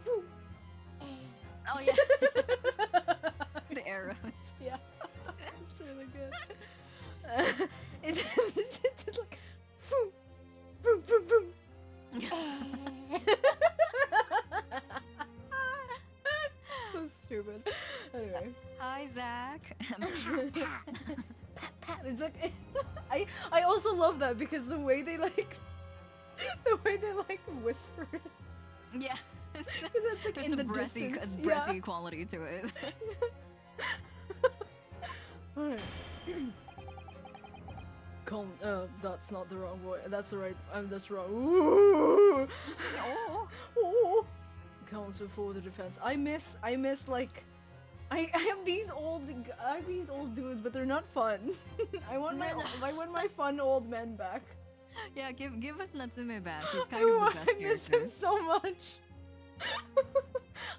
"Phew." Oh yeah. The arrows. Yeah, it's really good. It's just like, "Phew, phew, phew, phew." So stupid. Anyway. Hi, Zach. It's like I also love that because the way they like whisper it. Yeah. Because it's like There's in a the breathy, distance. breathy quality to it. Alright. That's not the wrong voice. That's the right. That's wrong. Ooh. Oh. Counsel for the defense. I miss like. I have these old dudes, but they're not fun. I want my fun old men back. Yeah, give us Natsume back. He's kind of the best I miss him character. so much.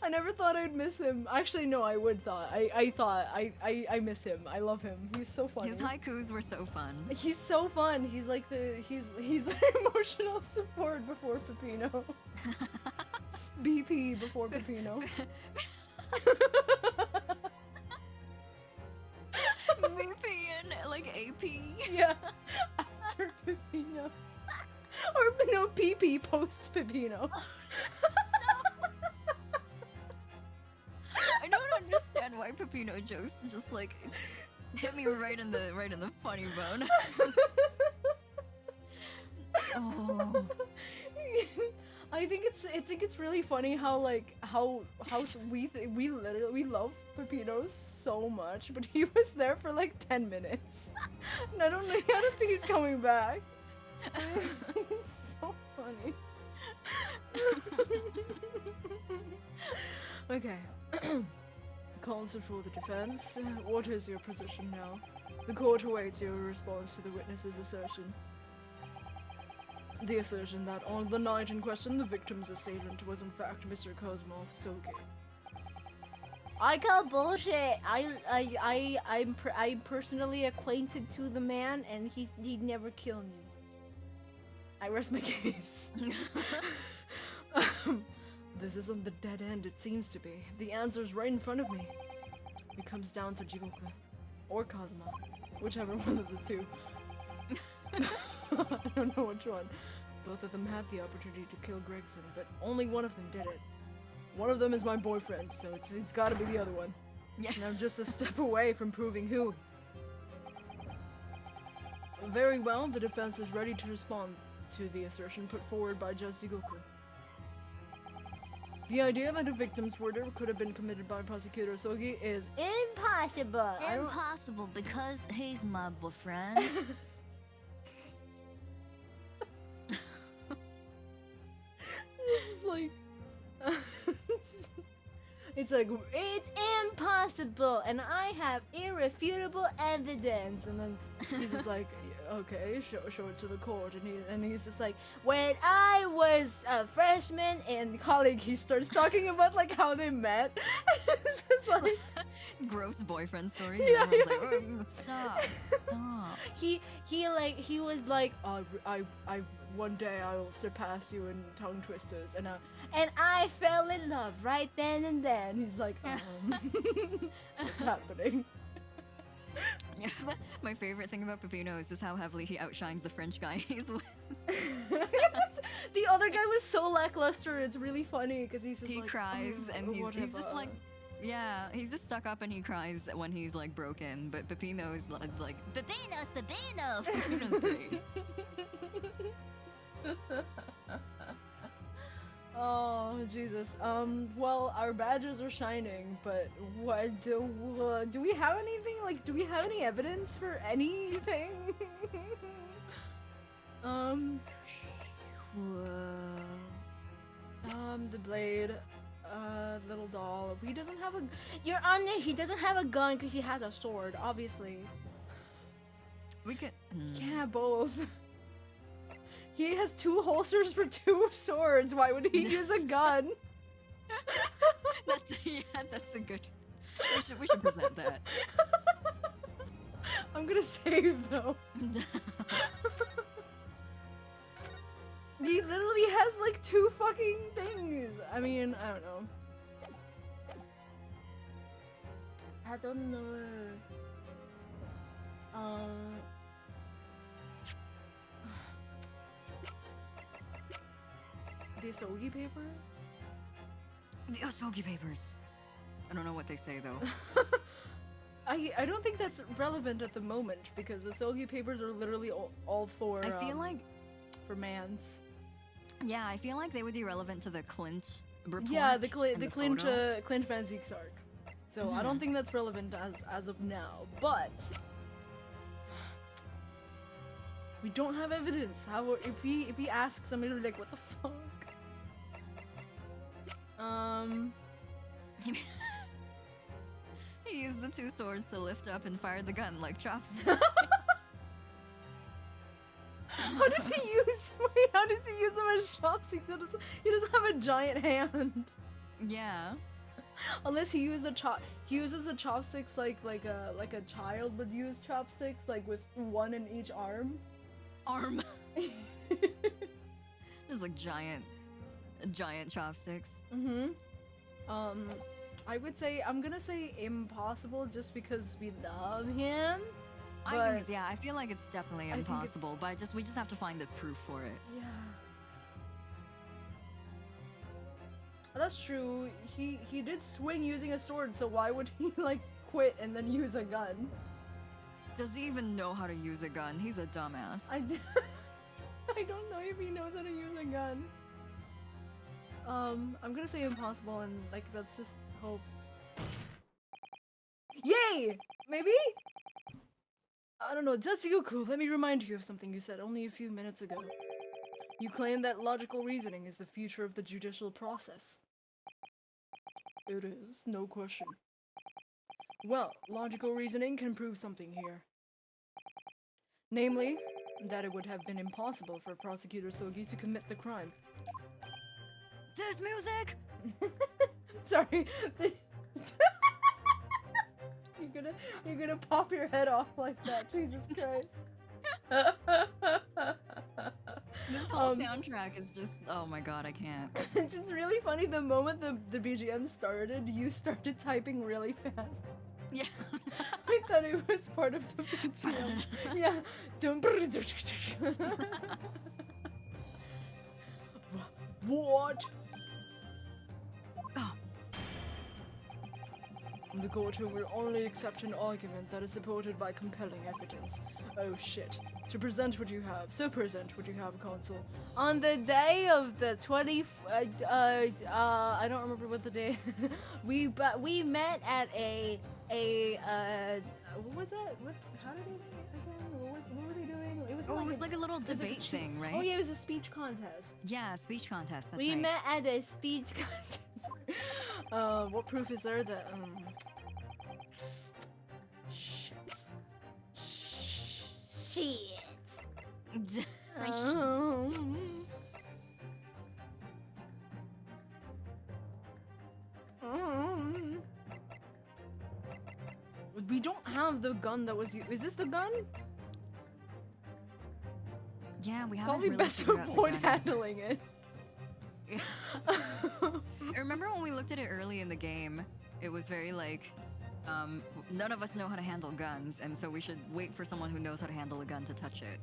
I never thought I'd miss him. Actually, no, I would thought. I miss him. I love him. He's so funny. His haikus were so fun. He's so fun. He's like he's the emotional support before Peppino. BP before Peppino. BP and like AP. Yeah, after Peppino. Or no, PP post Peppino. I don't understand why Peppino jokes just like hit me right in the funny bone. Oh. I think it's really funny how we literally love Peppino so much, but he was there for like 10 minutes. And I don't think he's coming back. He's so funny. Okay. Counsel for the defense. What is your position now? The court awaits your response to the witness's assertion. The assertion that on the night in question, the victim's assailant was in fact Mr. Kozmov Soki. I call bullshit. I'm personally acquainted to the man, and he'd never kill me. I rest my case. This isn't the dead end it seems to be. The answer's right in front of me. It comes down to Jigoku. Or Kazuma. Whichever one of the two. I don't know which one. Both of them had the opportunity to kill Gregson, but only one of them did it. One of them is my boyfriend, so it's gotta be the other one. Yeah. And I'm just a step away from proving who. Very well, the defense is ready to respond to the assertion put forward by Judge Jigoku. The idea that a victim's murder could have been committed by Prosecutor Sogi is impossible. Impossible because he's my boyfriend. This is like... it's like, it's impossible, and I have irrefutable evidence. And then he's just like, okay, show it to the court. And he's just like, when I was a freshman in college, he starts talking about like how they met. It's just like... Gross boyfriend story. Yeah, Everyone's like, oh, stop. He was like, I one day I will surpass you in tongue twisters, and I fell in love right then and there. And he's like, what's happening? Yeah, my favorite thing about Peppino is just how heavily he outshines the French guy he's with. The other guy was so lackluster. It's really funny because he's just He like, cries and he's just whatever." like, yeah, he's just stuck up and he cries when he's like broken. But Peppino is like, Pepino! Peppino's great. Oh Jesus. Well, our badges are shining, but what do we have anything? Like, do we have any evidence for anything? The blade, little doll. He doesn't have a. Your Honor, he doesn't have a gun because he has a sword. Obviously, We could. he can't have both. He has two holsters for two swords. Why would he use a gun? That's a good. We should present that. I'm gonna save though. He literally has like 2 fucking things. I mean, I don't know. I don't know. The Asogi paper? The Asogi papers. I don't know what they say though. I don't think that's relevant at the moment because the Asogi papers are literally all for I feel like for mans. yeah, I feel like they would be relevant to the Clint report. Yeah, the and Clint photo. Clint Van Zeek's arc. So I don't think that's relevant as of now, but we don't have evidence. How if he asks somebody like what the fuck? He used the 2 swords to lift up and fire the gun like chopsticks. How does he use them as chopsticks? He doesn't have a giant hand. Yeah. Unless he uses the chopsticks like a child would use chopsticks, like with 1 in each arm. Just like giant chopsticks. I would say I'm gonna say impossible just because we love him. I think I feel like it's definitely I think impossible, but we just have to find the proof for it. Yeah. That's true. He did swing using a sword, so why would he like quit and then use a gun? Does he even know how to use a gun? He's a dumbass. I don't know if he knows how to use a gun. I'm gonna say impossible and like that's just hope. Yay! Maybe? I don't know, just Yuku, let me remind you of something you said only a few minutes ago. You claim that logical reasoning is the future of the judicial process. It is, no question. Well, logical reasoning can prove something here. Namely, that it would have been impossible for Prosecutor Sogi to commit the crime. This music! Sorry. You're gonna pop your head off like that, Jesus Christ. This whole soundtrack is just, oh my god, I can't. It's just really funny, the moment the BGM started, you started typing really fast. Yeah. I thought it was part of the BGM. Yeah. What? Oh. The court will only accept an argument that is supported by compelling evidence. Oh shit. To present what you have. So present what you have, counsel. On the day of the I don't remember what the day. we met at a what was that? How did they meet again? What were they doing? It was it was like a little debate thing, right? Oh yeah, it was a speech contest. Yeah, speech contest. That's We right. met at a speech contest. What proof is there that Shit. We don't have the gun that was used. Is this the gun? Yeah, we have Probably best to avoid handling it. I remember when we looked at it early in the game, it was very like, none of us know how to handle guns, and so we should wait for someone who knows how to handle a gun to touch it.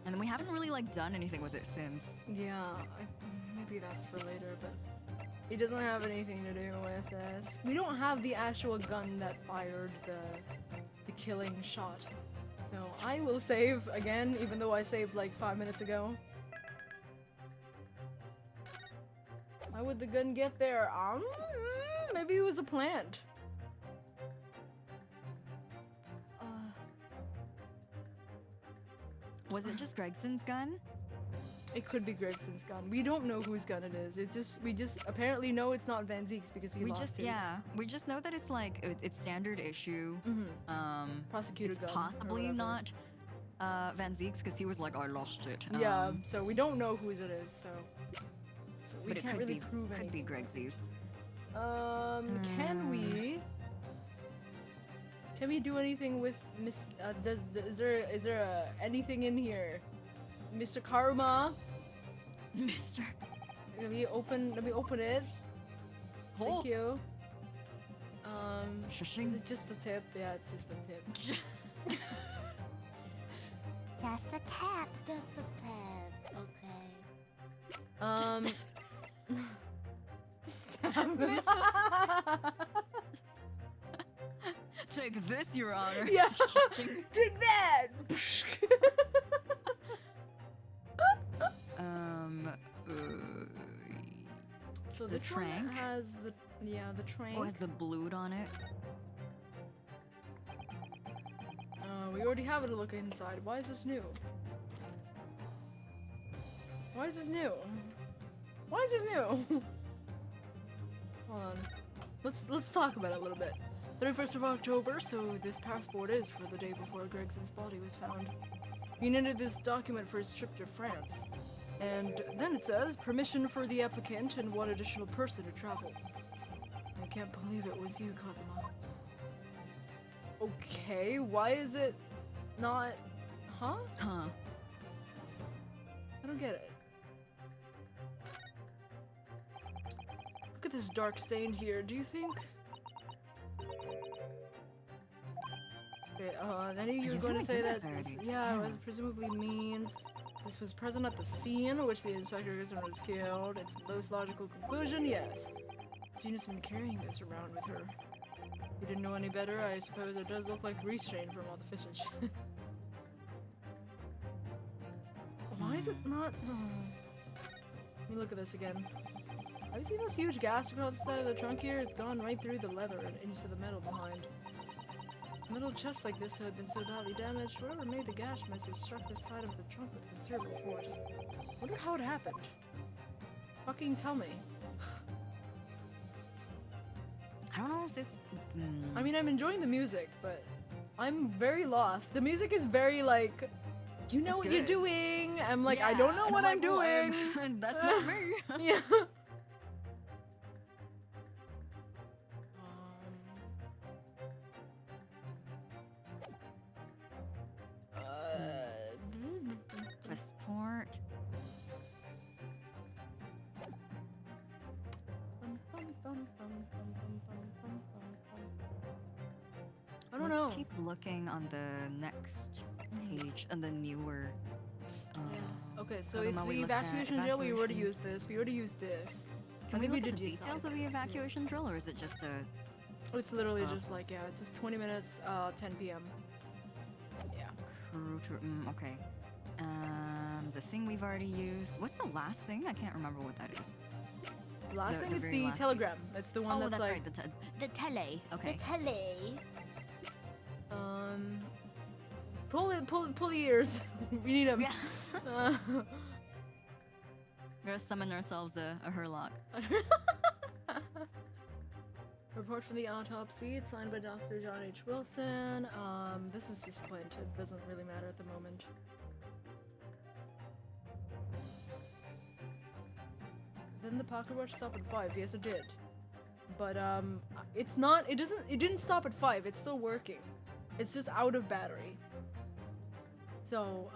And we haven't really like done anything with it since. Yeah, maybe that's for later, but it doesn't have anything to do with this. We don't have the actual gun that fired the killing shot. So I will save again, even though I saved like 5 minutes ago. Why would the gun get there? Maybe it was a plant. Was it just Gregson's gun? It could be Gregson's gun. We don't know whose gun it is. We just apparently know it's not Van Zeek's because he lost his. Yeah, we just know that it's like it's standard issue. Prosecutor it's gun. possibly not Van Zeek's because he was like, I lost it. Yeah, so we don't know whose it is. So we but can't really prove anything. anything. Could be Gregsy's. Can we do anything with Miss? Is there anything in here, Mr. Karma? Mister. Let me open it. Thank you. Is Shushing. it just the tip? Yeah, it's just the tip. Just the tap. Just the tab. Okay. Stab. Take this, Your Honor. Yeah. Take that. So The this one trank? has the trank. Oh, it has the blood on it. We already have it to look inside. Why is this new? Why is this new? Why is this new? Hold on. Let's talk about it a little bit. 31st of October, so this passport is for the day before Gregson's body was found. He needed this document for his trip to France. And then it says, permission for the applicant and one additional person to travel. I can't believe it was you, Kazuma. Okay, why is it not... Huh? Huh. I don't get it. Look at this dark stain here, do you think... Okay, I knew you were I going to feel say like that. we did this This, already. yeah, Yeah. it presumably means this was present at the scene, which the inspector was killed. Its most logical conclusion, yes. Gina's been carrying this around with her. If you didn't know any better, I suppose it does look like restraint from all the fish and shit. Why is it not? Let me look at this again. Have you seen this huge gash across the side of the trunk here? It's gone right through the leather and into the metal behind. A metal chest like this had been so badly damaged, whatever made the gash must have struck the side of the trunk with considerable force. Wonder how it happened. Fucking tell me. I don't know if this. I mean, I'm enjoying the music, but I'm very lost. The music is very like, you know It's what you're good. doing. I'm like, I Yeah, don't know and what I'm like, well, doing. that's not me. Yeah. Passport. I don't know. Let's keep looking on the next page, on the newer. Okay, so what it's am I the looking at? evacuation drill. We already Evacuation. used this. We already used this. Can I think we we look at did the decide. details of the evacuation drill, or is it just a? It's literally Oh. just like, yeah, it's just 20 minutes, 10 p.m. Yeah. Okay. The thing we've already used. What's the last thing? I can't remember what that is. The last The- thing, the it's very the last telegram. It's the one Oh, that's that's like, right. The tele. Okay. The tele. pull the ears. We need them. Yeah. We're gonna summon ourselves a Herlock. Report from the autopsy. It's signed by Dr. John H. Wilson. This is just Clint. It doesn't really matter at the moment. Didn't the pocket watch stop at 5? Yes, it did. But it's not. It didn't stop at 5. It's still working. It's just out of battery. So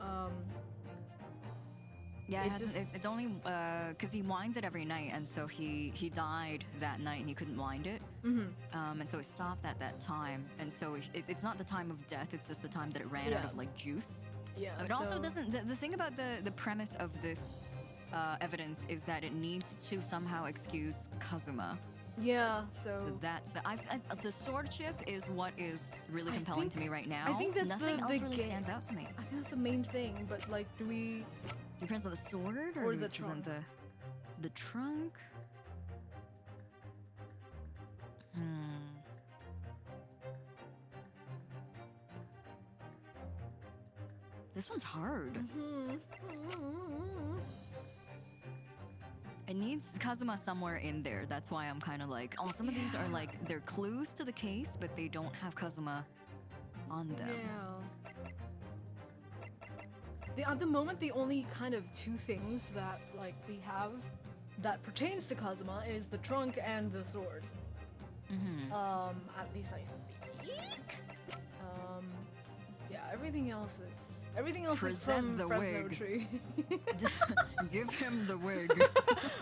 Yeah, It it just- it's only because he winds it every night, and so he died that night, and he couldn't wind it, and so it stopped at that time, and so it's not the time of death; it's just the time that it ran out Yeah. of like juice. yeah. It also so- doesn't. The thing about the premise of this evidence is that it needs to somehow excuse Kazuma. Yeah. So So that's the sword chip is what is really I compelling to think- me right now. I think that's Nothing the else really ga- stands out to me. I think that's the main thing. But like, do we? Depends on the sword Or do the we present trunk. the trunk. This one's hard. It needs Kazuma somewhere in there. That's why I'm kind of like, oh, some of these are like they're clues to the case, but they don't have Kazuma on them. Yeah. At the moment, the only kind of two things that like we have that pertains to Kazuma is the trunk and the sword. Mm-hmm. At least I think. Yeah, everything else is Present from the Fresno wig. Tree. Give him the wig.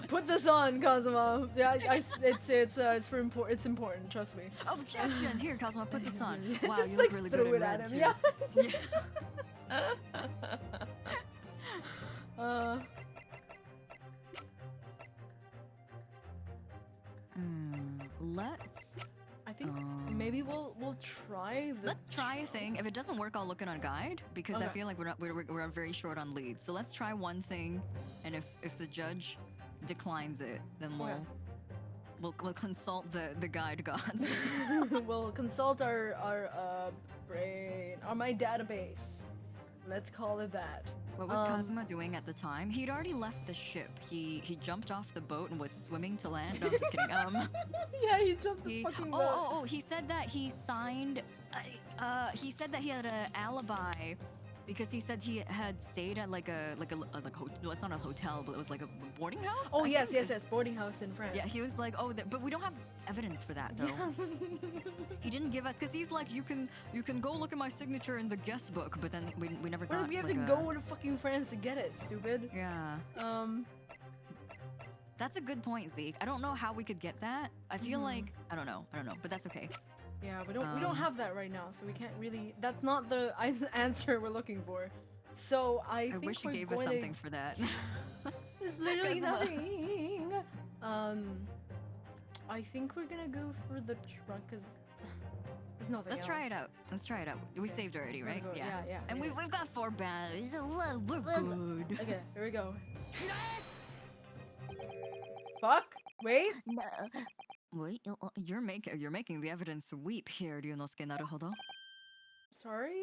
Put this on, Kazuma. Yeah, it's important. Trust me. Objection! Here, Cosmo, put this on. Yeah, Wow, just you like look really throw good in it at red him. too. Yeah. uh, Let's I think maybe we'll try the. let's try a thing. If it doesn't work, I'll look at on guide because I Okay. feel like we're very short on leads. So let's try one thing, and if the judge declines it, then Okay. we'll consult the guide gods. We'll consult our brain or my database. Let's call it that. What was Kazuma doing at the time? He'd already left the ship. He jumped off the boat and was swimming to land. No, I'm just kidding. Yeah, he jumped the fucking boat. He said that he signed. He said that he had an alibi because he said he had stayed at like a well, it's not a hotel, but it was like a boarding house. Oh I yes, think. yes, boarding house in France. Yeah, he was like, but we don't have evidence for that though. Yeah. He didn't give us because he's like, you can go look at my signature in the guest book, but then we never got. We have like, to go to fucking France to get it, stupid. Yeah. That's a good point, Zeke. I don't know how we could get that. I feel like I don't know, but that's okay. Yeah, we don't have that right now, so we can't really. That's not the answer we're looking for. So I think wish you we're gave us going something for that. There's literally Kazuma. nothing. I think we're gonna go for the truck because there's nothing. Let's try it out. We saved already, right? Go. Yeah. And yeah. we've got 4 batteries, so we're good. Okay, here we go. Fuck! Wait. No. Wait, you're making the evidence weep here, Ryunosuke. Naruhodo. Sorry.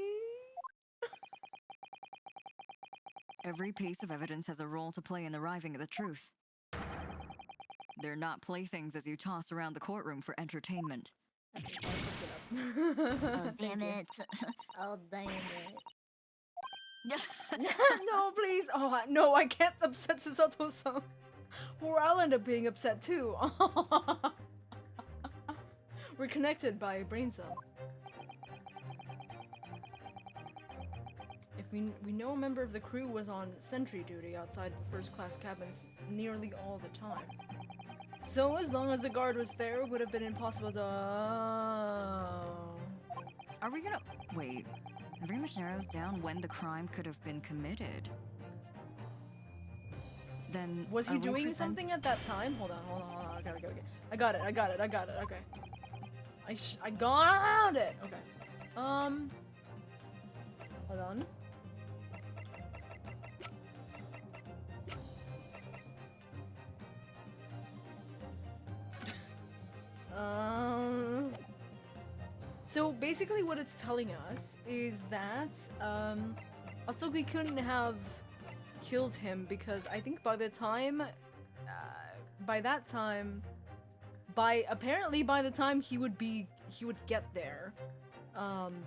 Every piece of evidence has a role to play in arriving at the truth. They're not playthings as you toss around the courtroom for entertainment. Okay, I'll look it up. Oh, damn Thank you. it. Oh, damn it. No, please. Oh, no, I can't upset Susato-san. Or I'll end up being upset too. We're connected by a brain cell. If we know a member of the crew was on sentry duty outside the first class cabins nearly all the time. So as long as the guard was there, it would have been impossible to... Are we gonna wait? It very much narrows down when the crime could have been committed. Then Was he are we doing present- something at that time? Hold on. Okay. I got it. Okay. I got it. Okay. Hold on. So basically what it's telling us is that Asogi couldn't have killed him because I think by that time he would get there,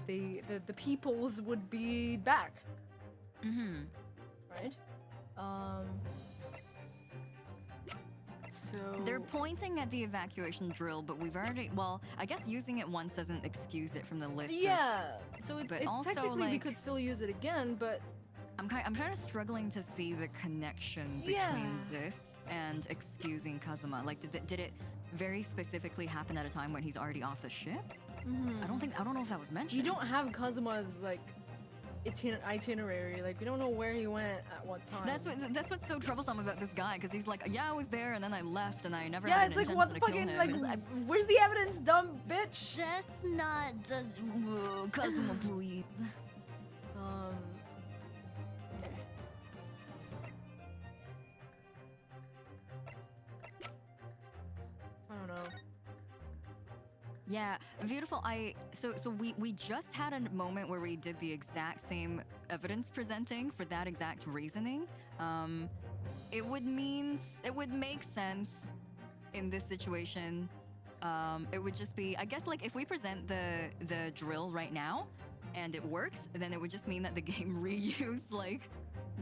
the peoples would be back. Mm-hmm. Right? So They're pointing at the evacuation drill, but we've already. Well, I guess using it once doesn't excuse it from the list. yeah. So it's but also, technically we like- could still use it again, but I'm kind of struggling to see the connection between Yeah. this and excusing Kazuma. Like, did it very specifically happen at a time when he's already off the ship? I don't know if that was mentioned. you don't have Kazuma's like itinerary. Like we don't know where he went at what time. That's what's so troublesome about this guy, because he's like, yeah, I was there, and then I left, and I never. Yeah, had it's an like what the intention to kill fucking him. like. It's Where's the evidence, dumb bitch? Just not just Kazuma, please. Okay. I don't know. Yeah, beautiful. So we just had a moment where we did the exact same evidence presenting for that exact reasoning. It would make sense in this situation. It would just be, I guess, like if we present the drill right now and it works, then it would just mean that the game reused like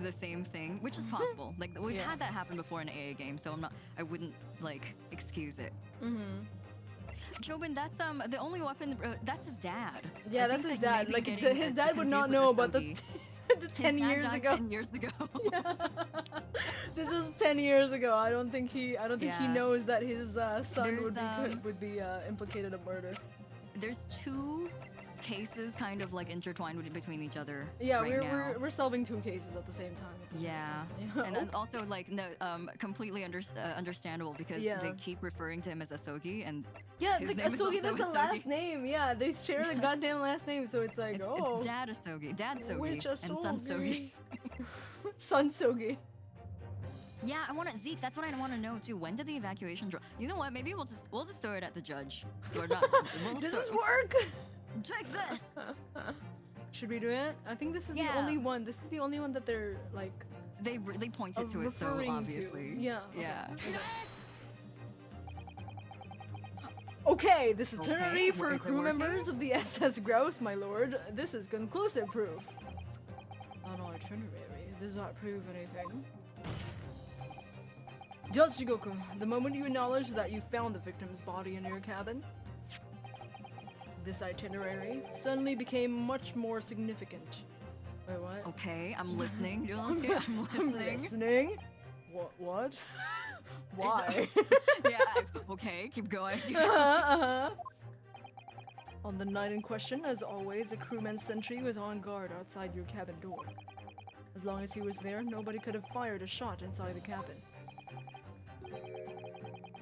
the same thing, which is possible. Like we've Yeah. had that happen before in an AA game, so I wouldn't like excuse it. Mm-hmm. Jobin, that's the only weapon. That's his dad. Yeah, I that's think his that you may dad. be Like getting, his uh, dad would not confused know with about the Asogi. the His 10 dad years died ago. 10 years ago. This was 10 years ago. I don't think he Yeah. knows that his son There's, would be implicated in murder. There's two cases kind of like intertwined between each other. Yeah, right now. we're solving two cases at the same time. Yeah, Yeah. and then also like no, completely understandable because Yeah. they keep referring to him as Asogi, and Yeah, his like name is Asogi, also that's the Asogi. last name. Yeah, they share the goddamn last name, so it's like, oh, it's Dad Asogi, Dad Sogi, which and Son Sogi. Son Sogi. Yeah, I want to Zeke. That's what I want to know too. When did the evacuation draw? You know what? Maybe we'll just throw it at the judge. Or not. This is work. Take this. Should we do it? I think this is the Yeah. only one. This is the only one that they're like They pointed to it so referring obviously. to. Yeah. okay, Yeah. okay. Okay, this itinerary Okay, for is it crew working? members of the SS Grouse, my lord. This is conclusive proof. On our itinerary, does not prove anything. Judge Shigoku, the moment you acknowledge that you found the victim's body in your cabin, this itinerary suddenly became much more significant. Wait, what? Okay, I'm listening. I'm I'm listening. listening. What? Why? Yeah. Okay, keep going. On the night in question, as always, a crewman sentry was on guard outside your cabin door. As long as he was there, nobody could have fired a shot inside the cabin.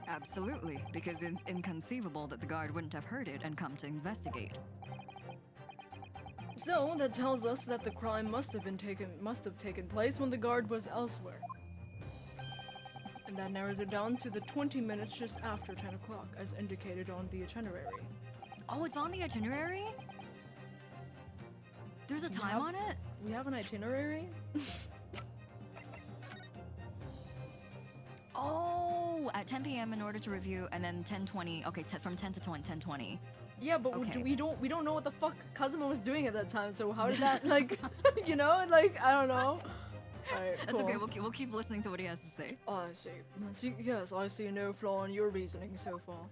Absolutely, because it's inconceivable that the guard wouldn't have heard it and come to investigate. So that tells us that the crime must have taken place when the guard was elsewhere. And that narrows it down to the 20 minutes just after 10 o'clock, as indicated on the itinerary. Oh, it's on the itinerary? There's a We time have- on it? We have an itinerary? Oh, at 10 p.m. in order to review, and then 10:20. Okay, from 10 to 10:20. Yeah, but Okay. we don't know what the fuck Kazuma was doing at that time. So how did that like, you know, like I don't know. Alright, That's cool. okay. We'll keep listening to what he has to say. Oh, I see. Yes, I see no flaw in your reasoning so far.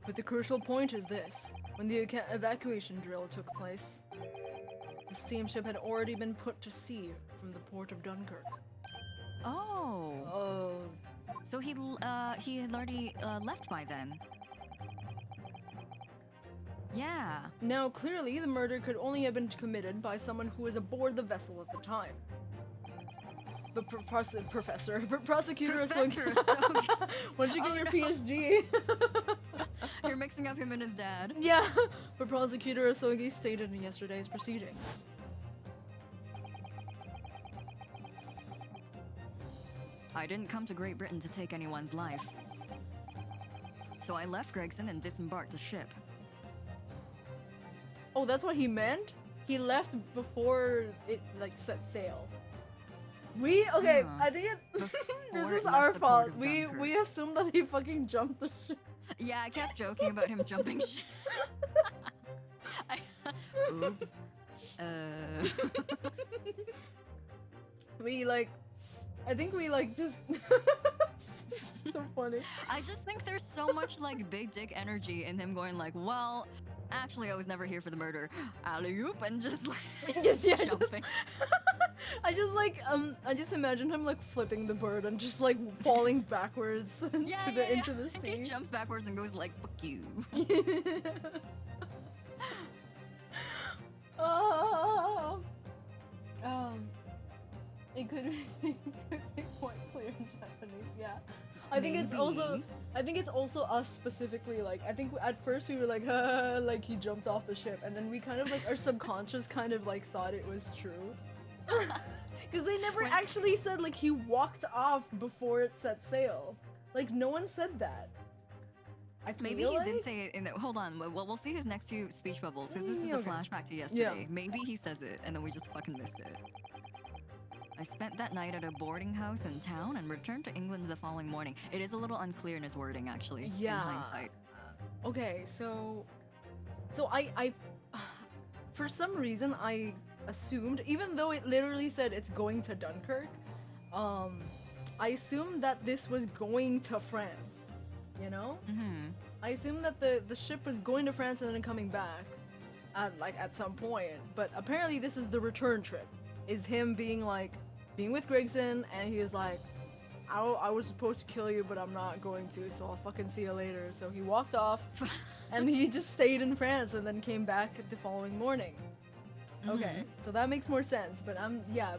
But the crucial point is this: when the evacuation drill took place, the steamship had already been put to sea from the port of Dunkirk. Oh, Oh, so he had already left by then. Yeah. now clearly the murder could only have been committed by someone who was aboard the vessel at the time. But prosecutor Professor Asogi, Asogi. when did you get Oh, your no. PhD? You're mixing up him and his dad. Yeah, but Prosecutor Asogi stated in yesterday's proceedings. I didn't come to Great Britain to take anyone's life. So I left Gregson and disembarked the ship. Oh, that's what he meant? He left before it like set sail. Okay, Uh-huh. I think it this Before is it our left the port fault. of We Dunkirk. assumed that he fucking jumped the ship. Yeah, I kept joking about him jumping ship. Oops. I think we like just so funny. I just think there's so much like big dick energy in him going like, well, actually I was never here for the murder. Alley-oop and just like Just jumping. I just imagine him like flipping the bird and just like falling backwards into the He sea. jumps backwards and goes like, fuck you. Oh, it could be quite clear in Japanese. Yeah, I think it's also us specifically. Like, I think at first we were like, like he jumped off the ship, and then we kind of like our subconscious kind of like thought it was true. Because they never When- actually said like he walked off before it set sail. Like no one said that. I feel Maybe he like... did say it in the. Hold on, we'll see his next few speech bubbles because this is a Okay. flashback to yesterday. Maybe he says it and then we just fucking missed it. I spent that night at a boarding house in town and returned to England the following morning. It is a little unclear in his wording, actually. Yeah. In hindsight. Okay, so I for some reason I assumed, even though it literally said it's going to Dunkirk, I assumed that this was going to France. you know? Mm-hmm. I assume that the ship was going to France and then coming back at some point, but apparently this is the return trip. Is him being with Gregson, and he is like, I was supposed to kill you, but I'm not going to, so I'll fucking see you later. So he walked off, and he just stayed in France and then came back the following morning. Okay, so that makes more sense, but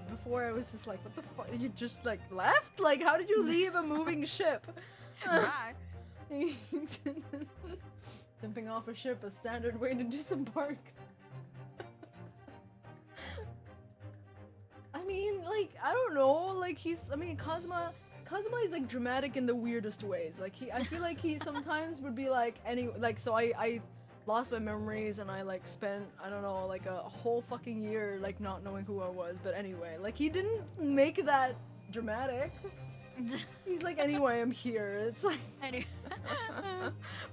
before I was just like, what the fuck, you just left? Like, how did you leave a moving ship? Right. Jumping off a ship, a standard way to disembark. I mean, I don't know, Kazuma is dramatic in the weirdest ways. I feel like he sometimes would be so I lost my memories and I spent, I don't know, a whole fucking year not knowing who I was, but anyway, he didn't make that dramatic. He's anyway, I'm here. It's Anyway.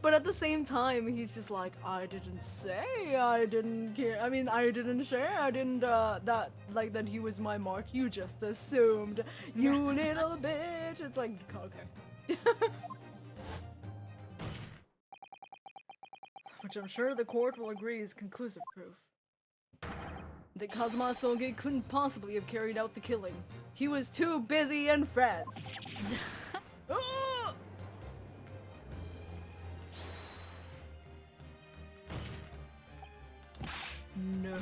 but at the same time, he's just I didn't say, I didn't care. I mean, I didn't share, I didn't, that he was my mark. You just assumed, you little bitch. It's okay. Which I'm sure the court will agree is conclusive proof that Kazuma Soge couldn't possibly have carried out the killing. He was too busy in France. Ah! No.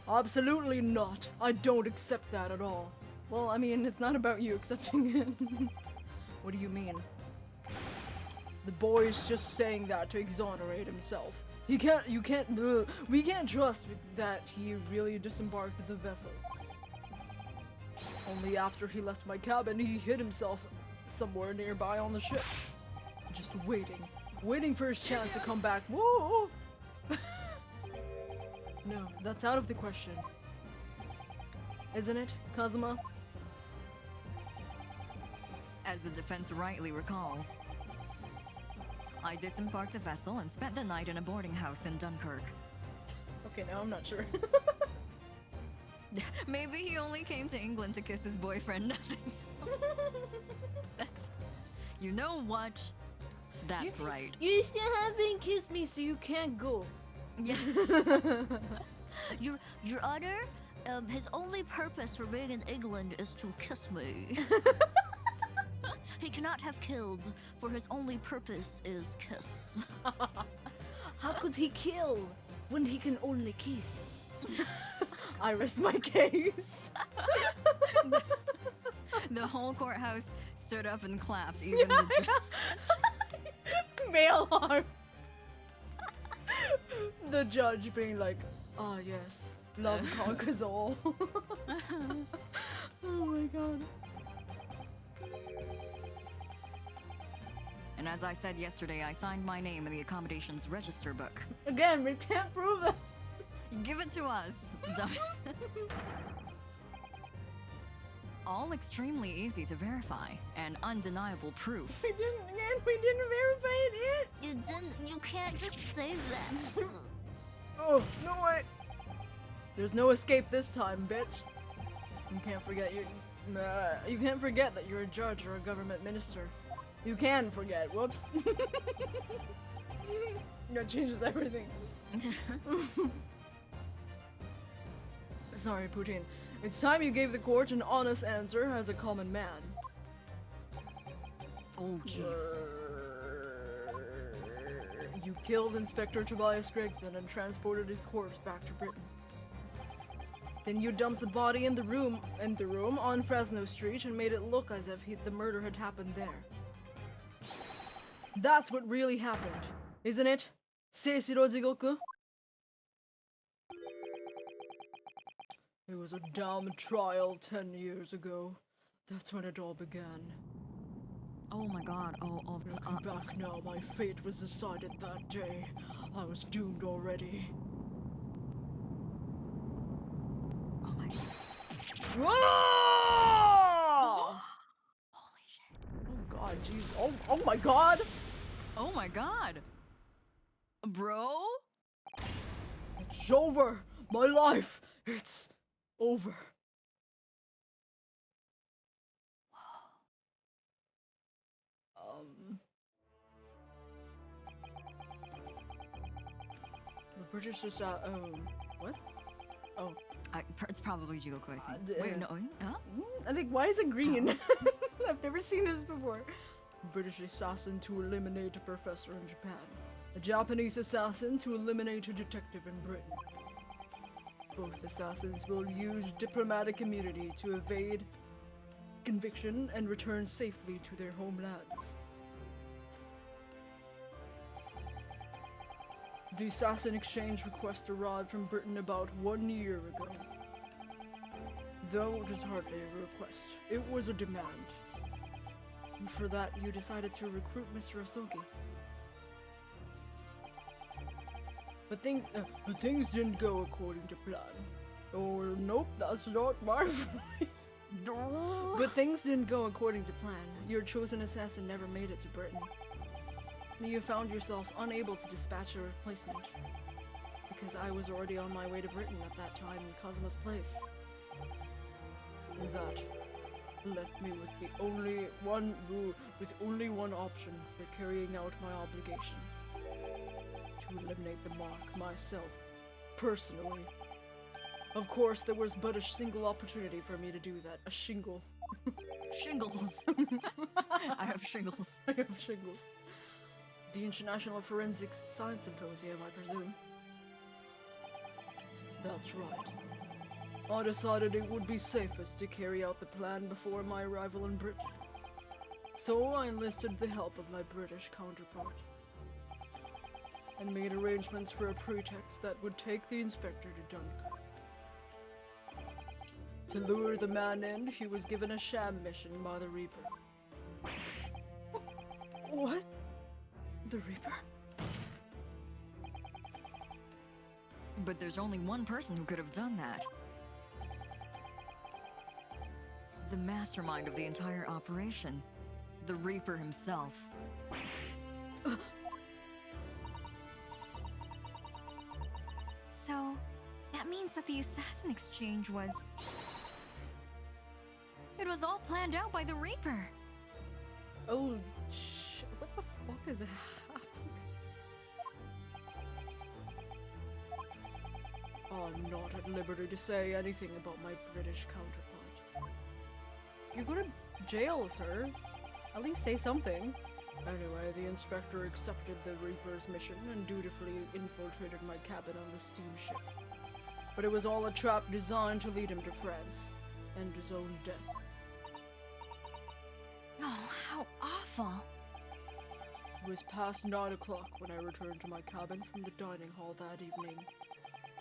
Absolutely not. I don't accept that at all. Well, I mean, it's not about you accepting it. What do you mean? The boy is just saying that to exonerate himself. We can't trust that he really disembarked the vessel. Only after he left my cabin, he hid himself somewhere nearby on the ship. Just waiting for his chance to come back. Whoa! No, that's out of the question. Isn't it, Kazuma? As the defense rightly recalls, I disembarked the vessel and spent the night in a boarding house in Dunkirk. Okay, now I'm not sure. Maybe he only came to England to kiss his boyfriend, nothing else. You know what? That's right. You still haven't kissed me, so you can't go. Yeah. Your Honor, his only purpose for being in England is to kiss me. He cannot have killed, for his only purpose is kiss. How could he kill when he can only kiss? I rest my case. The whole courthouse stood up and clapped, even the judge. Male arm. The judge being like, ah, yes, love conquers all. Oh my god. And as I said yesterday, I signed my name in the accommodations register book. Again, we can't prove it. Give it to us. All extremely easy to verify and undeniable proof. We didn't verify it yet. You can't just say that. Oh, no way. There's no escape this time, bitch. You can't forget you can't forget that you're a judge or a government minister. You can forget. Whoops. That changes everything. Sorry, Poutine. It's time you gave the court an honest answer as a common man. Oh, jeez. You killed Inspector Tobias Gregson and transported his corpse back to Britain. Then you dumped the body in the room on Fresno Street and made it look as if the murder had happened there. That's what really happened, isn't it? Seishiro Jigoku? It was a damn trial 10 years ago. That's when it all began. Oh my god. Looking back now, my fate was decided that day. I was doomed already. Oh my god. Whoa! Holy shit. Oh god, jeez. Oh my god! Oh my god. Bro? It's over! My life! It's over. British what? Oh. It's probably Jigoku, I think. Uh, Wait, no. Huh? I think, why is it green? I've never seen this before. British assassin to eliminate a professor in Japan. A Japanese assassin to eliminate a detective in Britain. Both assassins will use diplomatic immunity to evade conviction and return safely to their homelands. The assassin exchange request arrived from Britain about 1 year ago. Though it was hardly a request, it was a demand. And for that, you decided to recruit Mr. Asogi. But things didn't go according to plan. Oh, nope, that's not my voice. No. But things didn't go according to plan. Your chosen assassin never made it to Britain. You found yourself unable to dispatch a replacement. Because I was already on my way to Britain at that time in Cosmo's place. And that left me with only one option for carrying out my obligation. To eliminate the mark myself, personally. Of course, there was but a single opportunity for me to do that. A shingle. Shingles. I have shingles. I have shingles. The International Forensics Science Symposium, I presume. That's right. I decided it would be safest to carry out the plan before my arrival in Britain. So I enlisted the help of my British counterpart. And made arrangements for a pretext that would take the inspector to Dunkirk. To lure the man in, he was given a sham mission by the Reaper. What? The Reaper? But there's only one person who could have done that. The mastermind of the entire operation. The Reaper himself. So, that means that the assassin exchange was... It was all planned out by the Reaper. Oh, what the fuck is happening? I'm not at liberty to say anything about my British counterpart. You're going to jail, sir. At least say something. Anyway, the inspector accepted the Reaper's mission and dutifully infiltrated my cabin on the steamship. But it was all a trap designed to lead him to France and his own death. Oh, how awful. It was past 9 o'clock when I returned to my cabin from the dining hall that evening.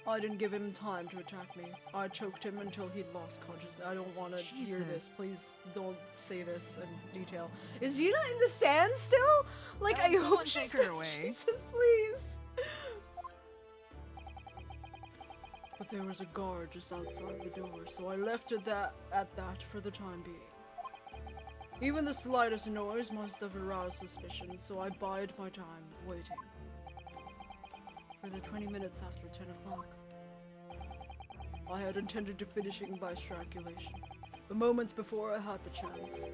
I didn't give him time to attack me. I choked him until he lost consciousness. I don't want to hear this. Jesus. Please don't say this in detail. Is Gina in the sand still? Like, I someone hope she's take her still. away. Jesus, please. But there was a guard just outside the door, so I left it at that for the time being. Even the slightest noise must have aroused suspicion, so I bided my time, waiting. For the 20 minutes after 10 o'clock. I had intended to finishing by strangulation, but moments before I had the chance,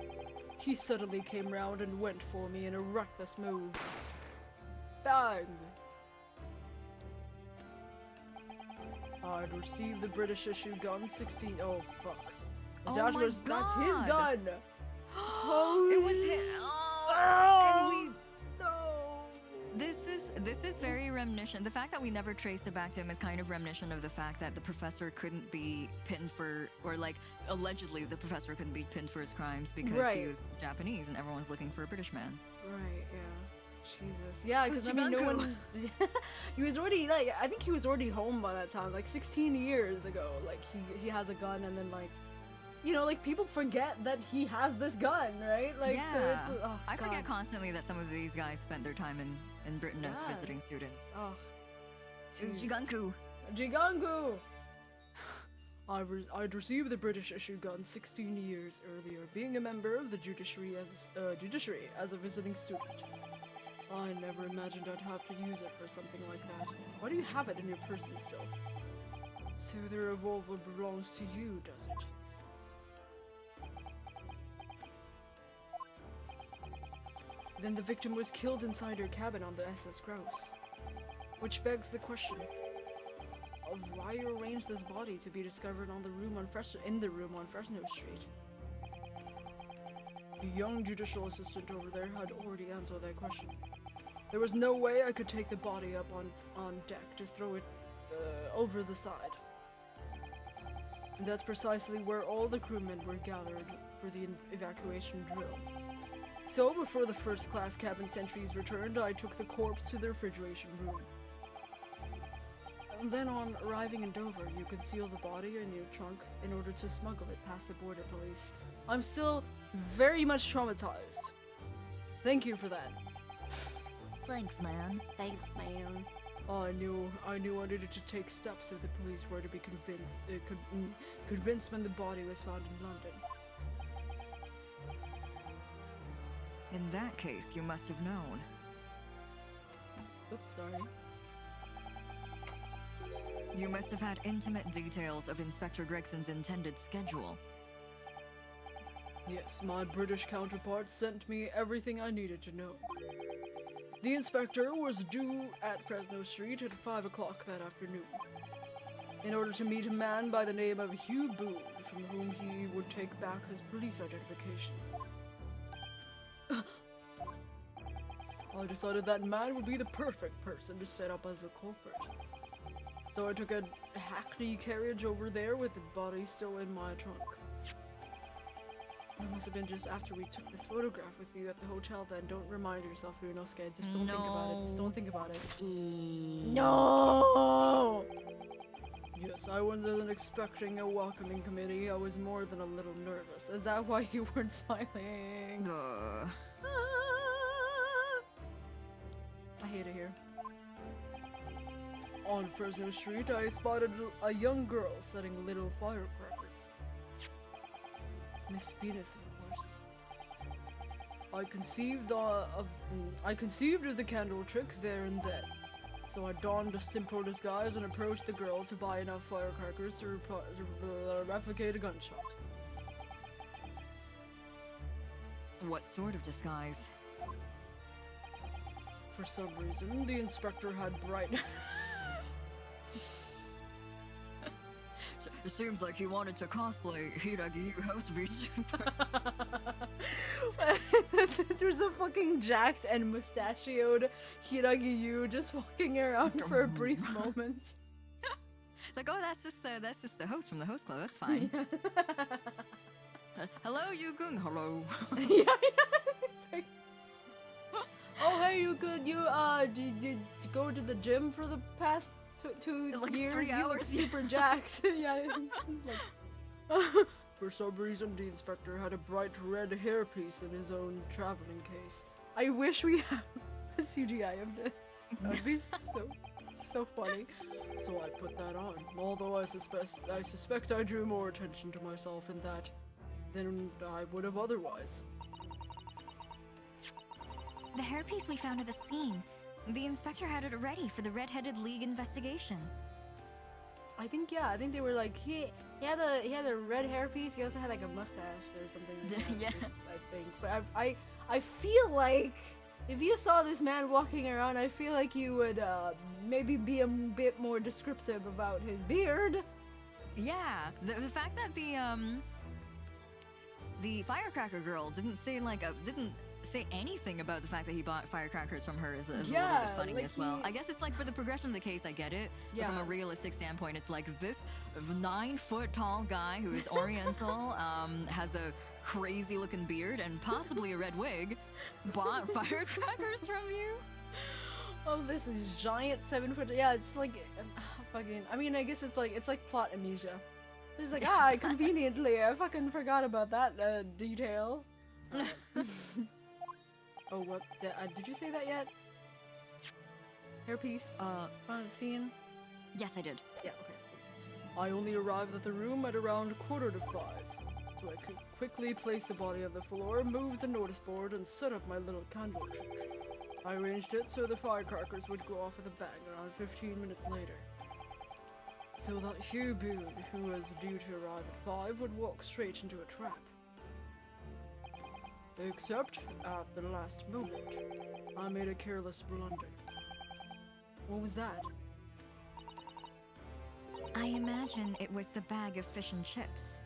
he suddenly came round and went for me in a reckless move. Bang! I'd received the British issue gun 16. Oh fuck! Oh That's my his God. gun. It was his. Oh, And we. no. This is very reminiscent. The fact that we never traced it back to him is kind of reminiscent of the fact that the professor couldn't be pinned for, or like allegedly the professor couldn't be pinned for his crimes because Right. he was Japanese and everyone's looking for a British man. Right, yeah. Jesus. Yeah, because I mean, no Jibanku. one. He was already, like, I think he was already home by that time, like 16 years ago. Like, he has a gun, and then, like, you know, like, people forget that he has this gun, right? Like, so Yeah. it's. Oh, I forget God. constantly that some of these guys spent their time in Britain as Yeah. visiting students. Oh. It was jeez. Jiganku. Jigangu! I'd received the British issue gun 16 years earlier, being a member of the judiciary as a visiting student. I never imagined I'd have to use it for something like that. Why do you have it in your person still? So the revolver belongs to you, does it? Then the victim was killed inside her cabin on the SS Grouse. Which begs the question, I arranged this body to be discovered in the room on Fresno Street. The young judicial assistant over there had already answered that question. There was no way I could take the body up on deck, just throw it over the side. And that's precisely where all the crewmen were gathered for the evacuation drill. So, before the first-class cabin sentries returned, I took the corpse to the refrigeration room. And then on arriving in Dover, you conceal the body in your trunk in order to smuggle it past the border police. I'm still very much traumatized. Thank you for that. Thanks, man. Thanks, man. I knew I needed to take steps if the police were to be convinced when the body was found in London. In that case, you must have known. Oops, sorry. You must have had intimate details of Inspector Gregson's intended schedule. Yes, my British counterpart sent me everything I needed to know. The inspector was due at Fresno Street at 5 o'clock that afternoon, in order to meet a man by the name of Hugh Boone, from whom he would take back his police identification. I decided that man would be the perfect person to set up as a culprit. So I took a hackney carriage over there with the body still in my trunk. That must have been just after we took this photograph with you at the hotel then. Don't remind yourself, Ryunosuke. Just don't think about it. Just don't think about it. No! Yes, I wasn't expecting a welcoming committee. I was more than a little nervous. Is that why you weren't smiling? I hate it here. On Fresno Street, I spotted a young girl setting little firecrackers. Miss Venus, of course. I conceived of the candle trick there and then, so I donned a simple disguise and approached the girl to buy enough firecrackers to replicate a gunshot. What sort of disguise? For some reason, the inspector had bright... It seems like he wanted to cosplay Hiiragi Yuu host VTuber. There's a fucking jacked and mustachioed Hiiragi Yuu just walking around for a brief moment. Like, oh, that's just the host from the host club. That's fine. Hello, Yu-gun. Hello. Yeah. It's like, oh, hey, you good? You did you go to the gym for the past two like years? 3 You look hours. super jacked. Yeah. Like, for some reason, the inspector had a bright red hairpiece in his own traveling case. I wish we had a CGI of this. That would be so funny. So I put that on. Although I suspect I drew more attention to myself in that than I would have otherwise. The hairpiece we found at the scene. The inspector had it ready for the Red-Headed League investigation. I think they were like he had a red hairpiece. He also had like a mustache or something. Like that, Yeah. I think. But I feel like if you saw this man walking around, I feel like you would maybe be a bit more descriptive about his beard. Yeah, the fact that the firecracker girl didn't say anything about the fact that he bought firecrackers from her is a little bit funny like as well. I guess it's like for the progression of the case, I get it. But Yeah. from a realistic standpoint, it's like this 9-foot tall guy who is Oriental, has a crazy looking beard and possibly a red wig, bought firecrackers from you. Oh, this is giant 7-foot. Yeah, it's like fucking. I mean, I guess it's like plot amnesia. It's like conveniently, I fucking forgot about that detail. Oh, what? Did you say that yet? Hairpiece? Found the scene? Yes, I did. Yeah, okay. I only arrived at the room at around 4:45, so I could quickly place the body on the floor, move the notice board, and set up my little candle trick. I arranged it so the firecrackers would go off with a bang around 15 minutes later. So that Hugh Boone, who was due to arrive at 5, would walk straight into a trap. Except, at the last moment, I made a careless blunder. What was that? I imagine it was the bag of fish and chips.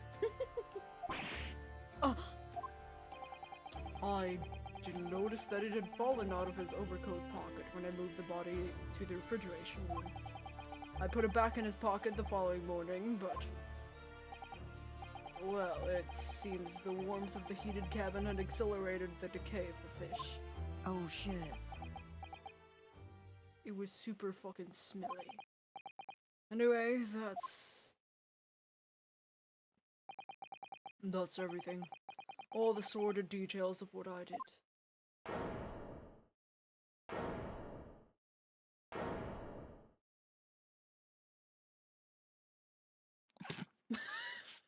I didn't notice that it had fallen out of his overcoat pocket when I moved the body to the refrigeration room. I put it back in his pocket the following morning, but... well, it seems the warmth of the heated cabin had accelerated the decay of the fish. Oh shit. It was super fucking smelly. Anyway, that's everything. All the sordid details of what I did.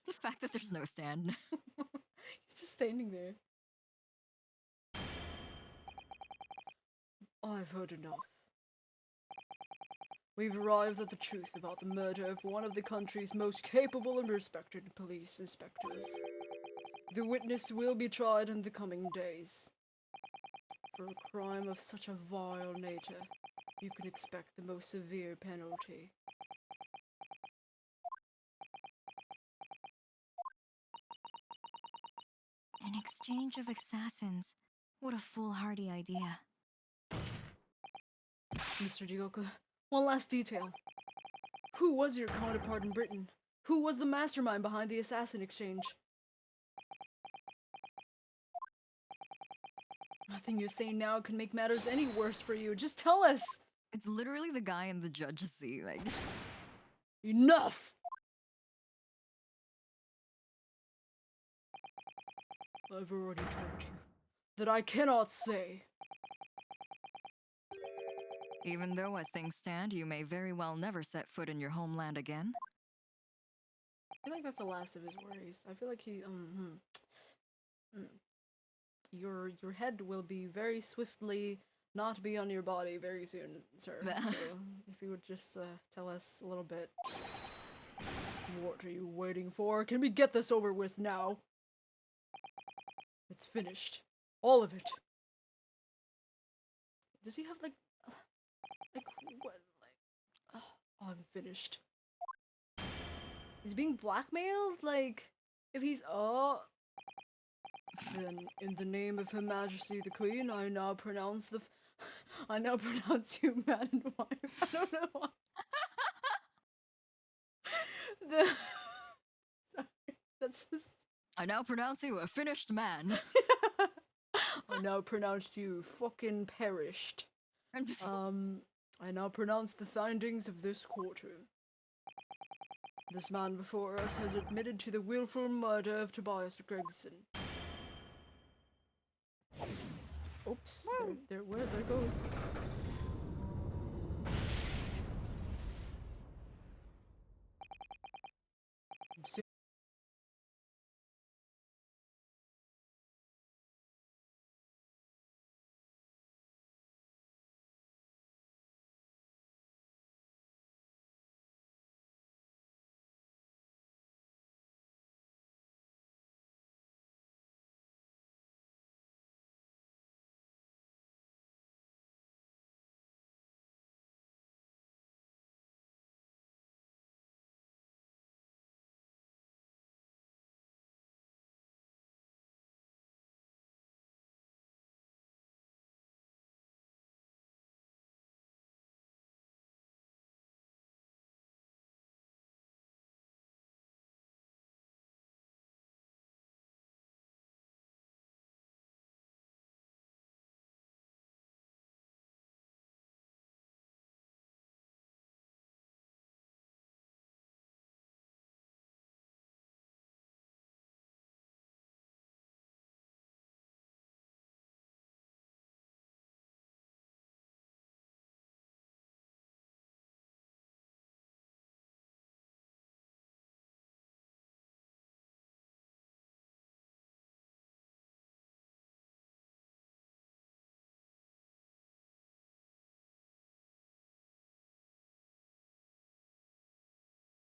The fact that there's no stand. He's just standing there. I've heard enough. We've arrived at the truth about the murder of one of the country's most capable and respected police inspectors. The witness will be tried in the coming days. For a crime of such a vile nature, you can expect the most severe penalty. An exchange of assassins. What a foolhardy idea. Mr. Dioka, one last detail. Who was your counterpart in Britain? Who was the mastermind behind the assassin exchange? Nothing you say now can make matters any worse for you. Just tell us! It's literally the guy in the judge's seat, like... Enough! I've already told you that I cannot say. Even though, as things stand, you may very well never set foot in your homeland again. I feel like that's the last of his worries. I feel like he, Your head will be very swiftly not be on your body very soon, sir. So, if you would just, tell us a little bit. What are you waiting for? Can we get this over with now? It's finished. All of it. Does he have, like what, like... oh, I'm finished. He's being blackmailed? Like, if he's... Then, in the name of Her Majesty the Queen, I now pronounce the... I now pronounce you man and wife. I don't know why. Sorry, that's just... I now pronounce you a finished man. I now pronounce you fucking perished. I now pronounce the findings of this courtroom. This man before us has admitted to the willful murder of Tobias Gregson. Oops, there goes.